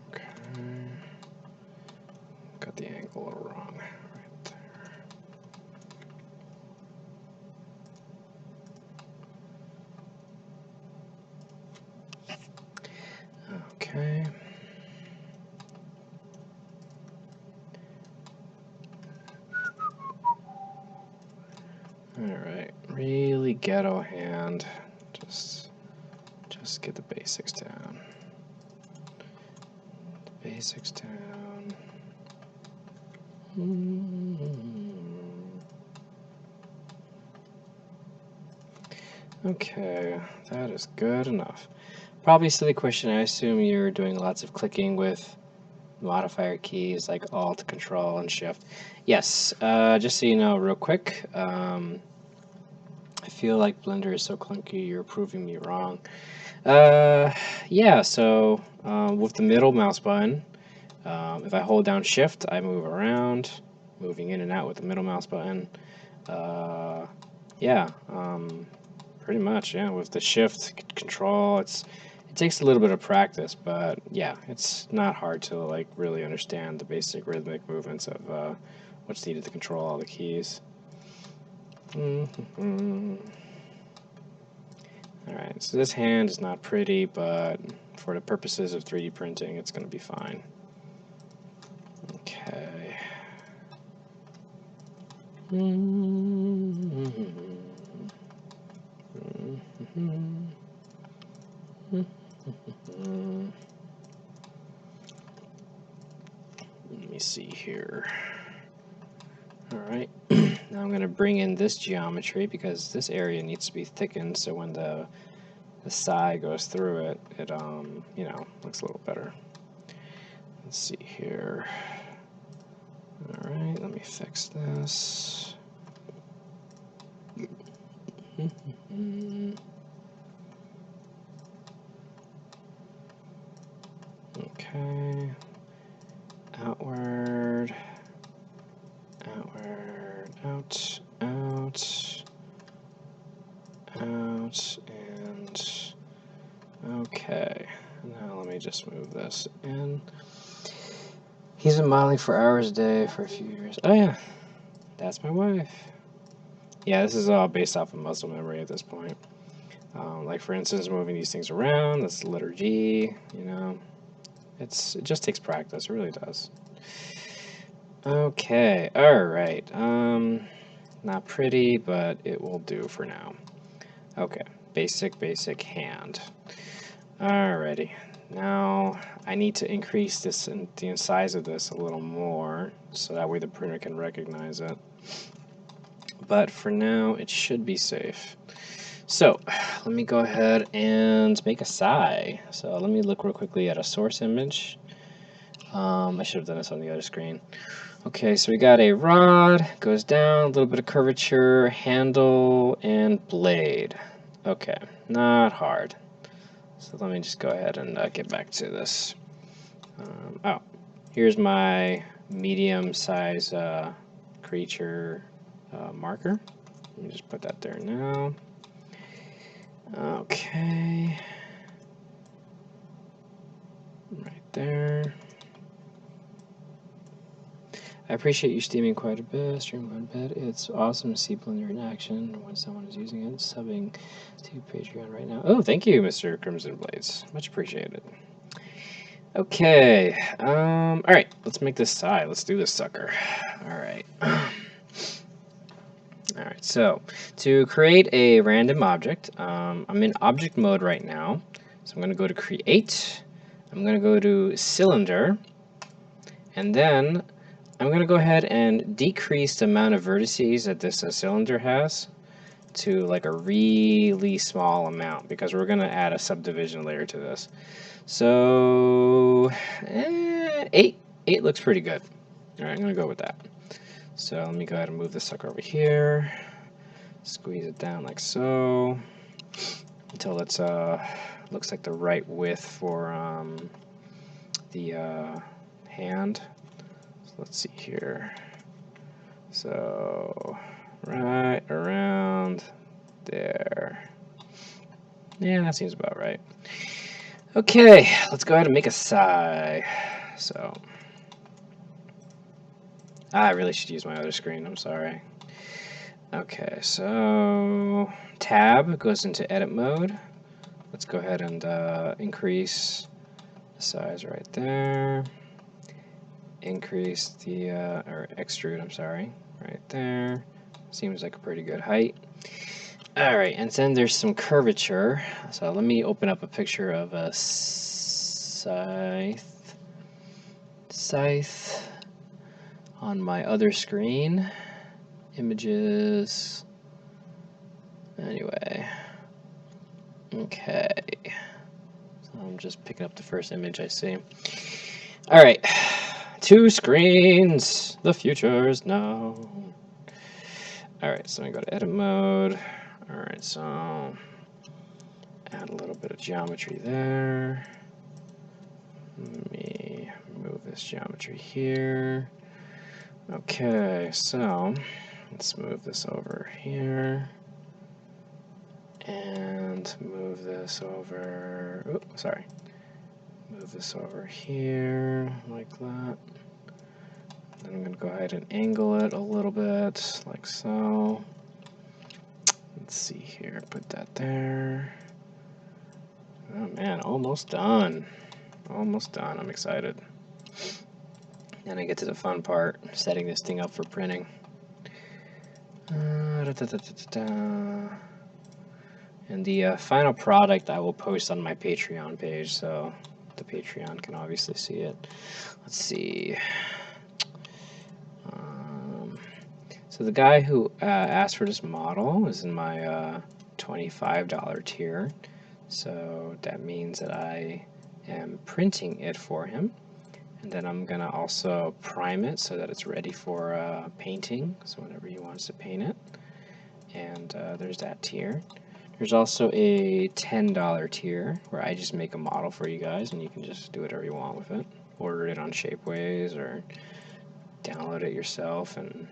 Okay. Got the angle a little wrong right there. Okay. Alright, really ghetto hand. Just get the basics down. The basics down. Okay, that is good enough. Probably a silly question. I assume you're doing lots of clicking with modifier keys like Alt, Control, and Shift. Yes, just so you know real quick, I feel like Blender is so clunky, you're proving me wrong. Yeah, so with the middle mouse button, if I hold down Shift, I move around, moving in and out with the middle mouse button. Yeah, pretty much, yeah, with the Shift Control, it takes a little bit of practice, but yeah, it's not hard to like really understand the basic rhythmic movements of what's needed to control all the keys. Alright, so this hand is not pretty, but for the purposes of 3D printing, it's going to be fine. Okay. Let me see here. Alright, now I'm going to bring in this geometry because this area needs to be thickened so when the side goes through it, you know, looks a little better. Let's see here. Alright, let me fix this. Okay, out, and okay. Now let me just move this in. He's been modeling for hours a day for a few years. Oh yeah, that's my wife. Yeah, this is all based off of muscle memory at this point. Like for instance, moving these things around, that's the letter G, you know. It just takes practice, it really does. Okay, alright. Not pretty, but it will do for now. Okay, basic hand. Alrighty. Now I need to increase this the size of this a little more so that way the printer can recognize it. But for now, it should be safe. So let me go ahead and make a psi. So let me look real quickly at a source image. I should have done this on the other screen. Okay, so we got a rod, goes down, a little bit of curvature, handle, and blade. Okay, not hard. So let me just go ahead and get back to this. Oh, here's my medium size creature marker. Let me just put that there now. Okay. Right there. I appreciate you streaming quite a bit. It's awesome to see Blender in action when someone is using it. Subbing to Patreon right now. Oh, thank you, Mr. Crimson Blades. Much appreciated. Okay. All right. Let's make this psi. Let's do this sucker. All right. All right. So to create a random object, I'm in object mode right now. So I'm going to go to Create. I'm going to go to Cylinder, and then I'm going to go ahead and decrease the amount of vertices that this cylinder has to like a really small amount because we're going to add a subdivision layer to this. So 8 looks pretty good. All right, I'm going to go with that. So let me go ahead and move this sucker over here, squeeze it down like so until it's looks like the right width for the hand. Let's see here. So right around there. Yeah, that seems about right. Okay, let's go ahead and make a psi. So I really should use my other screen, I'm sorry. Okay, so tab goes into edit mode. Let's go ahead and increase the size right there. Increase the, or extrude, I'm sorry, right there. Seems like a pretty good height. Alright, and then there's some curvature. So let me open up a picture of a scythe on my other screen. Images. Anyway. Okay. So I'm just picking up the first image I see. Alright. 2 screens. The future is now. Alright, so I go to edit mode. Alright, so add a little bit of geometry there. Let me move this geometry here. Okay, so let's move this over here. And move this over. Oh, sorry. Move this over here like that. Then I'm going to go ahead and angle it a little bit like so. Let's see here, put that there. Oh man, almost done. Almost done, I'm excited. Then I get to the fun part, setting this thing up for printing. And the final product I will post on my Patreon page, so the Patreon can obviously see it. Let's see. So the guy who asked for this model is in my $25 tier. So that means that I am printing it for him. And then I'm going to also prime it so that it's ready for painting. So whenever he wants to paint it. And there's that tier. There's also a $10 tier where I just make a model for you guys and you can just do whatever you want with it. Order it on Shapeways or download it yourself and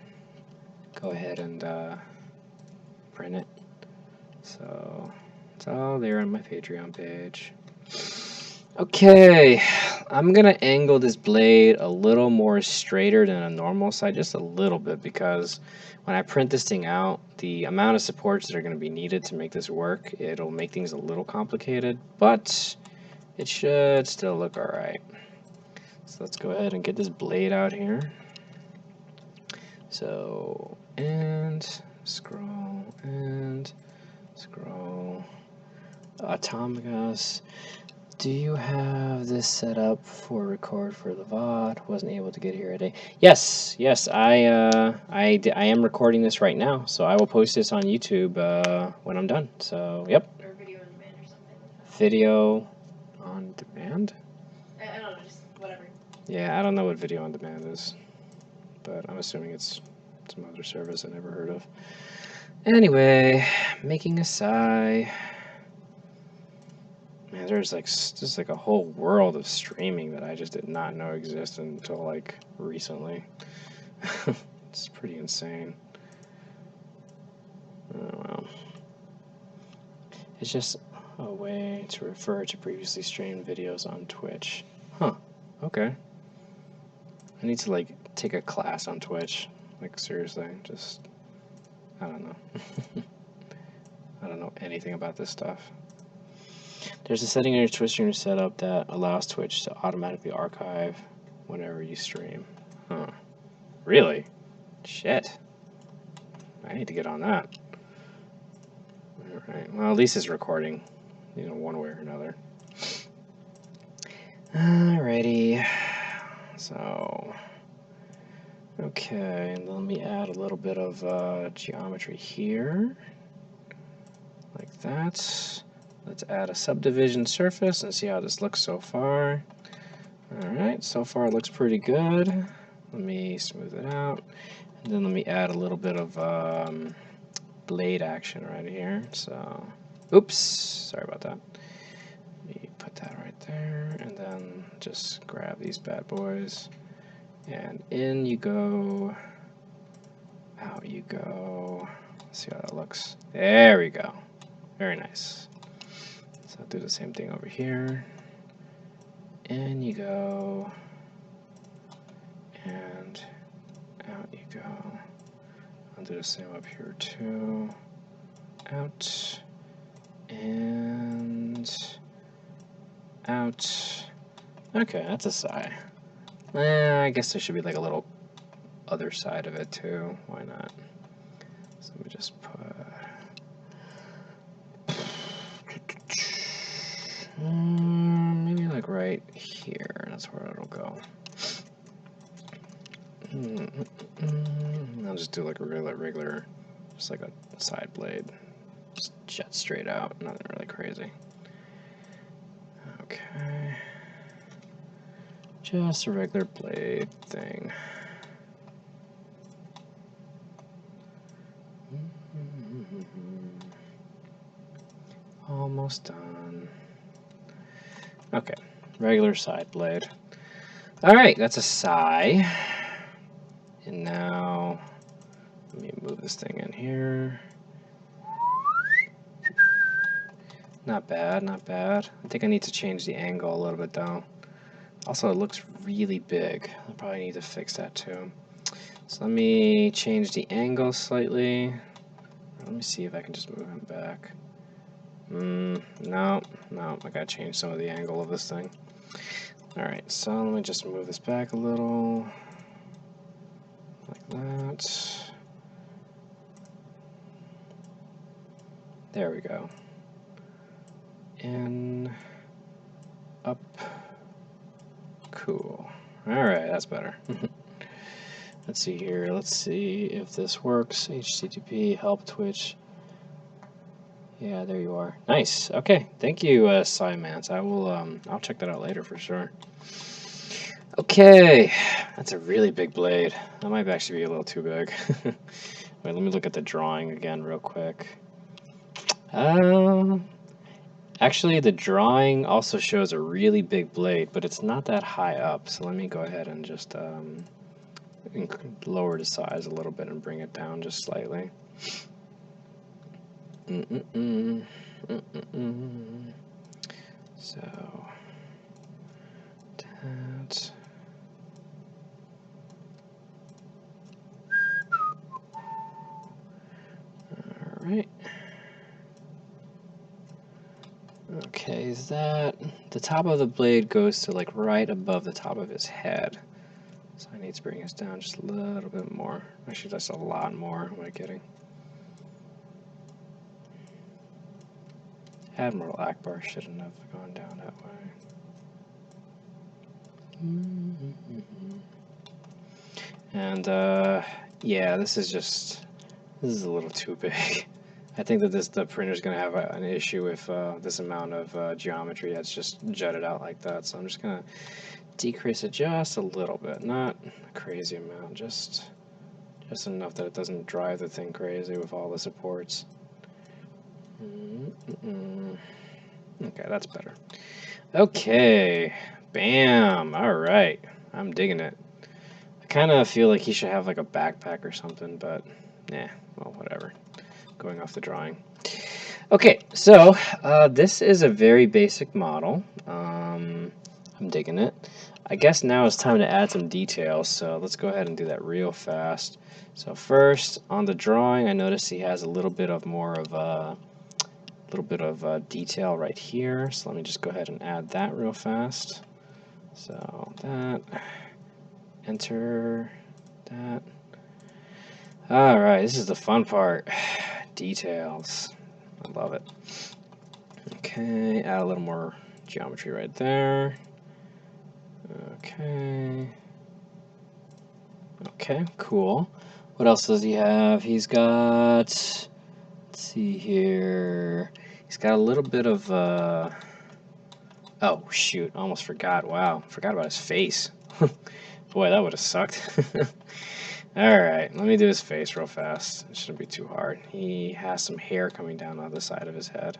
go ahead and print it. So It's all there on my Patreon page. Okay, I'm gonna angle this blade a little more straighter than a normal side, just a little bit, because when I print this thing out, the amount of supports that are going to be needed to make this work, it'll make things a little complicated, but it should still look alright. So let's go ahead and get this blade out here. So, and scroll, and scroll. Atomicus. Do you have this set up for record for the VOD? Wasn't able to get here today. Yes, I am recording this right now, so I will post this on YouTube when I'm done. So, yep. Or video on demand or something. Video on demand? I don't know, just whatever. Yeah, I don't know what video on demand is, but I'm assuming it's some other service I never heard of. Anyway, making a sigh. Man, there's just like a whole world of streaming that I just did not know existed until like recently. It's pretty insane. Oh well. It's just a way to refer to previously streamed videos on Twitch. Huh. Okay. I need to like take a class on Twitch. Like seriously, just I don't know. I don't know anything about this stuff. There's a setting in your Twitch stream setup that allows Twitch to automatically archive whenever you stream. Huh. Really? Shit. I need to get on that. Alright, well at least it's recording, you know, one way or another. Alrighty. So, okay, and let me add a little bit of geometry here. Like that. Let's add a subdivision surface and see how this looks so far. Alright, so far it looks pretty good. Let me smooth it out. And then let me add a little bit of blade action right here. So, oops, sorry about that. Let me put that right there. And then just grab these bad boys. And in you go. Out you go. Let's see how that looks. There we go. Very nice. So I'll do the same thing over here. In you go. And out you go. I'll do the same up here too. Out. And out. Okay, that's a sigh. I guess there should be like a little other side of it too. Why not? So let me just put... maybe like right here. That's where it'll go. I'll just do like a regular, just like a side blade. Just jet straight out. Nothing really crazy. Okay. Just a regular blade thing. Almost done. Okay, regular side blade. Alright, that's a sigh. And now, let me move this thing in here. Not bad, not bad. I think I need to change the angle a little bit though. Also, it looks really big. I probably need to fix that too. So let me change the angle slightly. Let me see if I can just move him back. No, I gotta change some of the angle of this thing. Alright, so let me just move this back a little. Like that. There we go. In, up, cool. Alright, that's better. Let's see here. Let's see if this works. HTTP help Twitch. Yeah, there you are. Nice. Okay, thank you, Simance. I will. I'll check that out later for sure. Okay, that's a really big blade. That might actually be a little too big. Wait, let me look at the drawing again real quick. Actually, the drawing also shows a really big blade, but it's not that high up. So let me go ahead and just lower the size a little bit and bring it down just slightly. So that. All right. Okay, is that the top of the blade goes to like right above the top of his head? So I need to bring this down just a little bit more. Actually, that's a lot more. What am I kidding? Admiral Akbar shouldn't have gone down that way. And yeah, this is a little too big. I think that the printer's going to have an issue with this amount of geometry that's just jutted out like that. So I'm just going to decrease it just a little bit, not a crazy amount, just enough that it doesn't drive the thing crazy with all the supports. Okay, that's better. Okay, bam. All right, I'm digging it. I kind of feel like he should have like a backpack or something, but nah, well, whatever. Going off the drawing. Okay, so this is a very basic model. I'm digging it. I guess now it's time to add some details, so let's go ahead and do that real fast. So first, on the drawing, I notice he has a little bit of detail right here. So let me just go ahead and add that real fast. So that, enter that. All right, this is the fun part. Details. I love it. Okay, add a little more geometry right there. Okay, cool. What else does he have? He's got, let's see here. He's got a little bit of, oh shoot, almost forgot. Wow, forgot about his face. Boy, that would have sucked. Alright, let me do his face real fast. It shouldn't be too hard. He has some hair coming down on the side of his head.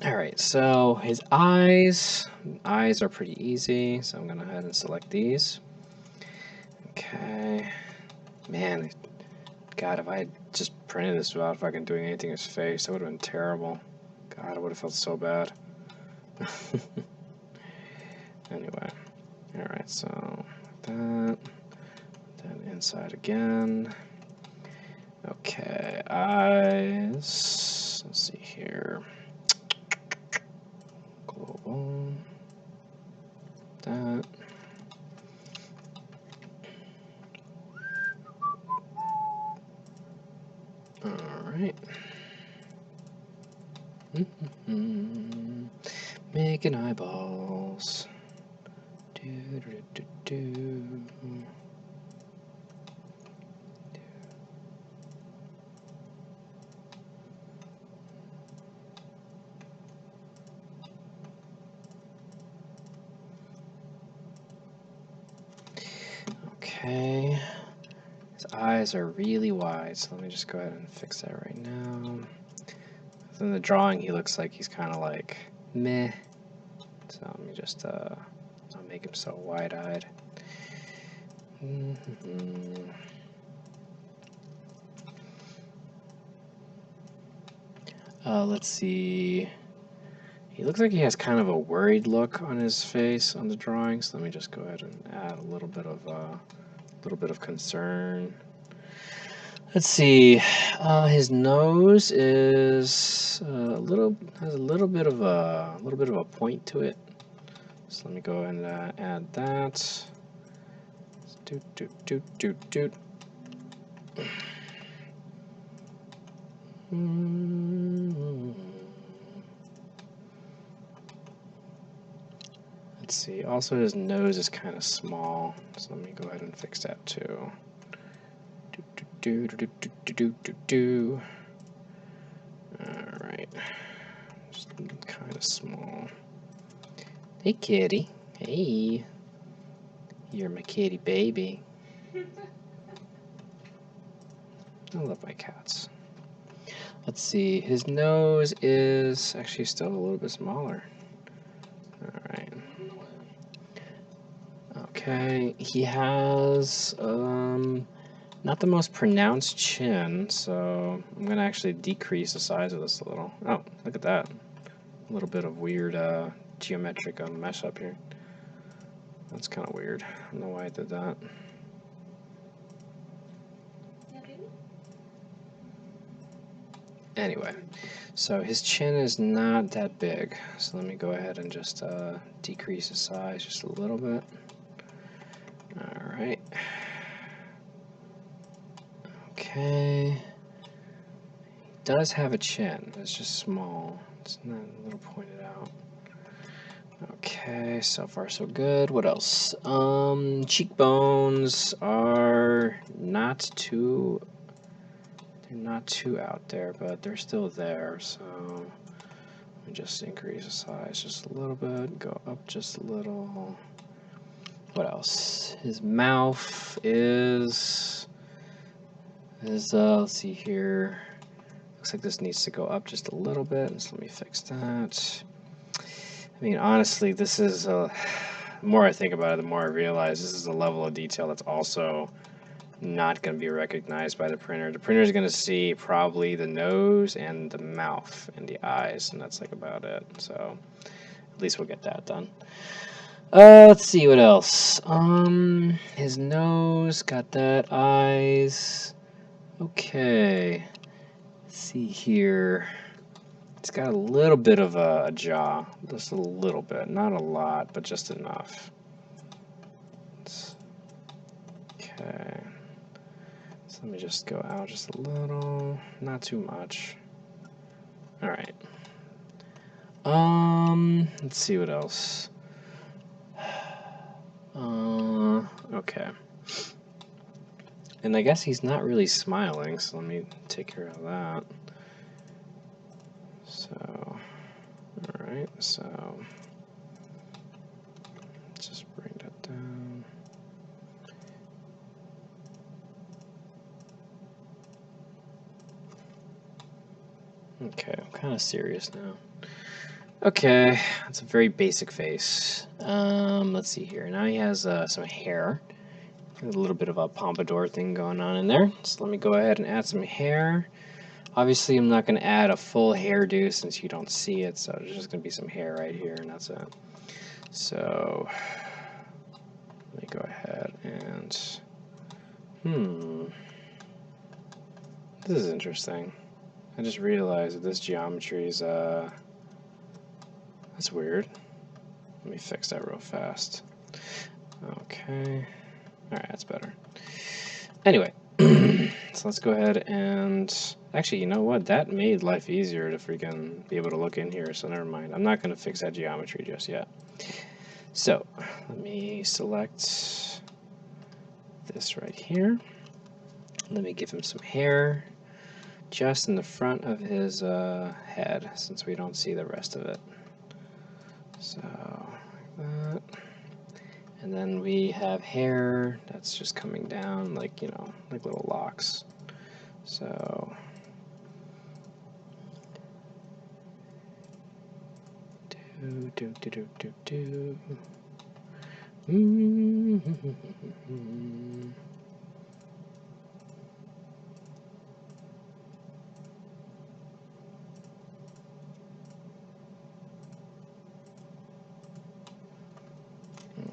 Alright, so his eyes are pretty easy, so I'm going to go ahead and select these. Okay. Man, God, if I had just printed this without fucking doing anything to his face, that would have been terrible. God, I would have felt so bad. Anyway. Alright, so that. Then inside again. Okay, eyes. Let's see here. Global. That. Alright. Making eyeballs. Okay. His eyes are really wide, so let me just go ahead and fix that right now. So in the drawing, he looks like he's kind of like meh. So let me just not make him so wide-eyed. Let's see. He looks like he has kind of a worried look on his face on the drawing. So let me just go ahead and add a little bit of concern. Let's see. His nose is has a little bit of a point to it. So let me go and add that. Doot. Let's see. Also, his nose is kind of small, so let me go ahead and fix that too. All right. Just kind of small. Hey, kitty. Hey. You're my kitty baby. I love my cats. Let's see. His nose is actually still a little bit smaller. All right. Okay. He has Not the most pronounced chin, so I'm going to actually decrease the size of this a little. Oh, look at that. A little bit of weird geometric mesh up here. That's kind of weird. I don't know why I did that. Yeah, baby. Anyway, so his chin is not that big, so let me go ahead and just decrease the size just a little bit. Alright. Okay. He does have a chin, it's just small. It's not a little pointed out. Okay, so far so good. What else? Cheekbones are not too out there, but they're still there, so let me just increase the size just a little bit, go up just a little. What else? His mouth is let's see here. Looks like this needs to go up just a little bit, so let me fix that. I mean, honestly, this is the more I think about it, the more I realize this is a level of detail that's also not going to be recognized by the printer. The printer is going to see probably the nose and the mouth and the eyes, and that's like about it. So at least we'll get that done. Let's see what else. His nose, got that. Eyes. Okay. Let's see here. It's got a little bit of a jaw, just a little bit, not a lot, but just enough. Okay. So let me just go out just a little, not too much. All right. Let's see what else. Okay. And I guess he's not really smiling, so let me take care of that. So, all right, so just bring that down. Okay, I'm kind of serious now. Okay, that's a very basic face. Let's see here. Now he has some hair. A little bit of a pompadour thing going on in there. So let me go ahead and add some hair. Obviously, I'm not going to add a full hairdo since you don't see it, so there's just going to be some hair right here, and that's it. So let me go ahead and... This is interesting. I just realized that this geometry is... That's weird. Let me fix that real fast. Okay. Alright, that's better. Anyway, so let's go ahead and... Actually, you know what? That made life easier to freaking be able to look in here, so never mind. I'm not going to fix that geometry just yet. So, let me select this right here. Let me give him some hair just in the front of his head, since we don't see the rest of it. So, like that. And then we have hair that's just coming down, like, you know, like little locks. So,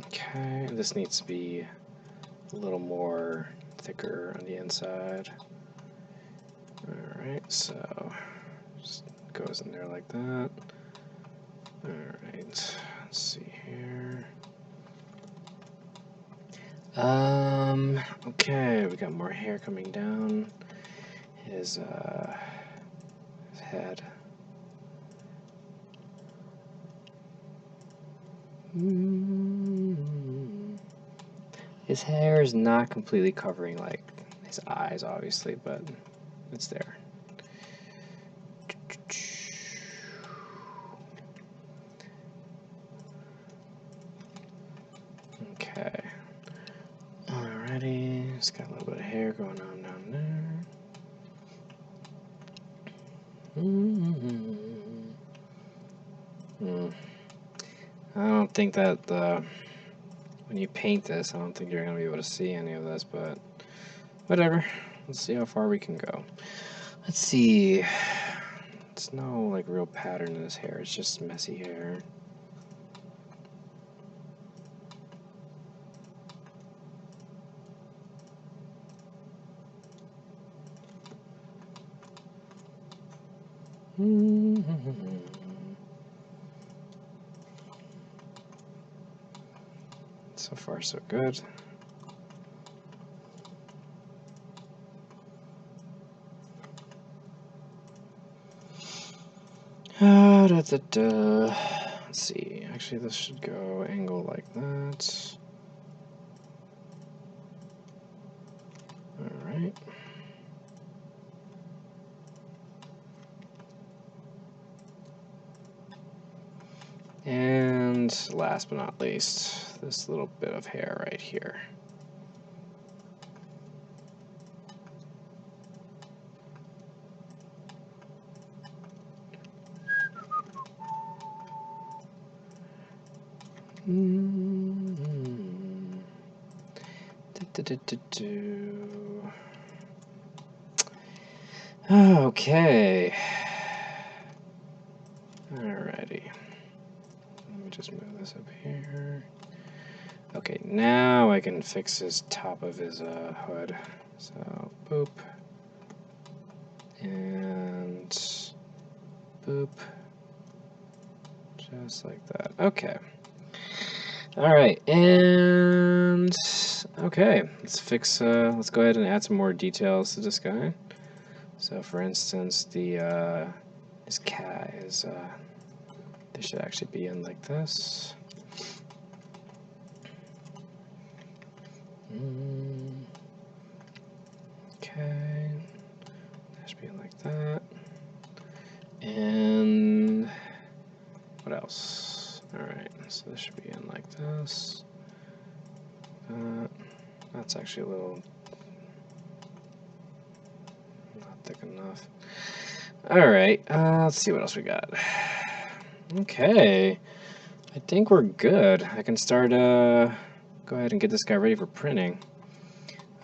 Okay, this needs to be a little more thicker on the inside. Alright, so just goes in there like that. Alright, let's see here. Okay, we got more hair coming down his head. His hair is not completely covering like his eyes, obviously, but it's there. Okay. Alrighty, it's got a little bit of hair going on down there. I don't think that when you paint this, I don't think you're going to be able to see any of this, but whatever. Let's see how far we can go. Let's see. It's no like real pattern in this hair. It's just messy hair. So far, so good. Let's see. Actually, this should go angle like that. All right. And last but not least, this little bit of hair right here. Okay. Alrighty. Let me just move this up here. Okay, now I can fix his top of his hood. So, boop. And boop. Just like that. Okay. Alright, and okay, let's fix, let's go ahead and add some more details to this guy. So for instance, the, his cat is, they should actually be in like this. Okay, that should be in like that. And what else? Alright, so this should be in like this. That's actually a little not thick enough. Alright, let's see what else we got. Okay, I think we're good. I can start, go ahead and get this guy ready for printing.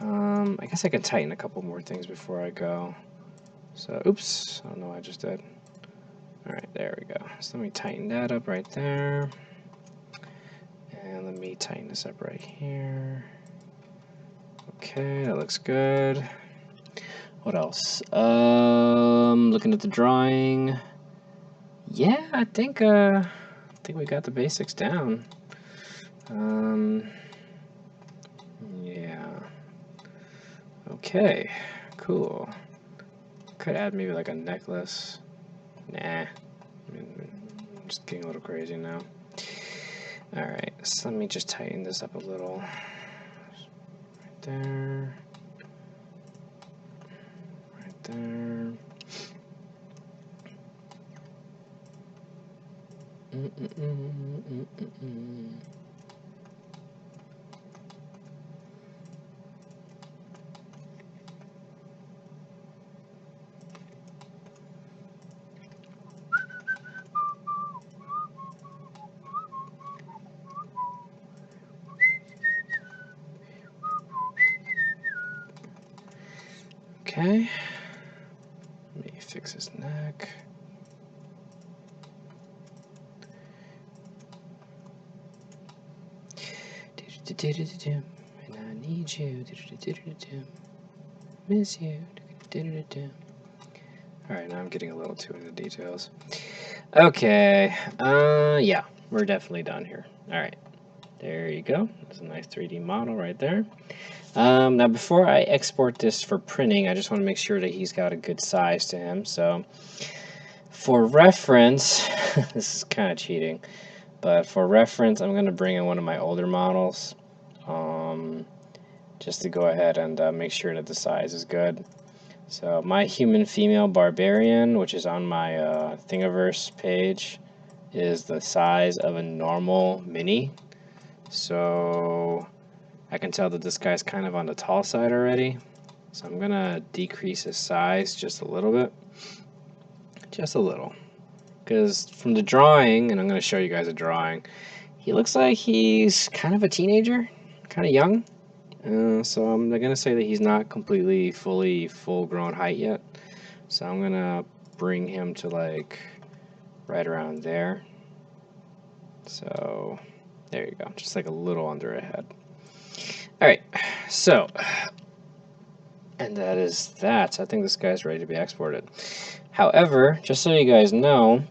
I guess I can tighten a couple more things before I go. So, oops, I don't know what I just did. Alright, there we go. So let me tighten that up right there. And let me tighten this up right here. Okay, that looks good. What else? Looking at the drawing. Yeah, I think we got the basics down. Yeah. Okay, cool. Could add maybe like a necklace. Nah. I'm just getting a little crazy now. Alright, so let me just tighten this up a little. Right there. Right there. Okay. Let me fix his neck. And I need you. Miss you. Alright, now I'm getting a little too into details. Okay. Yeah, we're definitely done here. Alright. There you go. That's a nice 3D model right there. Now before I export this for printing, I just want to make sure that he's got a good size to him. So for reference, this is kind of cheating, but for reference, I'm going to bring in one of my older models just to go ahead and make sure that the size is good. So my human female barbarian, which is on my Thingiverse page, is the size of a normal mini. So I can tell that this guy's kind of on the tall side already. So I'm going to decrease his size just a little bit. Just a little. Because from the drawing, and I'm going to show you guys a drawing, he looks like he's kind of a teenager, kind of young. So I'm gonna say that he's not completely full-grown height yet. So I'm gonna bring him to like right around there. So there you go, just like a little under a head. All right, so, and that is that. I think this guy's ready to be exported. However, just so you guys know,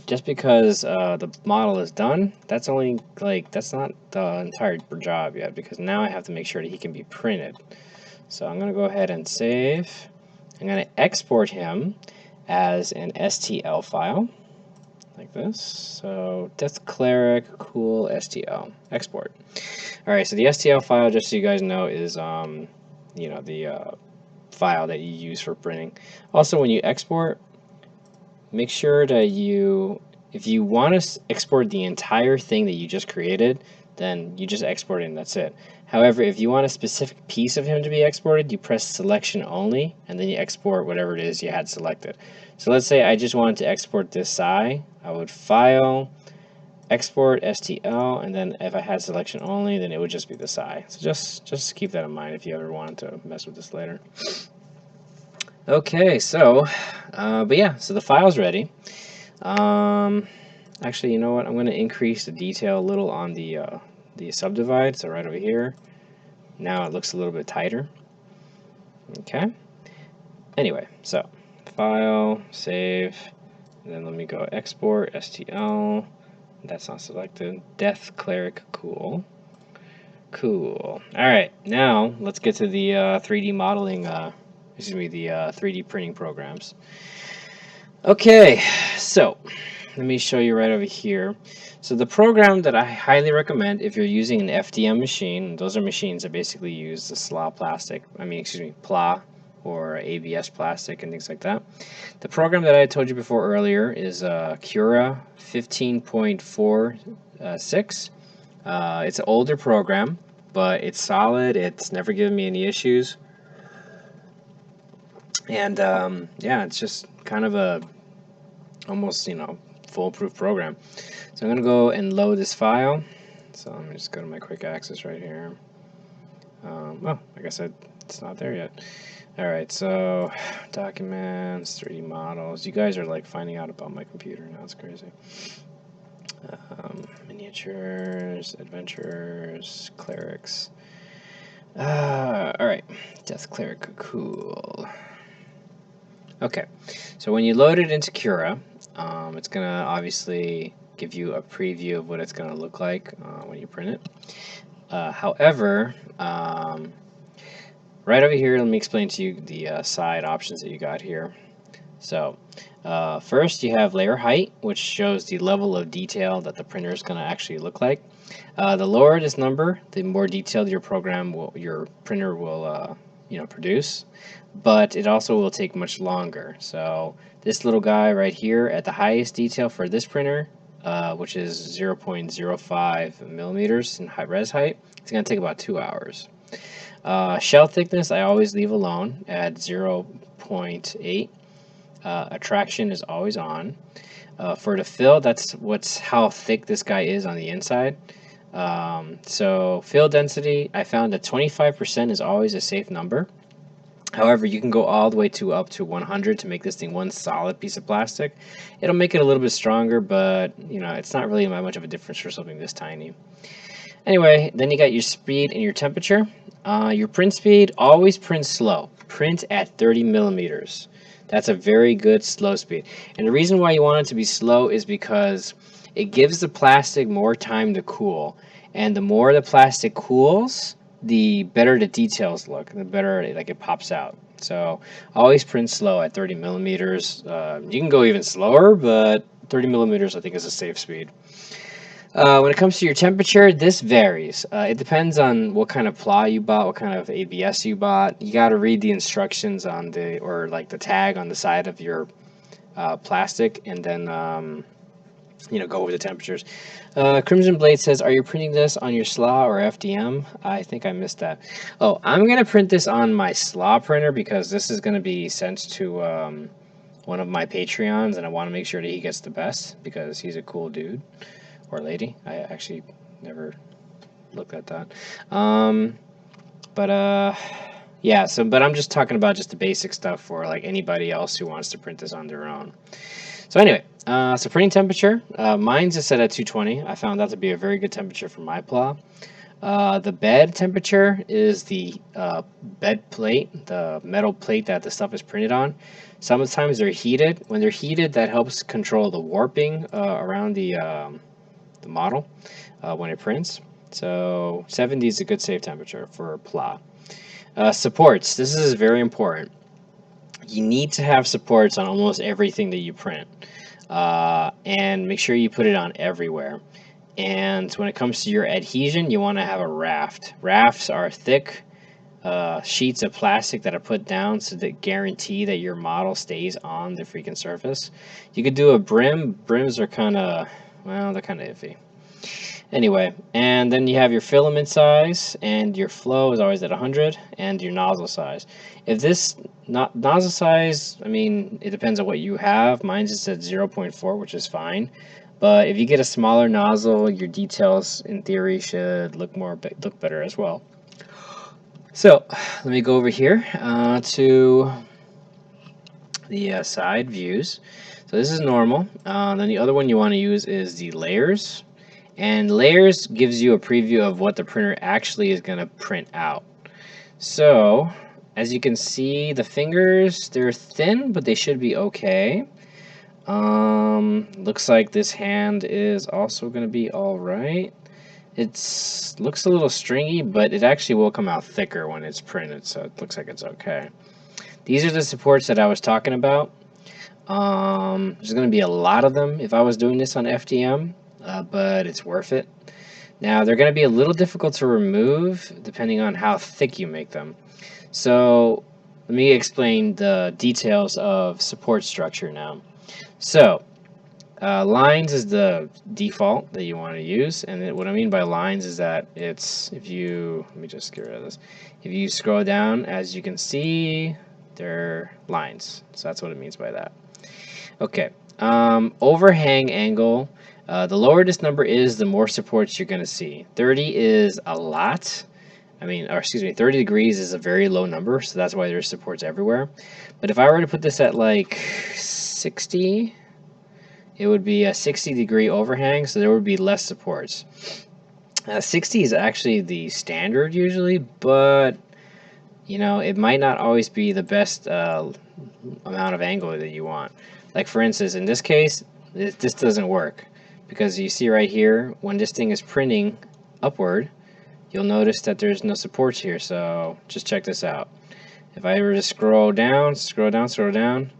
just because the model is done, that's only like, that's not the entire job yet, because now I have to make sure that he can be printed. So I'm gonna go ahead and save. I'm gonna export him as an STL file, like this. So Death Cleric, cool, STL, export. All right, so the STL file, just so you guys know, is you know, the file that you use for printing. Also, when you export, make sure that if you want to export the entire thing that you just created, then you just export it and that's it. However, if you want a specific piece of him to be exported, you press selection only, and then you export whatever it is you had selected. So let's say I just wanted to export this psi. I would file, export STL, and then if I had selection only, then it would just be the psi. So just keep that in mind if you ever wanted to mess with this later. Okay, so, but yeah, so the file's ready. Actually, you know what? I'm going to increase the detail a little on the subdivide. So right over here, now it looks a little bit tighter. Okay. Anyway, so file, save, and then let me go export STL. That's not selected. Death Cleric, cool. Cool. All right, now let's get to the 3D modeling. Excuse me, the 3D printing programs. Okay, so let me show you right over here. So the program that I highly recommend if you're using an FDM machine, those are machines that basically use the SLA plastic, PLA or ABS plastic and things like that. The program that I told you before earlier is Cura 15.46. It's an older program, but it's solid. It's never given me any issues. And yeah, it's just kind of a almost, you know, foolproof program. So I'm going to go and load this file. So let me just go to my quick access right here. Oh, like I said, it's not there yet. All right, so documents, 3D models. You guys are like finding out about my computer now. It's crazy. Miniatures, adventures, clerics. All right, Death Cleric, cool. Okay, so when you load it into Cura, it's going to obviously give you a preview of what it's going to look like when you print it. However, right over here, let me explain to you the side options that you got here. So first you have layer height, which shows the level of detail that the printer is going to actually look like. The lower this number, the more detailed your printer will you know, produce, but it also will take much longer. So this little guy right here at the highest detail for this printer, which is 0.05 millimeters in high res height, it's going to take about 2 hours. Shell thickness I always leave alone at 0.8. Attraction is always on. For the fill, that's how thick this guy is on the inside. So fill density, I found that 25% is always a safe number. However, you can go all the way up to 100 to make this thing one solid piece of plastic. It'll make it a little bit stronger, but you know, it's not really that much of a difference for something this tiny. Anyway, then you got your speed and your temperature. Your print speed, always print slow. Print at 30 millimeters. That's a very good slow speed. And the reason why you want it to be slow is because it gives the plastic more time to cool. And the more the plastic cools, the better the details look, the better it pops out. So always print slow at 30 millimeters. You can go even slower, but 30 millimeters I think is a safe speed. When it comes to your temperature, this varies. It depends on what kind of PLA you bought, what kind of ABS you bought. You got to read the instructions on the tag on the side of your plastic, and then you know, go over the temperatures. Crimson Blade says, "Are you printing this on your SLA or FDM?" I think I missed that. Oh, I'm gonna print this on my SLA printer because this is gonna be sent to one of my Patreons, and I want to make sure that he gets the best because he's a cool dude. Or lady. I actually never looked at that. But yeah, but I'm just talking about just the basic stuff for like anybody else who wants to print this on their own. So anyway, so printing temperature, mine's is set at 220. I found that to be a very good temperature for my plow. The bed temperature is the bed plate, the metal plate that the stuff is printed on. Sometimes they're heated. When they're heated, that helps control the warping around the model when it prints. So 70 is a good safe temperature for plow. Supports. This is very important. You need to have supports on almost everything that you print. And make sure you put it on everywhere. And when it comes to your adhesion, you want to have a raft. Rafts are thick sheets of plastic that are put down so that guarantee that your model stays on the freaking surface. You could do a brim. Brims are kind of, well, they're kind of iffy. Anyway, and then you have your filament size, and your flow is always at 100, and your nozzle size. If this nozzle size, I mean, it depends on what you have. Mine's just at 0.4, which is fine. But if you get a smaller nozzle, your details, in theory, should look better as well. So let me go over here to the side views. So this is normal. Then the other one you want to use is the layers. And layers gives you a preview of what the printer actually is going to print out. So as you can see, the fingers, they're thin, but they should be okay. Looks like this hand is also going to be all right. It looks a little stringy, but it actually will come out thicker when it's printed, so it looks like it's okay. These are the supports that I was talking about. There's going to be a lot of them if I was doing this on FDM, but it's worth it. Now, they're going to be a little difficult to remove depending on how thick you make them. So let me explain the details of support structure now. So lines is the default that you want to use, and what I mean by lines is that let me just get rid of this. If you scroll down, as you can see, they're lines. So that's what it means by that. Okay, overhang angle. The lower this number is, the more supports you're going to see. 30 is a lot. 30 degrees is a very low number, so that's why there's supports everywhere. But if I were to put this at like 60, it would be a 60-degree overhang, so there would be less supports. 60 is actually the standard usually, but you know, it might not always be the best amount of angle that you want. Like for instance, in this case, this doesn't work, because you see right here, when this thing is printing upward, you'll notice that there's no supports here. So just check this out. If I were to scroll down, let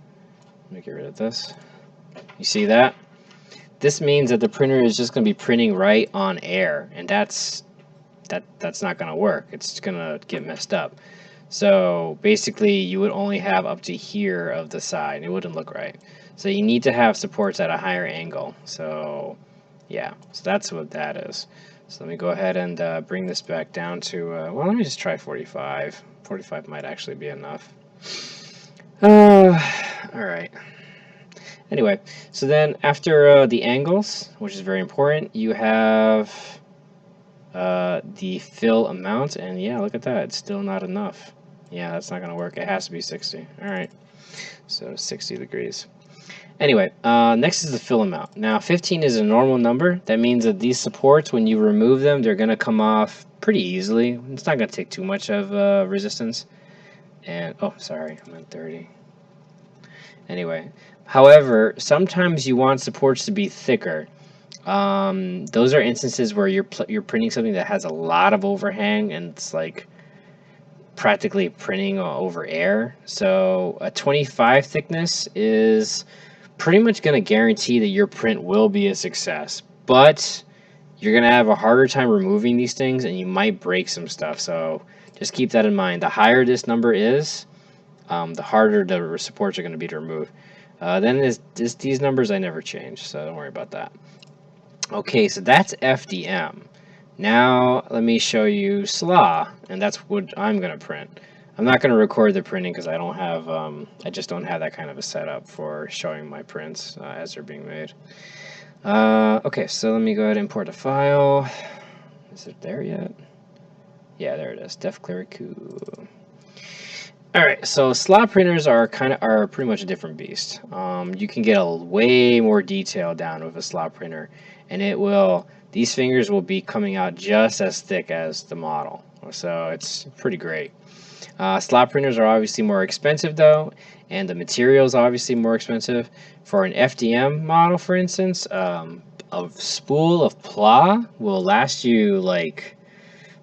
me get rid of this. You see that? This means that the printer is just going to be printing right on air, and that's not going to work. It's going to get messed up. So basically, you would only have up to here of the side. It wouldn't look right. So you need to have supports at a higher angle. So yeah, so that's what that is. So let me go ahead and bring this back down to, well, let me just try 45. 45 might actually be enough. All right. Anyway, so then after the angles, which is very important, you have the fill amount, and yeah, look at that, it's still not enough. Yeah, that's not going to work. It has to be 60. All right, so 60 degrees. Anyway, next is the fill amount. Now, 15 is a normal number. That means that these supports, when you remove them, they're going to come off pretty easily. It's not going to take too much of resistance. And, oh, sorry, I meant 30. Anyway, however, sometimes you want supports to be thicker. Those are instances where you're printing something that has a lot of overhang, and it's like practically printing over air. So a 25 thickness is pretty much going to guarantee that your print will be a success, but you're going to have a harder time removing these things, and you might break some stuff. So just keep that in mind. The higher this number is, the harder the supports are going to be to remove. Then these numbers I never change, so don't worry about that. Okay, so that's FDM. Now let me show you SLA, and that's what I'm going to print. I'm not going to record the printing because I don't have, I just don't have that kind of a setup for showing my prints as they're being made. Okay, so let me go ahead and import a file. Is it there yet? Yeah, there it is. Def clear cool. All right, so slot printers are pretty much a different beast. You can get a way more detail down with a slot printer, and these fingers will be coming out just as thick as the model. So it's pretty great. Slot printers are obviously more expensive though, and the materials are obviously more expensive. For an FDM model, for instance, a spool of PLA will last you like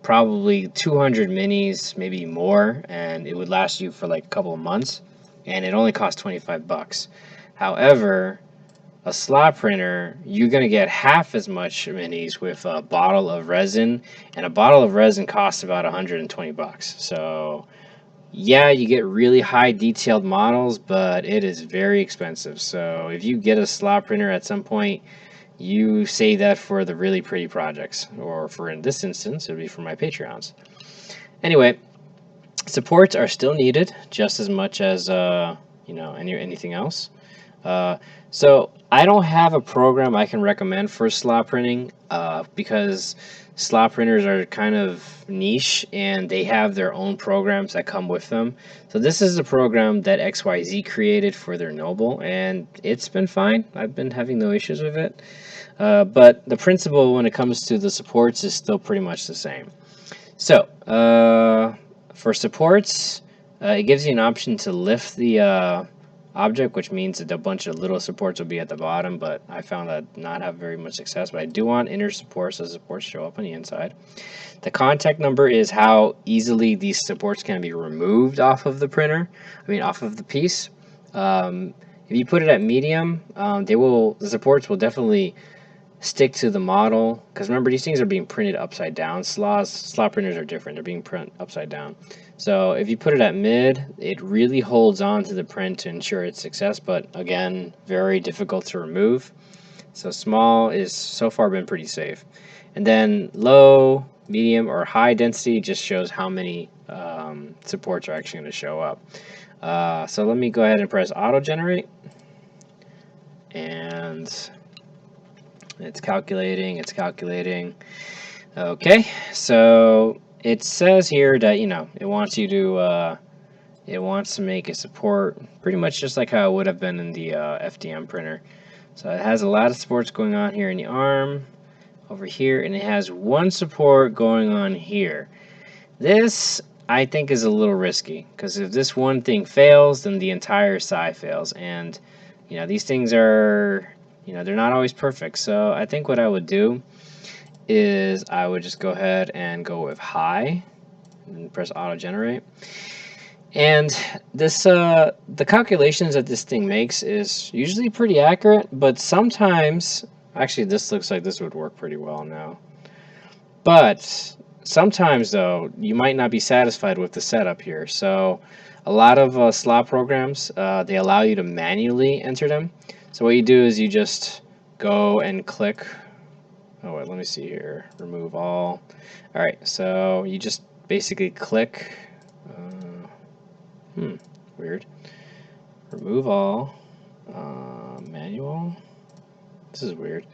probably 200 minis, maybe more, and it would last you for like a couple of months, and it only costs 25 bucks. However, a slot printer, you're going to get half as much minis with a bottle of resin, and a bottle of resin costs about 120 bucks. So yeah, you get really high detailed models, but it is very expensive. So if you get a slot printer at some point, you save that for the really pretty projects, or for in this instance, it would be for my Patreons. Anyway, supports are still needed just as much as anything else. So I don't have a program I can recommend for slot printing because slot printers are kind of niche and they have their own programs that come with them. So this is a program that XYZ created for their Noble, and it's been fine. I've been having no issues with it. But the principle when it comes to the supports is still pretty much the same. So for supports, it gives you an option to lift the object, which means that a bunch of little supports will be at the bottom, but I found that not have very much success. But I do want inner supports, so supports show up on the inside. The contact number is how easily these supports can be removed off of the printer, off of the piece. If you put it at medium, the supports will definitely stick to the model, because remember, these things are being printed upside down. Slot printers are different. They're being printed upside down. So if you put it at mid, it really holds on to the print to ensure its success, but again, very difficult to remove. So small is so far been pretty safe. And then low, medium, or high density just shows how many supports are actually going to show up. So let me go ahead and press auto generate, and it's calculating. Okay, so it says here that it wants you to it wants to make a support pretty much just like how it would have been in the FDM printer. So it has a lot of supports going on here in the arm, over here, and it has one support going on here. This I think is a little risky, because if this one thing fails, then the entire side fails, and these things are they're not always perfect. So I think what I would do is I would just go ahead and go with high and press auto generate. And this the calculations that this thing makes is usually pretty accurate, but sometimes, actually this looks like this would work pretty well now. But sometimes though, you might not be satisfied with the setup here. So a lot of slot programs, they allow you to manually enter them. So what you do is you just go and click. Oh wait, let me see here. Remove all. All right, so you just basically click. Weird. Remove all. Manual. This is weird.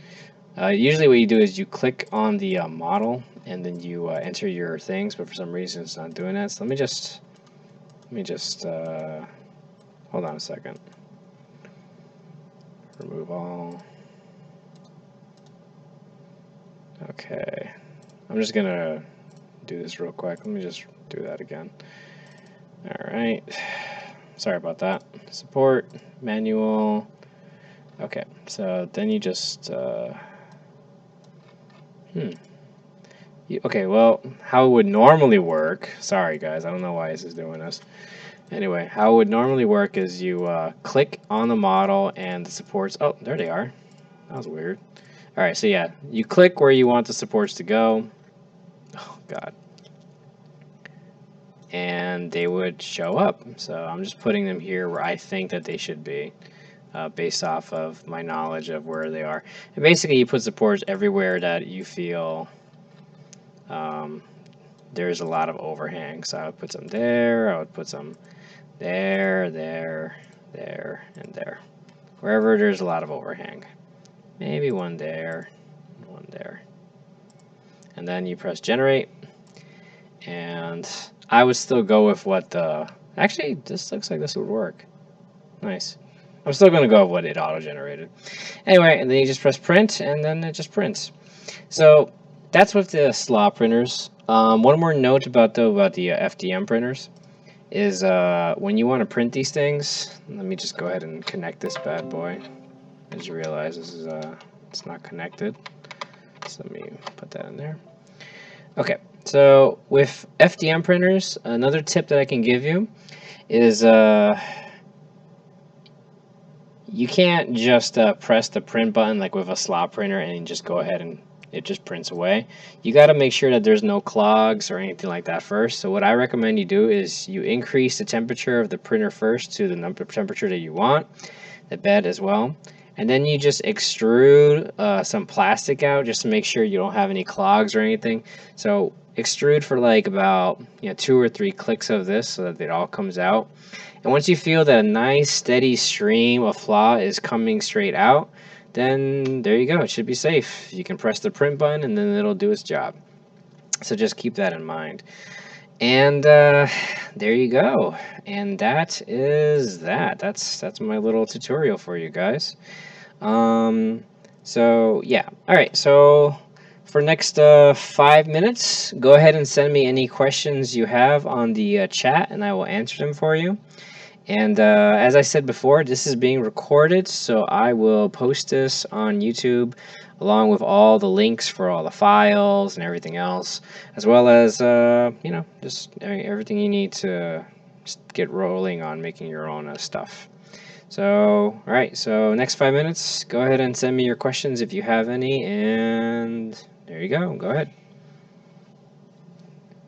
Usually what you do is you click on the model and then you enter your things, but for some reason it's not doing that. So let me just hold on a second. Remove all. Okay, I'm just gonna do this real quick. Let me just do that again. All right, sorry about that. Support, manual. Okay, so then you just okay, well, how it would normally work, sorry guys, I don't know why this is doing this. Anyway, how it would normally work is you click on the model and the supports. Oh, there they are. That was weird. Alright, so yeah, you click where you want the supports to go. Oh, God. And they would show up. So I'm just putting them here where I think that they should be, based off of my knowledge of where they are. And basically, you put supports everywhere that you feel there's a lot of overhang. So I would put some there, I would put some there, there, there, and there. Wherever there's a lot of overhang. Maybe one there, and one there. And then you press generate. and I would still go with what the, actually this looks like this would work. Nice. I'm still going to go with what it auto-generated. Anyway, and then you just press print, and then it just prints. So that's with the slot printers. One more note about the FDM printers is when you want to print these things, let me just go ahead and connect this bad boy. I just realized this is it's not connected. So let me put that in there. Okay, so with FDM printers, another tip that I can give you is you can't just press the print button like with a slot printer and just go ahead and it just prints away. You got to make sure that there's no clogs or anything like that first. So what I recommend you do is you increase the temperature of the printer first to the temperature that you want, the bed as well. And then you just extrude some plastic out just to make sure you don't have any clogs or anything. So extrude for like about 2 or 3 clicks of this so that it all comes out. And once you feel that a nice steady stream of flaw is coming straight out, then there you go. It should be safe. You can press the print button and then it'll do its job. So just keep that in mind. And there you go. And that is that. That's my little tutorial for you guys. So yeah. All right. So for next 5 minutes, go ahead and send me any questions you have on the chat, and I will answer them for you. And as I said before, this is being recorded, so I will post this on YouTube along with all the links for all the files and everything else, as well as, just everything you need to just get rolling on making your own stuff. So, all right, so next 5 minutes, go ahead and send me your questions if you have any, and there you go. Go ahead.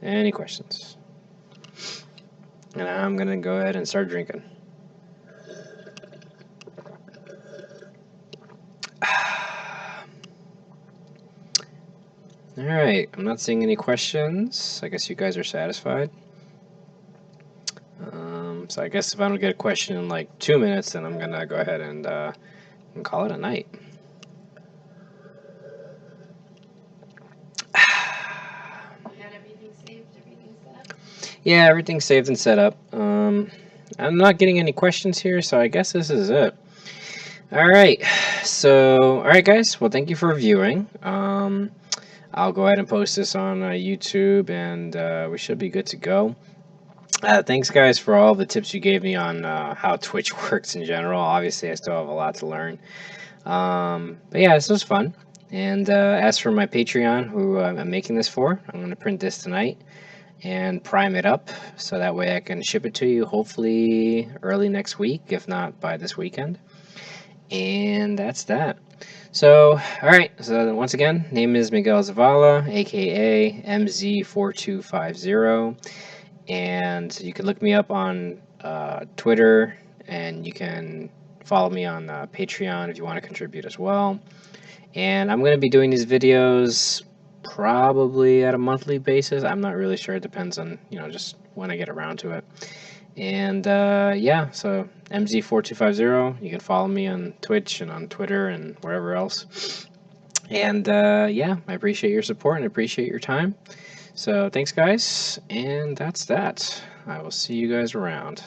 Any questions? And I'm going to go ahead and start drinking. Alright, I'm not seeing any questions. I guess you guys are satisfied. So I guess if I don't get a question in like 2 minutes, then I'm going to go ahead and call it a night. Yeah, everything's saved and set up. I'm not getting any questions here, so I guess this is it. Alright, so, alright guys, well thank you for viewing. I'll go ahead and post this on YouTube, and we should be good to go. Thanks guys for all the tips you gave me on how Twitch works in general. Obviously I still have a lot to learn. But yeah, this was fun. And as for my Patreon, who I'm making this for, I'm going to print this tonight and prime it up so that way I can ship it to you hopefully early next week, if not by this weekend. And that's that. So, alright, so once again, name is Miguel Zavala, aka mz4250, and you can look me up on Twitter, and you can follow me on Patreon if you want to contribute as well. And I'm going to be doing these videos probably at a monthly basis. I'm not really sure. It depends on, just when I get around to it. And yeah, so mz4250, you can follow me on Twitch and on Twitter and wherever else. And yeah, I appreciate your support and appreciate your time. So thanks guys, and that's that. I will see you guys around.